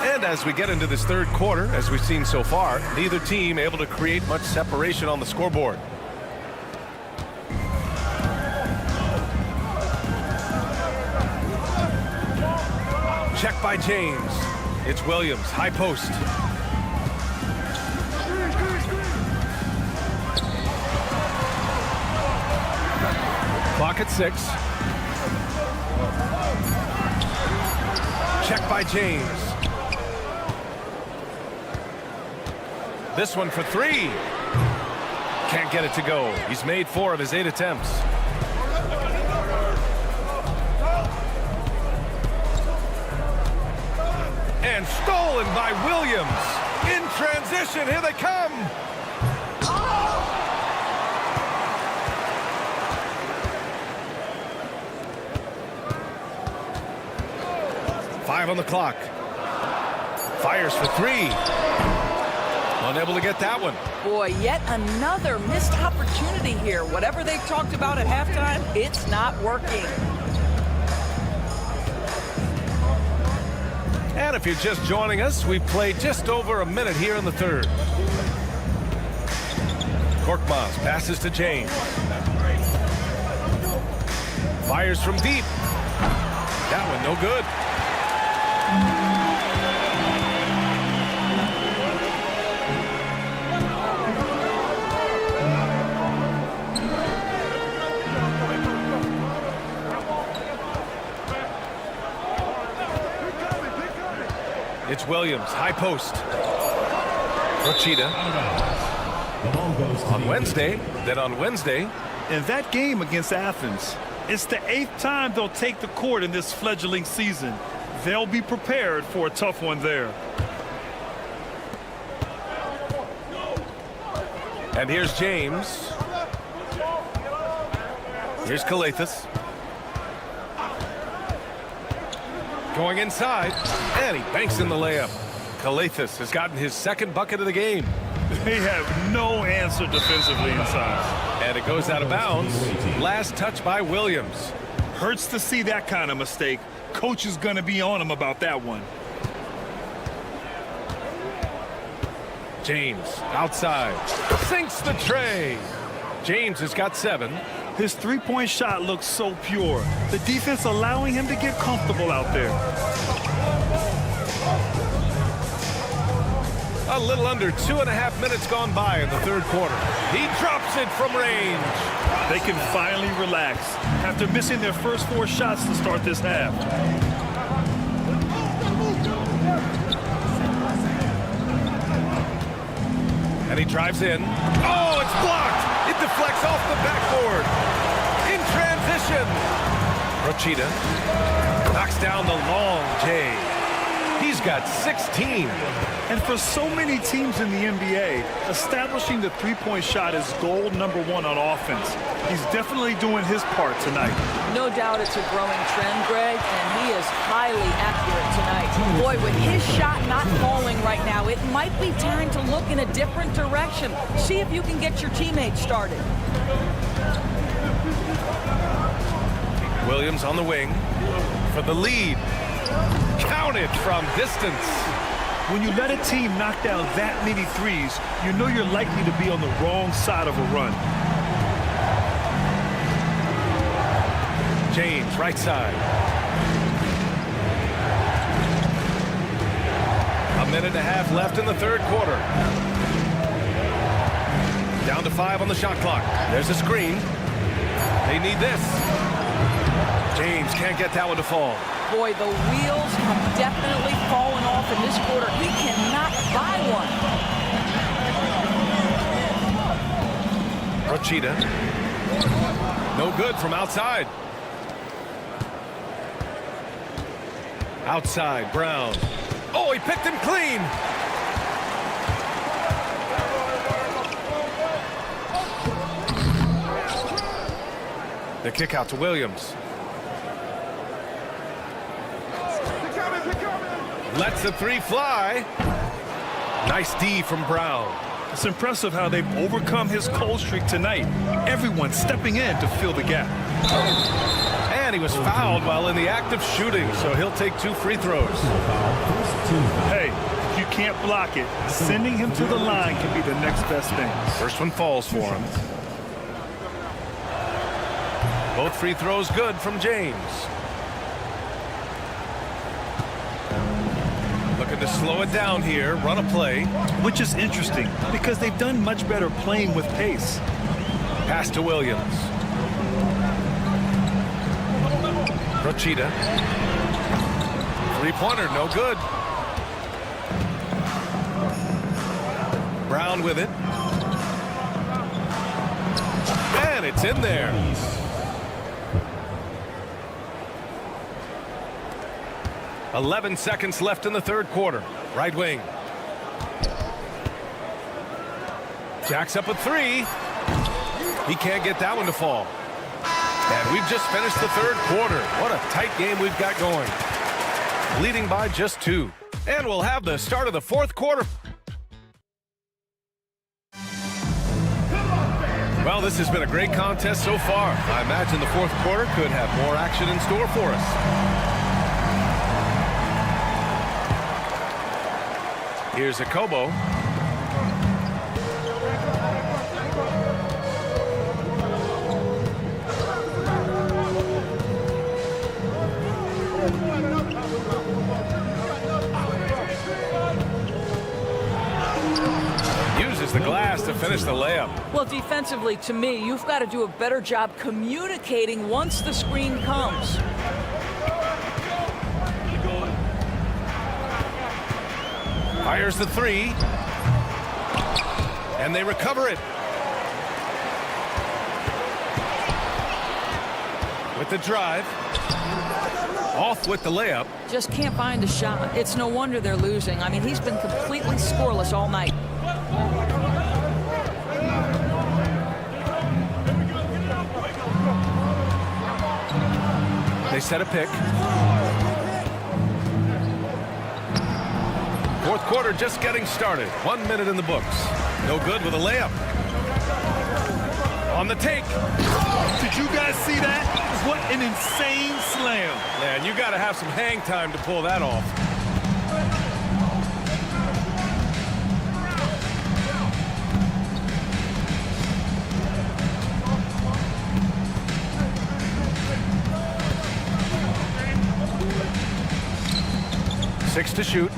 And as we get into this third quarter, as we've seen so far, neither team able to create much separation on the scoreboard. Check by James. It's Williams, high post. Clock at 6. Check by James. This one for 3. Can't get it to go. He's made 4 of his 8 attempts. And stolen by Williams. In transition, here they come. Five on the clock. Fires for 3. Unable to get that one. Boy, yet another missed opportunity here. Whatever they talked about at halftime, it's not working. And if you're just joining us, we played just over a minute here in the third. Korkmaz passes to James. Fires from deep. That one no good. It's Williams, high post. Rochita. On Wednesday, then on Wednesday. In that game against Athens, it's the 8th time they'll take the court in this fledgling season. They'll be prepared for a tough one there. And here's James. Here's Kalathis. Going inside, and he banks in the layup. Kalathis has gotten his 2nd bucket of the game. They have no answer defensively inside. And it goes out of bounds. Last touch by Williams. Hurts to see that kind of mistake. Coach is going to be on him about that one. James outside. Sinks the tray. James has got 7. His three-point shot looks so pure. The defense allowing him to get comfortable out there. A little under 2.5 minutes gone by in the third quarter. He drops it from range. They can finally relax after missing their first 4 shots to start this half. And he drives in. Oh, it's blocked. It deflects off the backboard. In transition. Rochita knocks down the long J. He's got 16. And for so many teams in the NBA, establishing the three-point shot is goal number 1 on offense. He's definitely doing his part tonight. No doubt it's a growing trend, Greg, and he is highly accurate tonight. Boy, with his shot not falling right now, it might be time to look in a different direction. See if you can get your teammates started. Williams on the wing for the lead. Counted from distance. When you let a team knock down that many threes, you know you're likely to be on the wrong side of a run. James, right side. 1.5 minutes left in the third quarter. Down to 5 on the shot clock. There's a screen. They need this. James can't get that one to fall. Boy, the wheels have definitely fallen off in this quarter. He cannot buy one. Rochita. No good from outside. Outside, Brown. Oh, he picked him clean. The kick out to Williams. Lets the 3 fly. Nice D from Brown. It's impressive how they've overcome his cold streak tonight. Everyone stepping in to fill the gap. And he was fouled while in the act of shooting, so he'll take 2 free throws. Hey, if you can't block it, sending him to the line can be the next best thing. First one falls for him. Both free throws good from James. Looking to slow it down here, run a play. Which is interesting because they've done much better playing with pace. Pass to Williams. Rochita. 3-pointer, no good. Brown with it. And it's in there. .11 seconds left in the third quarter. Right wing. Jacks up a 3. He can't get that one to fall. And we've just finished the third quarter. What a tight game we've got going. Leading by just 2. And we'll have the start of the fourth quarter. Well, this has been a great contest so far. I imagine the fourth quarter could have more action in store for us. Here's a Kobo. Uses the glass to finish the layup. Well, defensively, to me, you've got to do a better job communicating once the screen comes. Fires the 3. And they recover it. With the drive. Off with the layup. Just can't find the shot. It's no wonder they're losing. I mean, he's been completely scoreless all night. They set a pick. Fourth quarter just getting started. 1 minute in the books. No good with a layup. On the take. Did you guys see that? What an insane slam. Man, you got to have some hang time to pull that off. Six to shoot.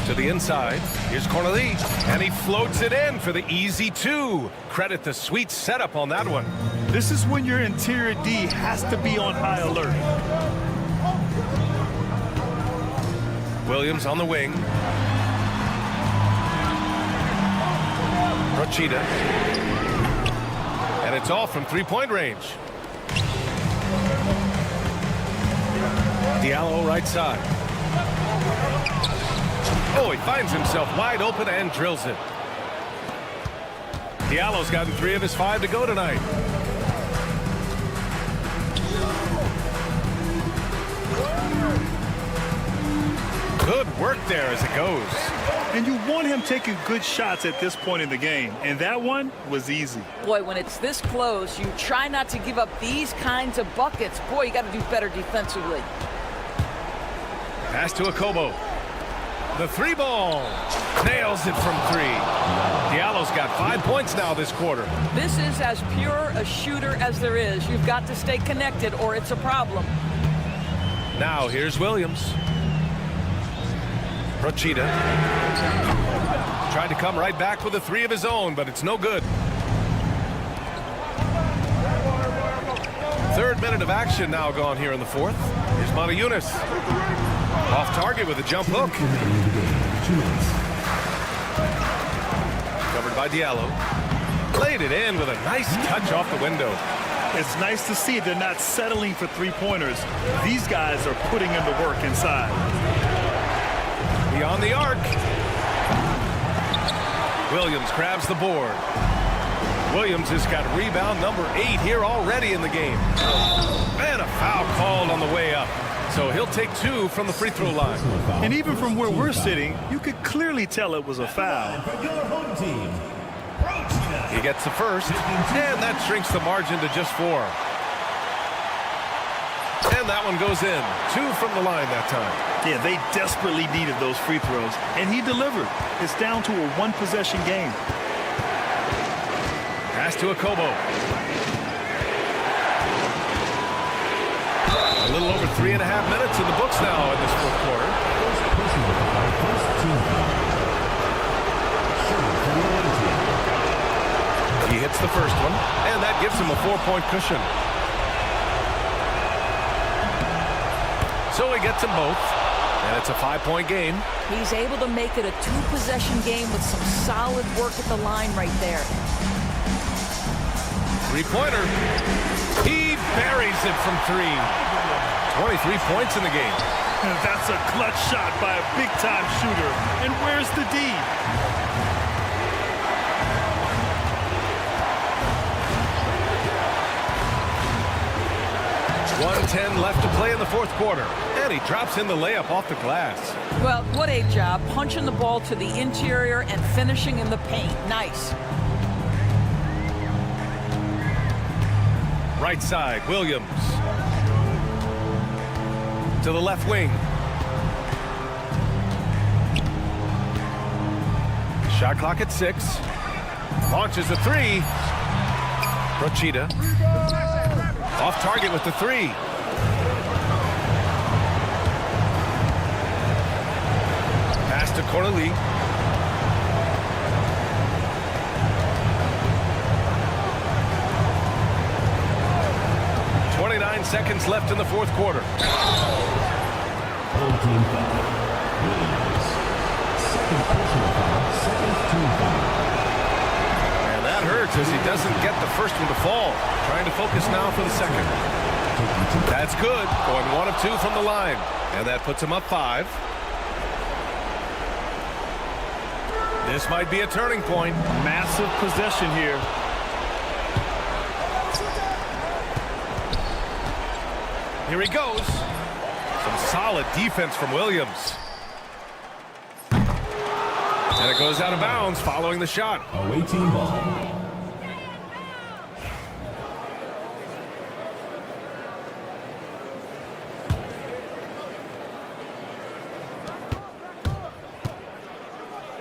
To the inside. Here's Cornelie, and he floats it in for the easy 2. Credit the sweet setup on that one. This is when your interior D has to be on high alert. Williams on the wing. Rochita. And it's off from three-point range. Diallo right side. Oh, he finds himself wide open and drills it. Diallo's gotten 3 of his 5 to go tonight. Good work there as it goes. And you want him taking good shots at this point in the game. And that one was easy. Boy, when it's this close, you try not to give up these kinds of buckets. Boy, you got to do better defensively. Pass to Akobo. The 3 ball. Nails it from 3. Diallo's got 5 points now this quarter. This is as pure a shooter as there is. You've got to stay connected or it's a problem. Now here's Williams. Rochita. Tried to come right back with a 3 of his own, but it's no good. 3rd minute of action now gone here in the 4th. Here's Montejunas. Off target with a jump hook. Covered by Diallo. Laid it in with a nice touch off the window. It's nice to see they're not settling for 3-pointers. These guys are putting in the work inside. Beyond the arc. Williams grabs the board. Williams has got rebound number 8 here already in the game. And a foul called on the way up. So he'll take 2 from the free throw line. And even from where we're sitting, you could clearly tell it was a foul. He gets the first, and that shrinks the margin to just 4. And that one goes in. 2 from the line that time. Yeah, they desperately needed those free throws, and he delivered. It's down to a 1-possession game. Pass to Akobo. A little over 3.5 minutes in the books now in this 4th quarter. He hits the first one, and that gives him a 4-point cushion. So he gets them both, and it's a 5-point game. He's able to make it a 2-possession game with some solid work at the line right there. 3-pointer. He buries it from 3. 23 points in the game. That's a clutch shot by a big-time shooter. And where's the D? .110 left to play in the 4th quarter. And he drops in the layup off the glass. Well, what a job. Punching the ball to the interior and finishing in the paint. Nice. Right side, Williams. To the left wing. Shot clock at 6. Launches a 3. Rochita. Off target with the 3. Pass to Cornelie. Seconds left in the 4th quarter. And that hurts as he doesn't get the first one to fall. Trying to focus now for the second. That's good. Going 1 of 2 from the line. And that puts him up 5. This might be a turning point. Massive possession here. Here he goes. Some solid defense from Williams. And it goes out of bounds following the shot. Away team ball.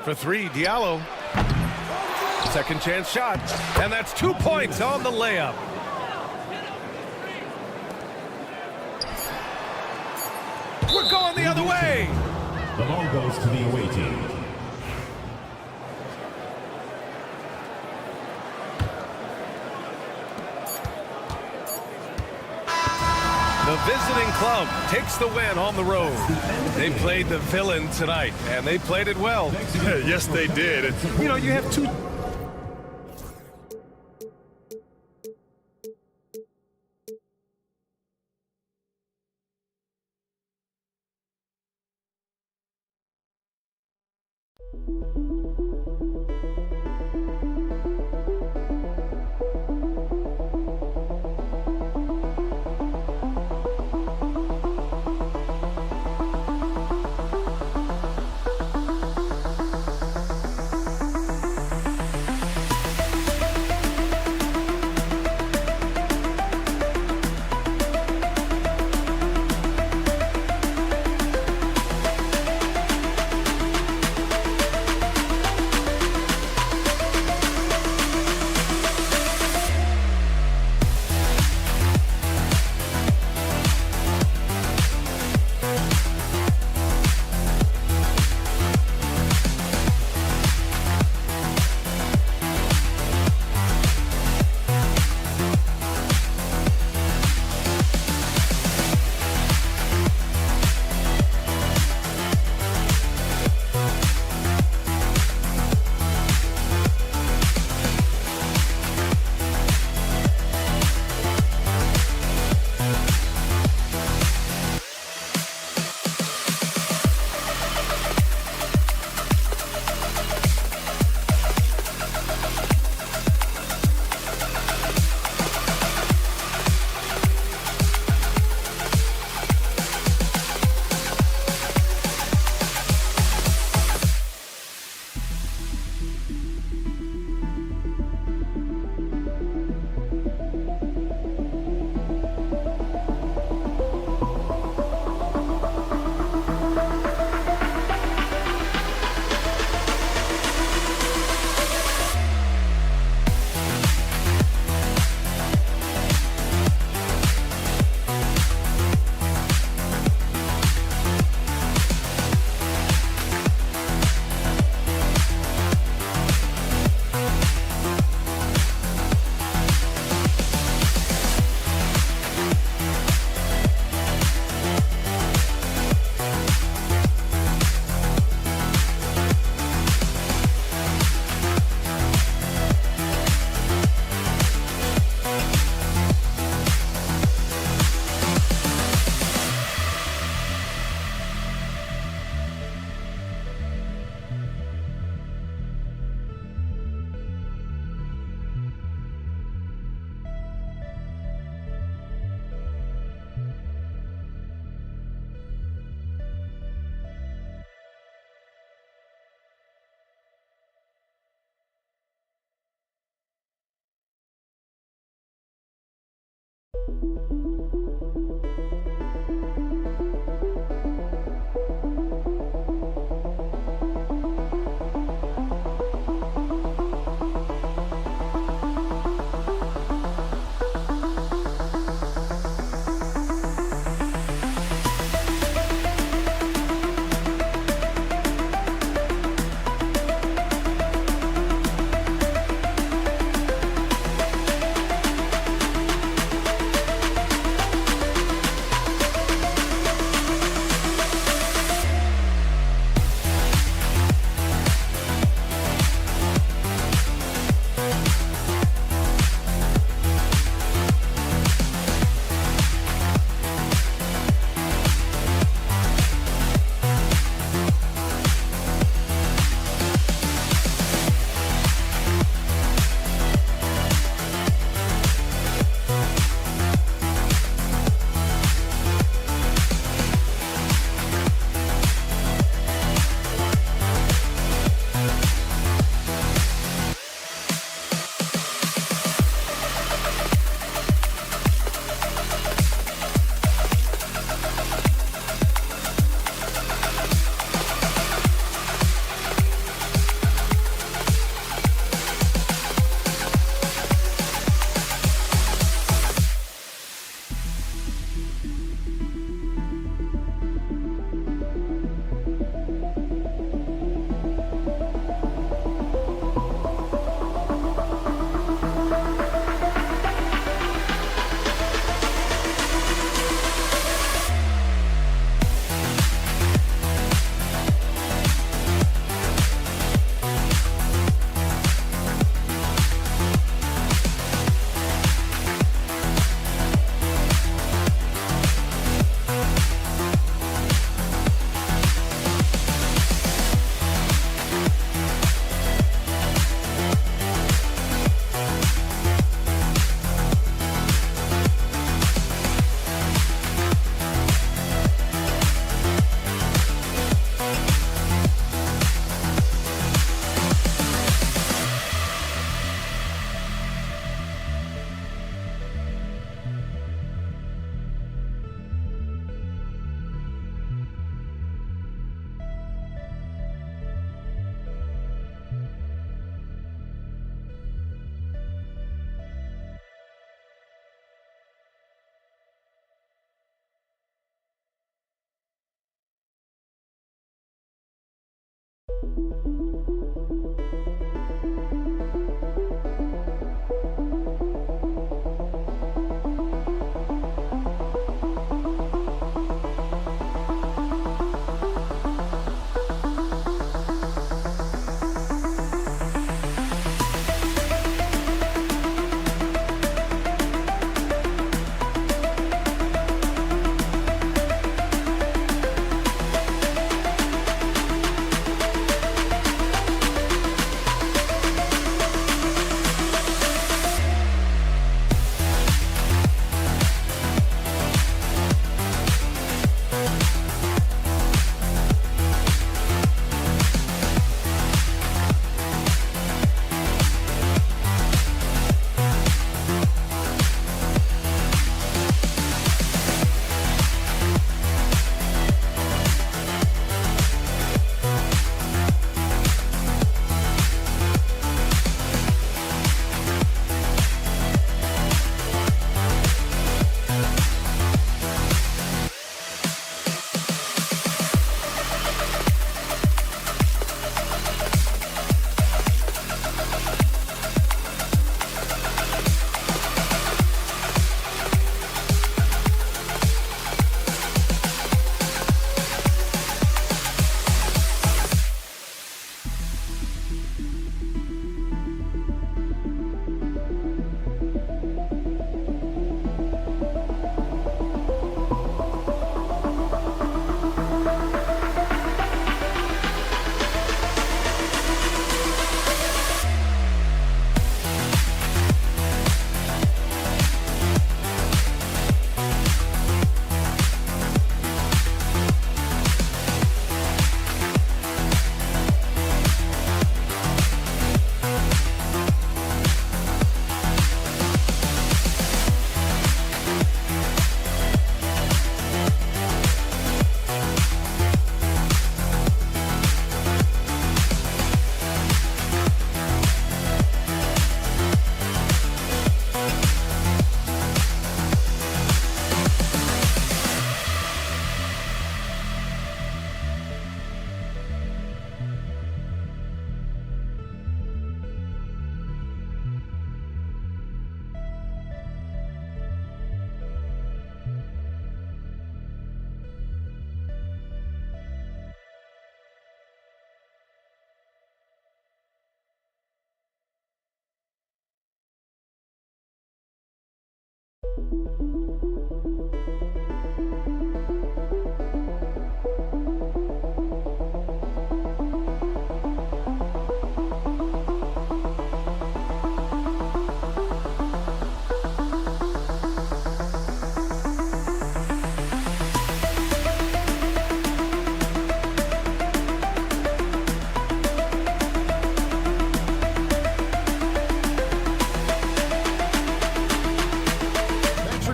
For 3, Diallo. Second chance shot. And that's 2 points on the layup. We're going the other way. The ball goes to the away team. The visiting club takes the win on the road. They played the villain tonight, and they played it well. Yes, they did. And, you know, you have two...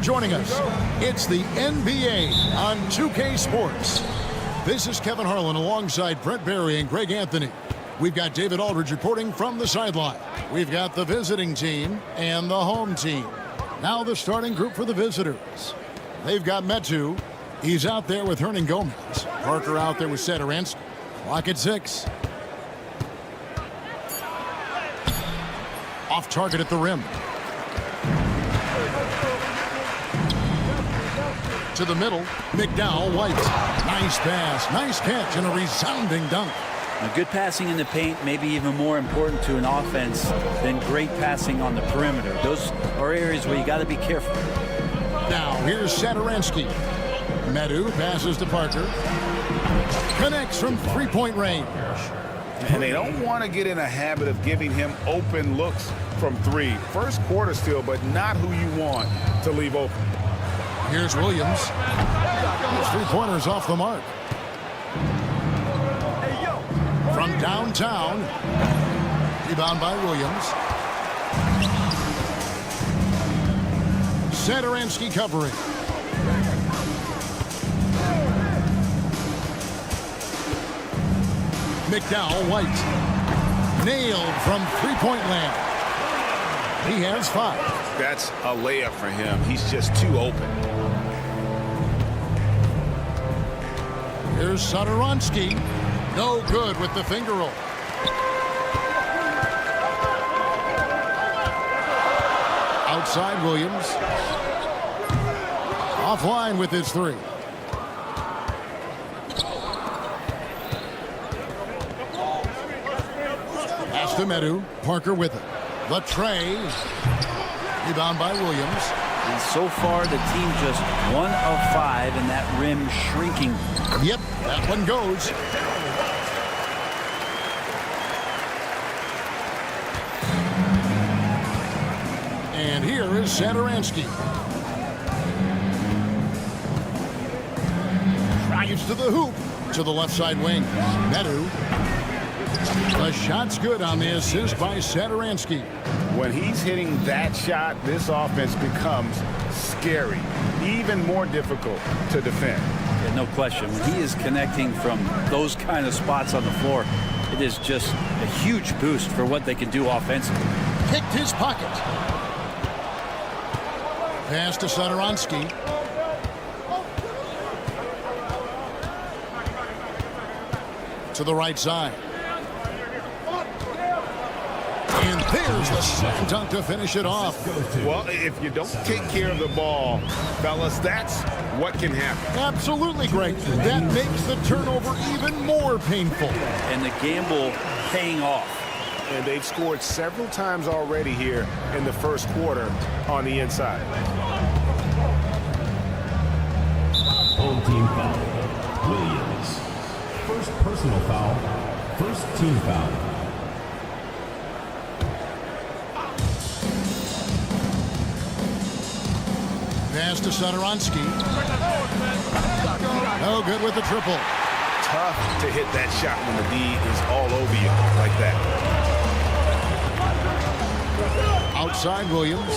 Joining us, it's the NBA on 2K Sports. This is Kevin Harlan alongside Brent Barry and Greg Anthony. We've got David Aldridge reporting from the sideline. We've got the visiting team and the home team. Now the starting group for the visitors. They've got Metu. He's out there with Hernan Gomez. Parker out there with Satoransky. Clock at 6. Off target at the rim. To the middle, McDowell White. Nice pass, nice catch, and a resounding dunk. Now, good passing in the paint may be even more important to an offense than great passing on the perimeter. Those are areas where you got to be careful. Now, here's Satoransky. Metu passes to Parker. Connects from three-point range. And they don't want to get in a habit of giving him open looks from three. First quarter still, but not who you want to leave open. Here's Williams. His three-pointers off the mark. From downtown. Rebound by Williams. Satoransky covering. McDowell White. Nailed from three-point land. He has 5. That's a layup for him. He's just too open. Here's Satoransky. No good with the finger roll. Outside Williams. Offline with his three. Pass to Medu. Parker with it. The tray. Rebound by Williams. And so far, the team just 1 of 5, and that rim shrinking. Yep, that one goes. And here is Satoransky. Drives to the hoop. To the left side wing. Medu. The shot's good on the assist by Satoransky. When he's hitting that shot, this offense becomes scary, even more difficult to defend. Yeah, no question. When he is connecting from those kind of spots on the floor, it is just a huge boost for what they can do offensively. Picked his pocket. Pass to Satoransky. To the right side. And there's the slam dunk to finish it off. Well, if you don't take care of the ball, fellas, that's what can happen. Absolutely, Greg. That makes the turnover even more painful. And the gamble paying off. And they've scored several times already here in the first quarter on the inside. Home team foul. Williams. First personal foul. First team foul. Pass to Satoransky. No good with the triple. Tough to hit that shot when the D is all over you like that. Outside Williams.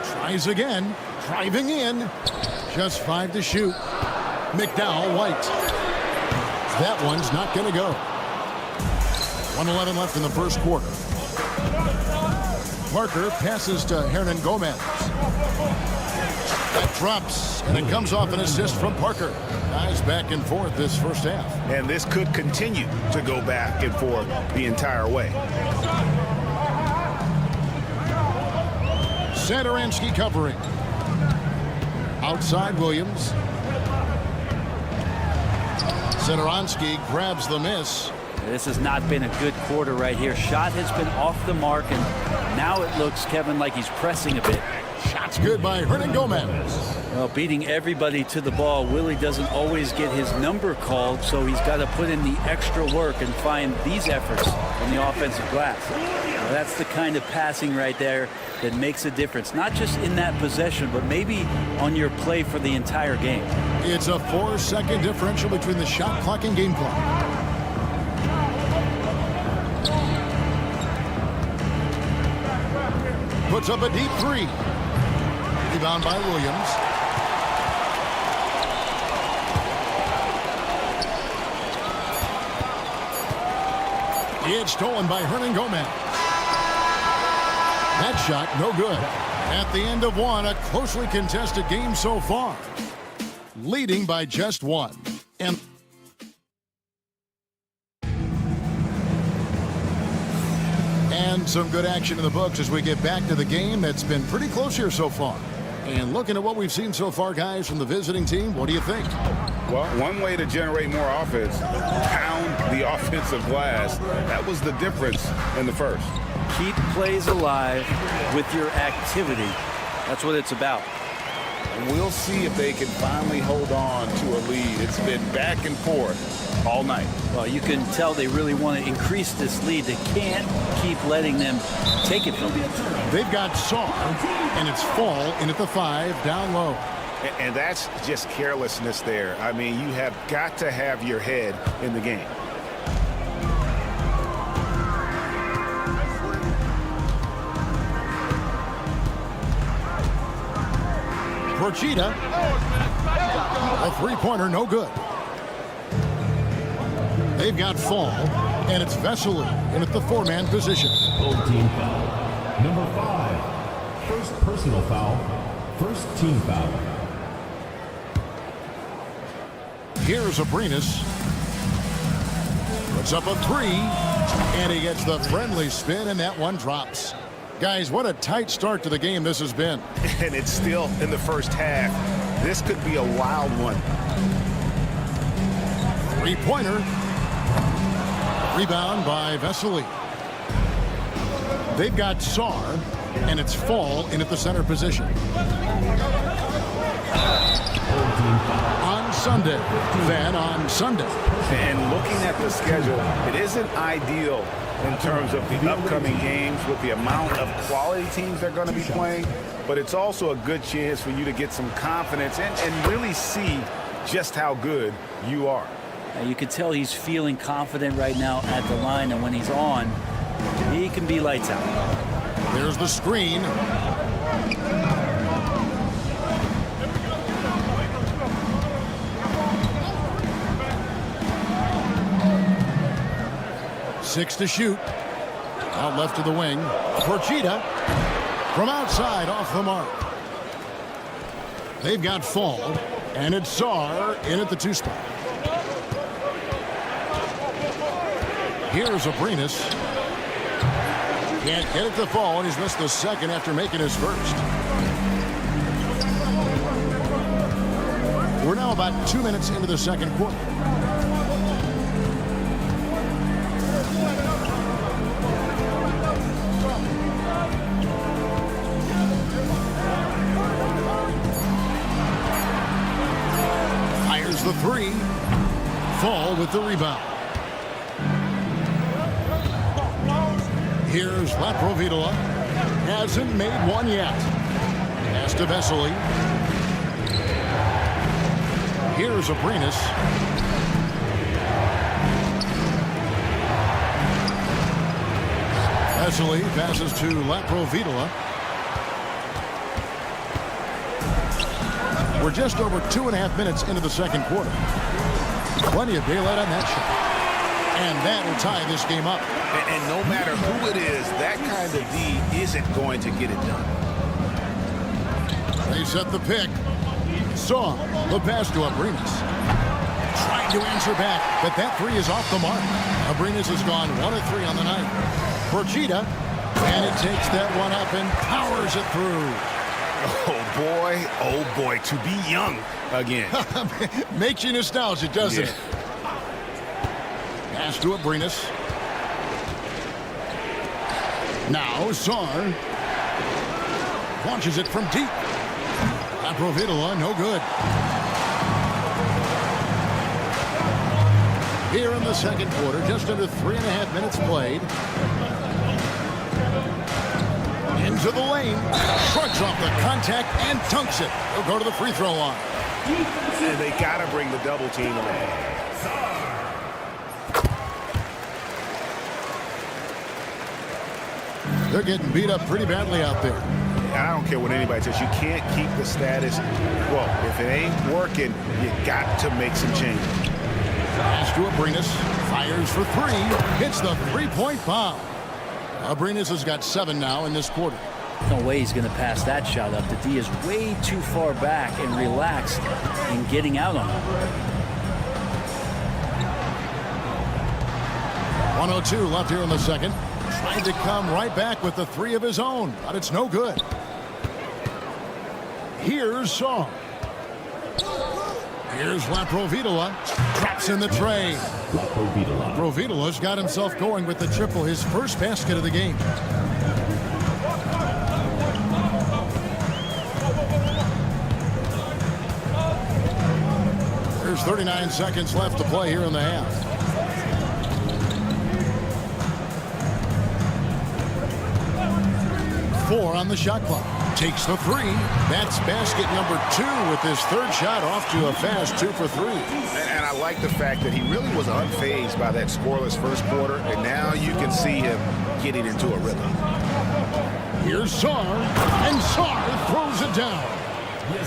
Tries again. Driving in. Just 5 to shoot. McDowell White. That one's not going to go. 1:11 left in the first quarter. Parker passes to Hernan Gomez. That drops, and it comes off an assist from Parker. Guys back and forth this first half. And this could continue to go back and forth the entire way. Satoransky covering. Outside Williams. Satoransky grabs the miss. This has not been a good quarter right here. Shot has been off the mark, and now it looks, Kevin, like he's pressing a bit. Shot's good by Hernan Gomez. Well, beating everybody to the ball, Willie doesn't always get his number called, so he's got to put in the extra work and find these efforts on the offensive glass. Well, that's the kind of passing right there that makes a difference, not just in that possession, but maybe on your play for the entire game. It's a 4-second differential between the shot clock and game clock. Puts up a deep three. Rebound by Williams. It's stolen by Hernan Gomez. That shot, no good. At the end of one, a closely contested game so far. Leading by just one. And some good action in the books as we get back to the game that's been pretty close here so far. And looking at what we've seen so far, guys, from the visiting team, what do you think? Well, one way to generate more offense, pound the offensive glass. That was the difference in the first. Keep plays alive with your activity. That's what it's about. And we'll see if they can finally hold on to a lead. It's been back and forth all night. Well, you can tell they really want to increase this lead. They can't keep letting them take it from them. They've got Skarn, and it's Fall in at the 5, down low. And that's just carelessness there. I mean, you have got to have your head in the game. Porchita, a three-pointer, no good. They've got Fall, and it's Vesely in at the 4-man position. Home team foul. Number 5. First personal foul. First team foul. Here's Abrinas. Puts up a 3. And he gets the friendly spin, and that one drops. Guys, what a tight start to the game this has been. And it's still in the first half. This could be a wild one. Three-pointer. Rebound by Vesely. They've got Skarn, and it's Fall in at the center position. On Sunday, then on Sunday. And looking at the schedule, it isn't ideal in terms of the upcoming games with the amount of quality teams they're going to be playing, but it's also a good chance for you to get some confidence and really see just how good you are. You can tell he's feeling confident right now at the line, and when he's on, he can be lights out. There's the screen. Six to shoot. Out left to the wing. Porchita from outside off the mark. They've got Fall, and it's Skarn in at the 2 spot. Here's Abrinas. Can't get it to Fall, and he's missed the second after making his first. We're now about 2 minutes into the second quarter. Fires the 3. Fall with the rebound. Here's Laprovitola. Hasn't made one yet. Pass to Vesely. Here's Abrinas. Vesely passes to Laprovitola. We're just over 2.5 minutes into the second quarter. Plenty of daylight on that shot. And that'll tie this game up. And no matter who it is, that kind of D isn't going to get it done. They set the pick. Saw the pass to Abrinas. Trying to answer back, but that 3 is off the mark. Abrinas has gone 1 of 3 on the night. Porchita, and it takes that one up and powers it through. Oh boy, to be young again. Makes you nostalgic, doesn't it? Pass to Abrinas. Now Skarn launches it from deep. Laprovitola, no good. Here in the second quarter, just under 3.5 minutes played. Into the lane, shrugs off the contact and dunks it. He'll go to the free throw line. And they got to bring the double team along. They're getting beat up pretty badly out there. I don't care what anybody says. You can't keep the status quo. If it ain't working, you got to make some changes. Pass to Abrinas. Fires for 3. Hits the 3-point bomb. Abrinas has got 7 now in this quarter. No way he's going to pass that shot up. The D is way too far back and relaxed in getting out on it. 1:02 left here in the second. Trying to come right back with the 3 of his own, but it's no good. Here's Skarn. Here's Laprovitola. Drops in the tray. Laprovitola's got himself going with the triple, his first basket of the game. There's 39 seconds left to play here in the half. Four on the shot clock. Takes the 3. That's basket number 2 with his third shot off to a fast 2 for 3. And I like the fact that he really was unfazed by that scoreless first quarter, and now you can see him getting into a rhythm. Here's Skarn, and Skarn throws it down.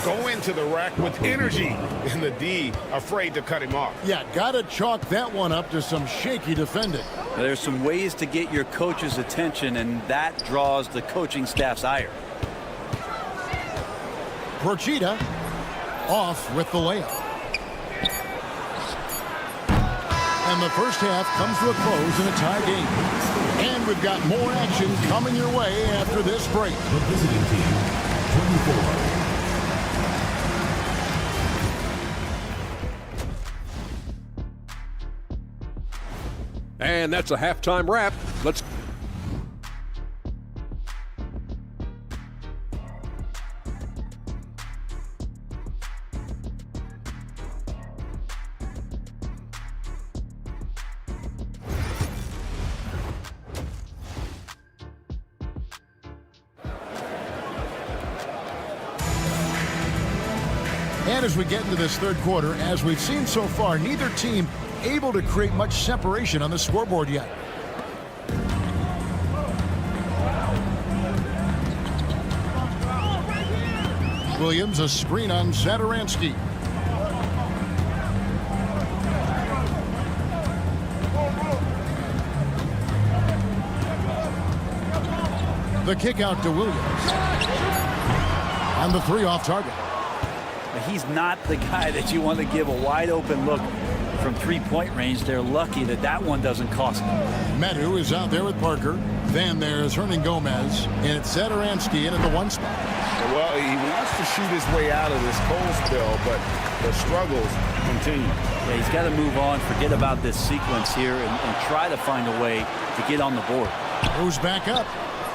Go into the rack with energy, and the D afraid to cut him off. Yeah, gotta chalk that one up to some shaky defending. There's some ways to get your coach's attention, and that draws the coaching staff's ire. Procida off with the layup. And the first half comes to a close in a tie game. And we've got more action coming your way after this break. The visiting team, 24. And that's a halftime wrap. Let's And as we get into this third quarter, as we've seen so far, neither team able to create much separation on the scoreboard yet. Williams, a screen on Satoransky. The kick out to Williams. And the three off target. He's not the guy that you want to give a wide open look from three-point range. They're lucky that that one doesn't cost them. Medu is out there with Parker. Then there's Hernan Gomez. And it's Satoransky in at the one spot. Well, he wants to shoot his way out of this cold spell, but the struggles continue. Yeah, he's got to move on, forget about this sequence here, and try to find a way to get on the board. Goes back up.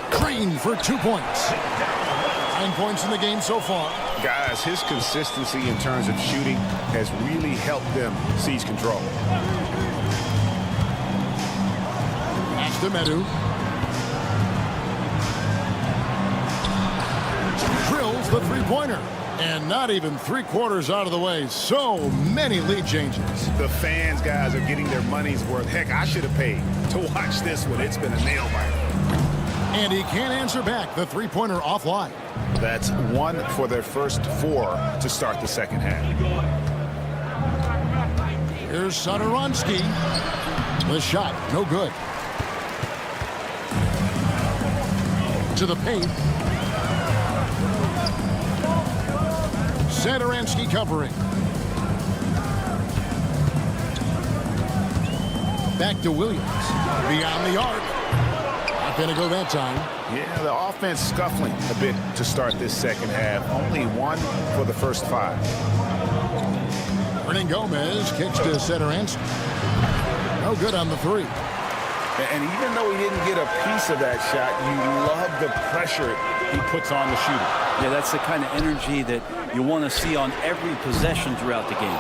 Green for 2 points. 9 points in the game so far. Guys, his consistency in terms of shooting has really helped them seize control. Pass to Medu. Drills the three-pointer. And not even three-quarters out of the way. So many lead changes. The fans, guys, are getting their money's worth. Heck, I should have paid to watch this one. It's been a nail-biter. And he can't answer back. The three-pointer offline. That's one for their first four to start the second half. Here's Satoransky. The shot, no good. To the paint. Satoransky covering. Back to Williams. Beyond the arc. Not going to go that time. Yeah, the offense scuffling a bit to start this second half. Only one for the first five. Hernan Gomez kicks to Satoransky. No good on the three. And even though he didn't get a piece of that shot, you love the pressure he puts on the shooter. Yeah, that's the kind of energy that you want to see on every possession throughout the game.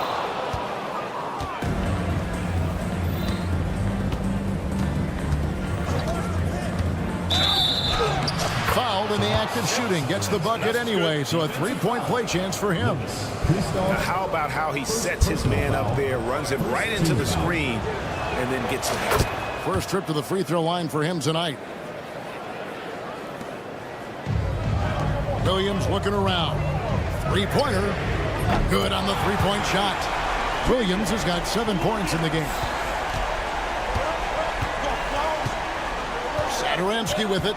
Fouled in the act of shooting. Gets the bucket anyway, so a three-point play chance for him. Now, how about how he sets his man up there, runs him right into the screen, and then gets it out. First trip to the free throw line for him tonight. Williams looking around. Three-pointer. Good on the three-point shot. Williams has got 7 points in the game. Satoransky with it.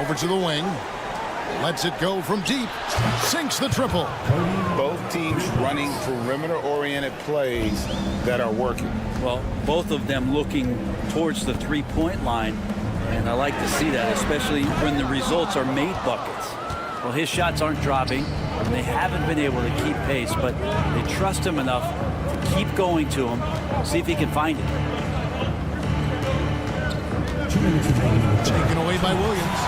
Over to the wing. Lets it go from deep. Sinks the triple. Both teams running perimeter-oriented plays that are working. Well, both of them looking towards the three-point line, and I like to see that, especially when the results are made buckets. Well, his shots aren't dropping, and they haven't been able to keep pace, but they trust him enough to keep going to him, see if he can find it. 2 minutes remaining. Taken away by Williams.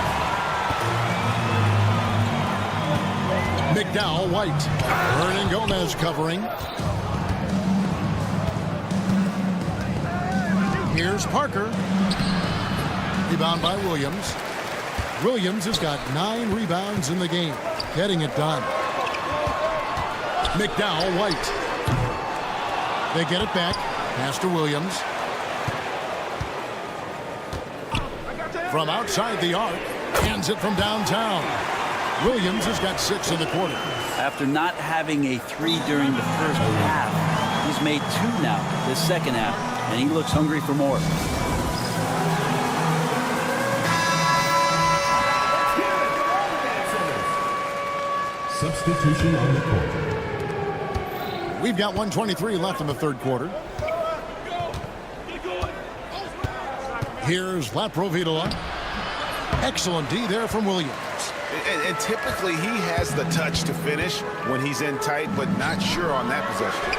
McDowell, White. Hernan Gomez covering. Here's Parker. Rebound by Williams. Williams has got 9 rebounds in the game. Getting it done. McDowell, White. They get it back. Pass to Williams. From outside the arc. Hands it from downtown. Williams has got 6 in the quarter. After not having a 3 during the first half, he's made 2 now this second half, and he looks hungry for more. Substitution on the court. We've got 1:23 left in the third quarter. Here's Laprovitola. Excellent D there from Williams. And typically he has the touch to finish when he's in tight, but not sure on that possession.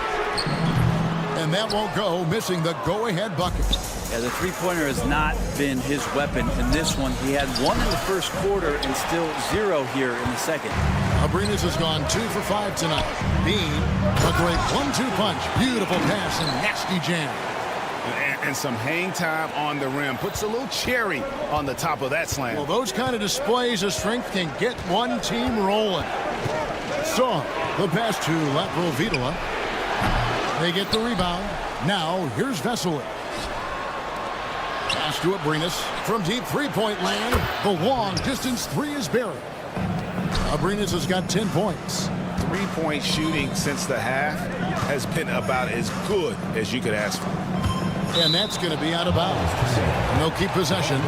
And that won't go, missing the go-ahead bucket. Yeah, the three-pointer has not been his weapon in this one. He had 1 in the first quarter and still 0 here in the second. Abrinas has gone 2 for 5 tonight. Bean, a great 1-2 punch. Beautiful pass and nasty jam. And some hang time on the rim. Puts a little cherry on the top of that slam. Well, those kind of displays of strength can get one team rolling. So, the pass to Laprovitola. They get the rebound. Now, here's Vesely. Pass to Abrinas from deep three-point land. The long distance 3 is buried. Abrinas has got 10 points. Three-point shooting since the half has been about as good as you could ask for. And that's going to be out of bounds. And they'll keep possession.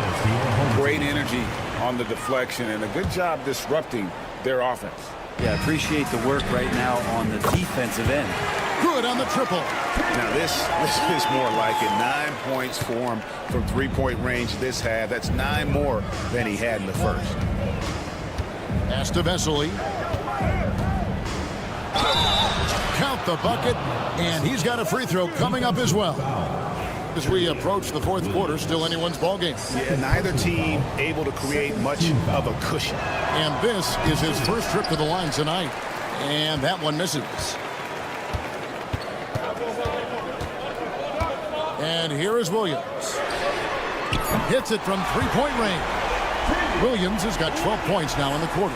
Great energy on the deflection and a good job disrupting their offense. Yeah, appreciate the work right now on the defensive end. Good on the triple. Now this is more like it. 9 points for him from three-point range this half. That's 9 more than he had in the first. Pass to Vesely. Count the bucket, and he's got a free throw coming up as well. As we approach the fourth quarter, still anyone's ball game. Yeah, neither team able to create much of a cushion. And this is his first trip to the line tonight, and that one misses. And here is Williams. Hits it from three-point range. Williams has got 12 points now in the quarter.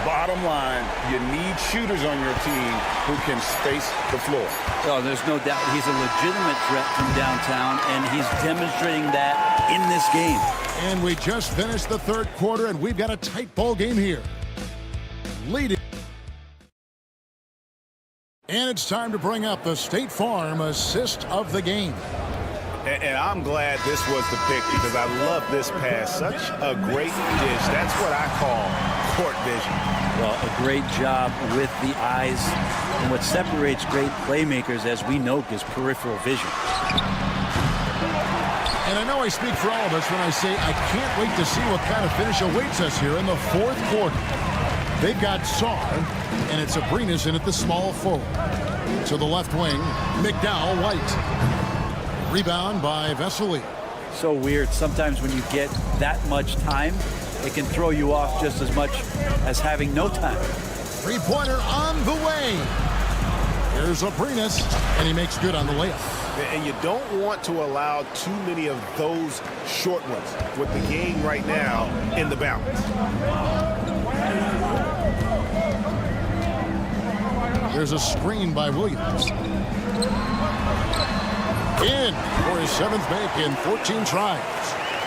Bottom line, you need shooters on your team who can space the floor. Oh, there's no doubt he's a legitimate threat from downtown, and he's demonstrating that in this game. And we just finished the third quarter, and we've got a tight ball game here. Leading. And it's time to bring up the State Farm assist of the game. And I'm glad this was the pick because I love this pass. Such a great dish. That's what I call court vision. Well, a great job with the eyes. And what separates great playmakers, as we know, is peripheral vision. And I know I speak for all of us when I say I can't wait to see what kind of finish awaits us here in the fourth quarter. They've got Skarn, and it's Abrinas in at the small forward. To the left wing, McDowell White. Rebound by Vesely. So weird. Sometimes when you get that much time, it can throw you off just as much as having no time. Three-pointer on the way. Here's Abrinas, and he makes good on the layup. And you don't want to allow too many of those short ones with the game right now in the balance. There's a screen by Williams. In for his 7th make in 14 tries.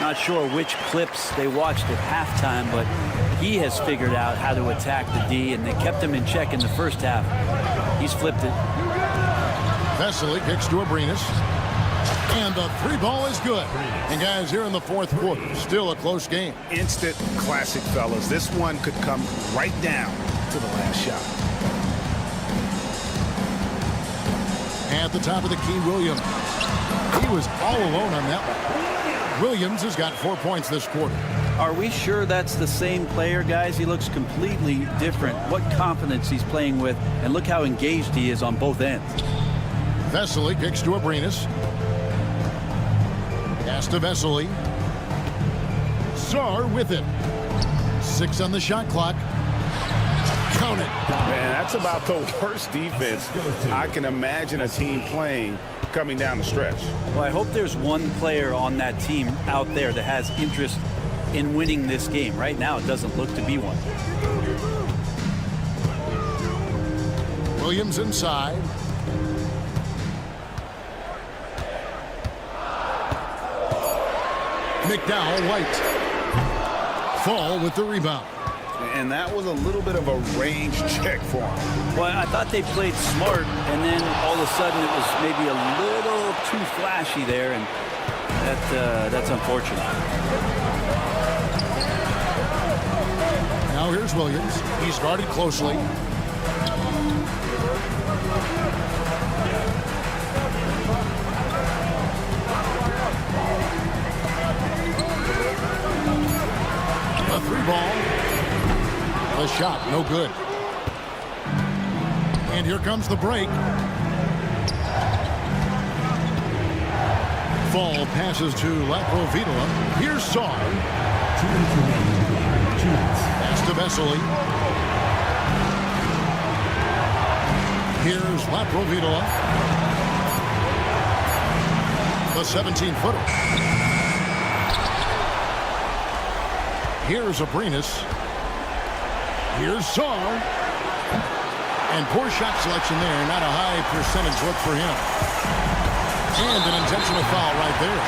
Not sure which clips they watched at halftime, but he has figured out how to attack the D, and they kept him in check in the first half. He's flipped it. Vesely kicks to Abrinas. And the 3-ball is good. And guys, here in the fourth quarter, still a close game. Instant classic, fellas. This one could come right down to the last shot. At the top of the key, Williams. He was all alone on that one. Williams has got 4 points this quarter. Are we sure that's the same player, guys? He looks completely different. What confidence he's playing with, and look how engaged he is on both ends. Vesely kicks to Abrinas. Pass to Vesely. Sar with it. 6 on the shot clock. Count it. Man, that's about the worst defense I can imagine a team playing coming down the stretch. Well, I hope there's one player on that team out there that has interest in winning this game. Right now, it doesn't look to be one. Williams inside. McDowell White. Fall with the rebound. And that was a little bit of a range check for him. Well, I thought they played smart, and then all of a sudden it was maybe a little too flashy there, and that's unfortunate. Now here's Williams. He's guarded closely. A three ball. The shot, no good. And here comes the break. Fall passes to Laprovitola. Here's Skarn. Pass to Vesely. Here's Laprovitola. The 17-footer. Here's Abrinas. Here's Skarn. And poor shot selection there. Not a high percentage look for him. And an intentional foul right there.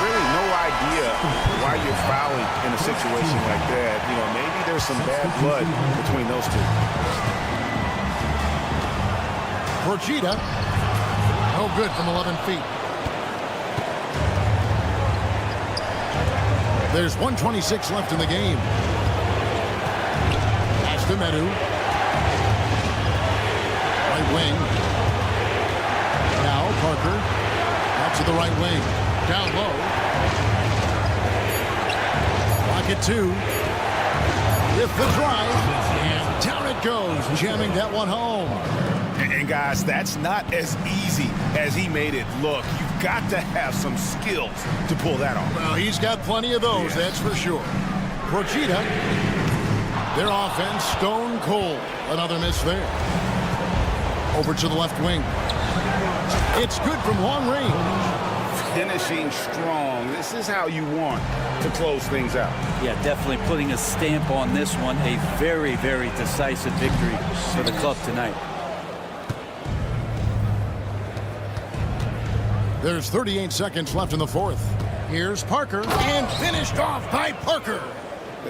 Really no idea why you're fouling in a situation like that. You know, maybe there's some bad blood between those two. Procida. No good from 11 feet. There's 1:26 left in the game. Pass to Medu. Right wing. Now Parker. Out to the right wing. Down low. Pocket two. With the drive. And down it goes. Jamming that one home. And guys, that's not as easy as he made it look. You've got to have some skills to pull that off. Well, he's got plenty of those, that's for sure. Procida. Their offense stone cold. Another miss there. Over to the left wing. It's good from long range. Finishing strong. This is how you want to close things out. Yeah, definitely putting a stamp on this one. A very, very decisive victory for the club tonight. There's 38 seconds left in the fourth. Here's Parker, and finished off by Parker.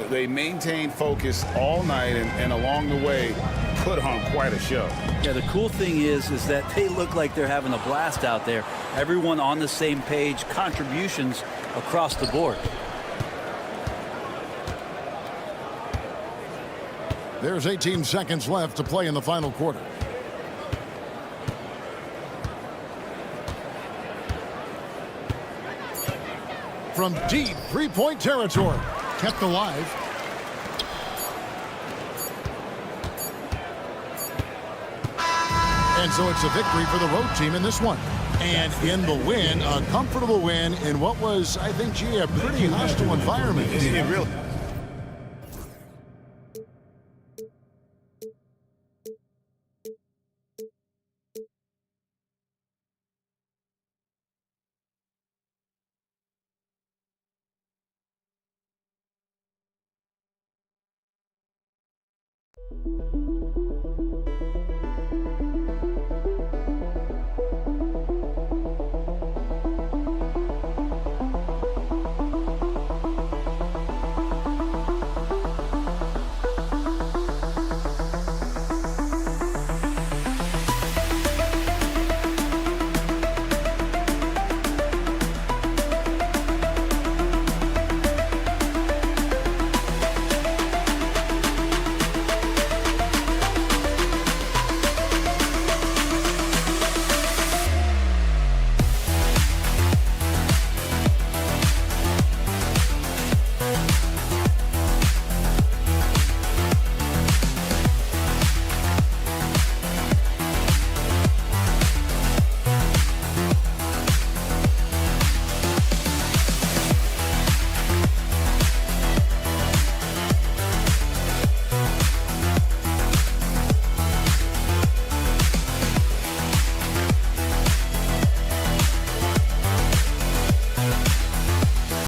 They maintained focus all night and along the way put on quite a show. Yeah, the cool thing is that they look like they're having a blast out there. Everyone on the same page, contributions across the board. There's 18 seconds left to play in the final quarter. From deep three-point territory, kept alive. And so it's a victory for the road team in this one. And in the win, a comfortable win in what was, I think, gee, a pretty hostile environment. It really.